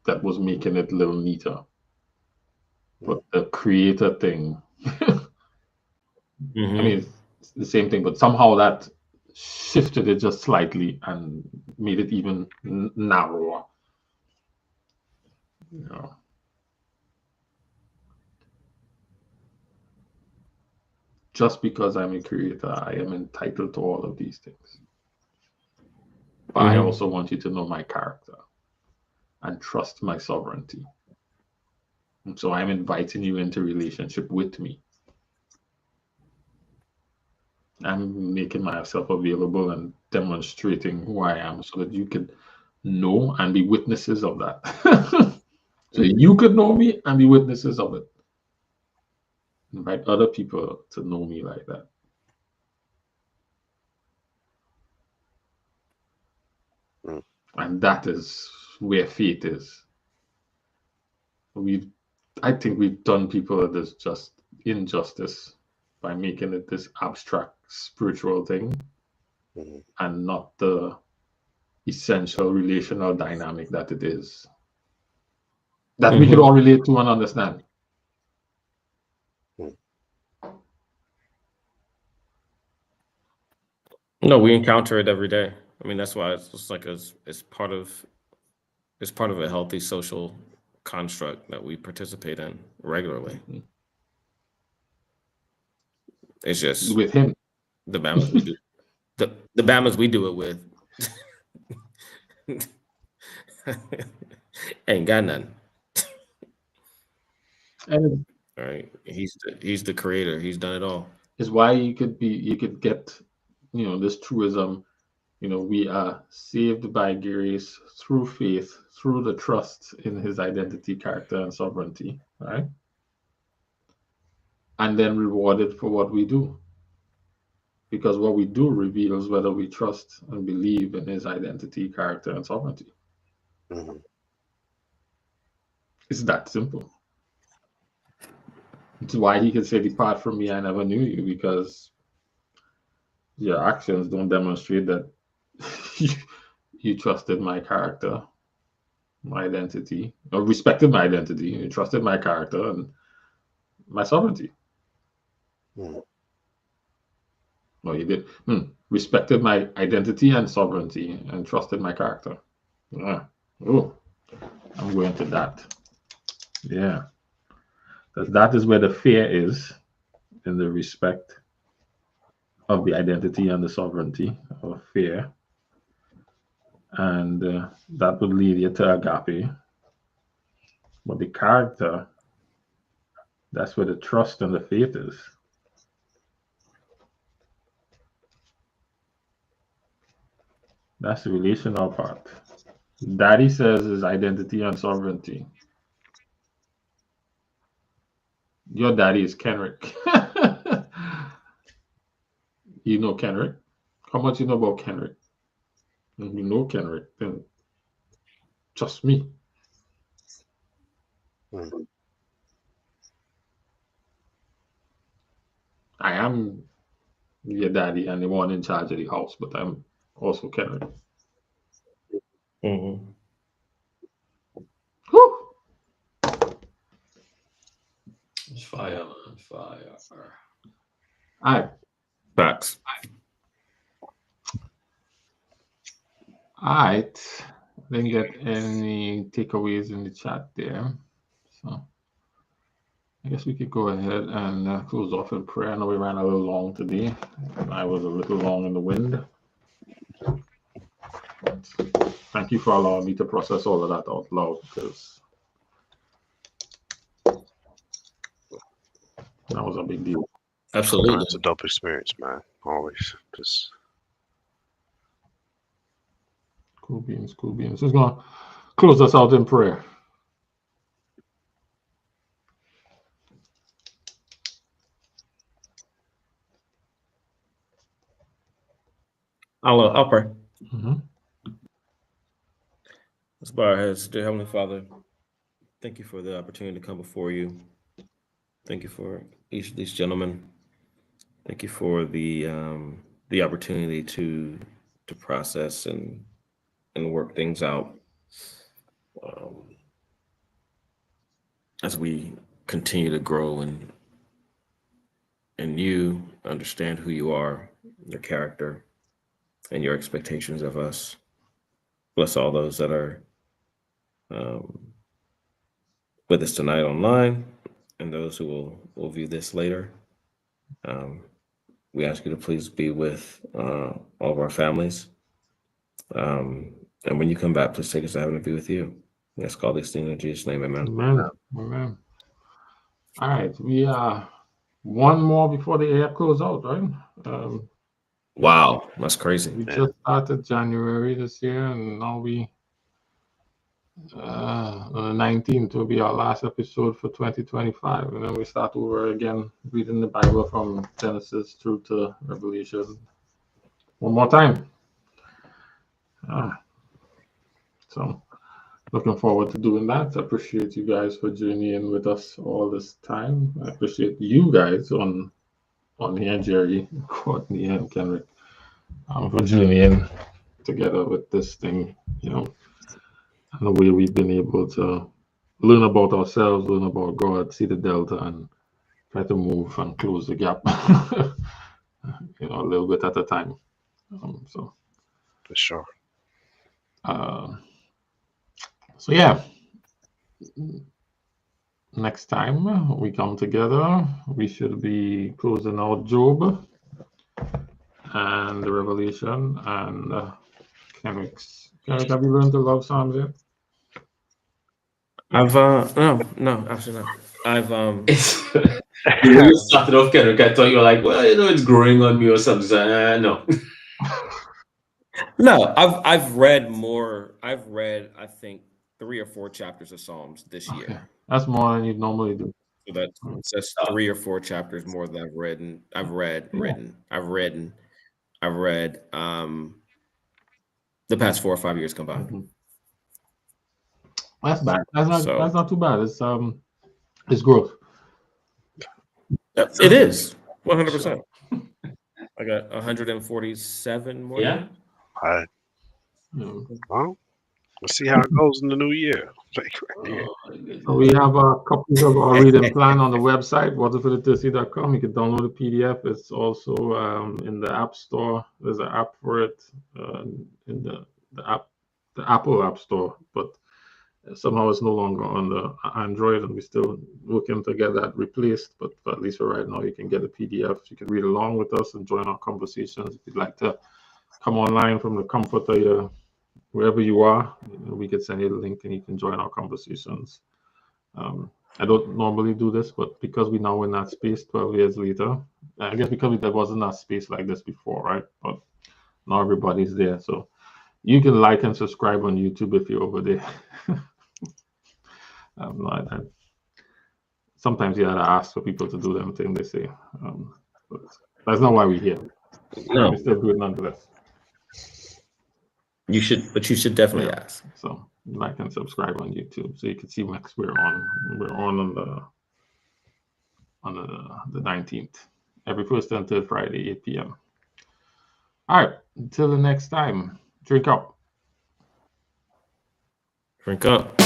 that was making it a little neater. But the creator thing, I mean, it's the same thing, but somehow that shifted it just slightly and made it even narrower. Just because I'm a creator, I am entitled to all of these things. But I also want you to know my character and trust my sovereignty. And so I'm inviting you into relationship with me. I'm making myself available and demonstrating who I am so that you can know and be witnesses of that. So you could know me and be witnesses of it. Invite other people to know me like that. And that is where faith is. I think we've done people this just injustice by making it this abstract spiritual thing and not the essential relational dynamic that it is. That we could all relate to and understand. No, we encounter it every day. I mean, that's why it's just like it's part of a healthy social construct that we participate in regularly. It's just with him, the Bamas we do the Bamas we do it with ain't got none. And all right, he's the creator. He's done it all. Is why you could get this truism. We are saved by grace through faith, through the trust in his identity, character, and sovereignty, right? And then rewarded for what we do. Because what we do reveals whether we trust and believe in his identity, character, and sovereignty. It's that simple. It's why he could say, "Depart from me, I never knew you," because your actions don't demonstrate that you trusted my character, my identity, or respected my identity. You trusted my character and my sovereignty. No, you did. Respected my identity and sovereignty and trusted my character. Oh, I'm going to that. Yeah. Because that is where the fear is, in the respect of the identity and the sovereignty of fear. And that would lead you to agape. But the character, that's where the trust and the faith is. That's the relational part. Daddy says his identity and sovereignty. Your daddy is Kenrick. You know Kenrick? How much you know about Kenrick? If you know Kenrick, then trust me. I am your daddy and the one in charge of the house, but I'm also Kenrick. Whew. Fire, man, fire. All right. Facts. All right. Didn't get any takeaways in the chat there. So I guess we could go ahead and close off in prayer. I know we ran a little long today. I was a little long in the wind. Thank you for allowing me to process all of that out loud, because that was a big deal. Absolutely. It's a dope experience, man. Always. Just Cool beans, cool beans. Who's going to close us out in prayer? I'll pray. Mm-hmm. Let's bow our heads. Dear Heavenly Father, thank you for the opportunity to come before you. Thank you for each of these gentlemen. Thank you for the opportunity to process and work things out as we continue to grow and you understand who you are, your character, and your expectations of us. Bless all those that are with us tonight online and those who will view this later. We ask you to please be with all of our families. And when you come back, please take us to heaven and be with you. We ask all these things in Jesus' name, amen. Amen. Amen. All right. We one more before the year close out, right? Wow, that's crazy. We just started January this year, and now we on the 19th will be our last episode for 2025, and then we start over again reading the Bible from Genesis through to Revelation one more time. So looking forward to doing that. I appreciate you guys for journeying with us all this time. I appreciate you guys on here, Jerry, Courtney, and Kenrick, for journeying together with this thing, and the way we've been able to learn about ourselves, learn about God, see the delta, and try to move and close the gap, a little bit at a time. So for sure. So yeah, next time we come together, we should be closing out Job and the Revelation and Kenrick, have you learned to love Psalms yet? I've no, actually not. I've You started off, Kenrick. I thought you were like, well, it's growing on me or something. No. No, I've read more. I've read, I think, 3 or 4 chapters of Psalms this year. Okay. That's more than you normally do. So that's 3 or 4 chapters more than I've read. I've read the past 4 or 5 years combined. Mm-hmm. That's bad. That's not too bad. It's growth. It is 100%. I got 147 more. Yeah. All right. Well, let's see how it goes in the new year. So we have a copy of our reading plan on the website, waterforthethirsty.com. You can download the PDF. It's also in the App Store. There's an app for it in the Apple App Store, but somehow it's no longer on the Android, and we're still looking to get that replaced. But at least for right now, you can get a PDF. You can read along with us and join our conversations. If you'd like to come online from the comfort of your wherever you are, we could send you the link and you can join our conversations. I don't normally do this, but because we now in that space 12 years later, I guess because there wasn't that space like this before, right? But now everybody's there. So you can like and subscribe on YouTube if you're over there. Sometimes you gotta ask for people to do them thing they say. But that's not why we're here. No, we still do it nonetheless. You should definitely ask. So like and subscribe on YouTube so you can see when we're on the 19th, every first and third Friday, 8 p.m. All right, until the next time, drink up. Drink up.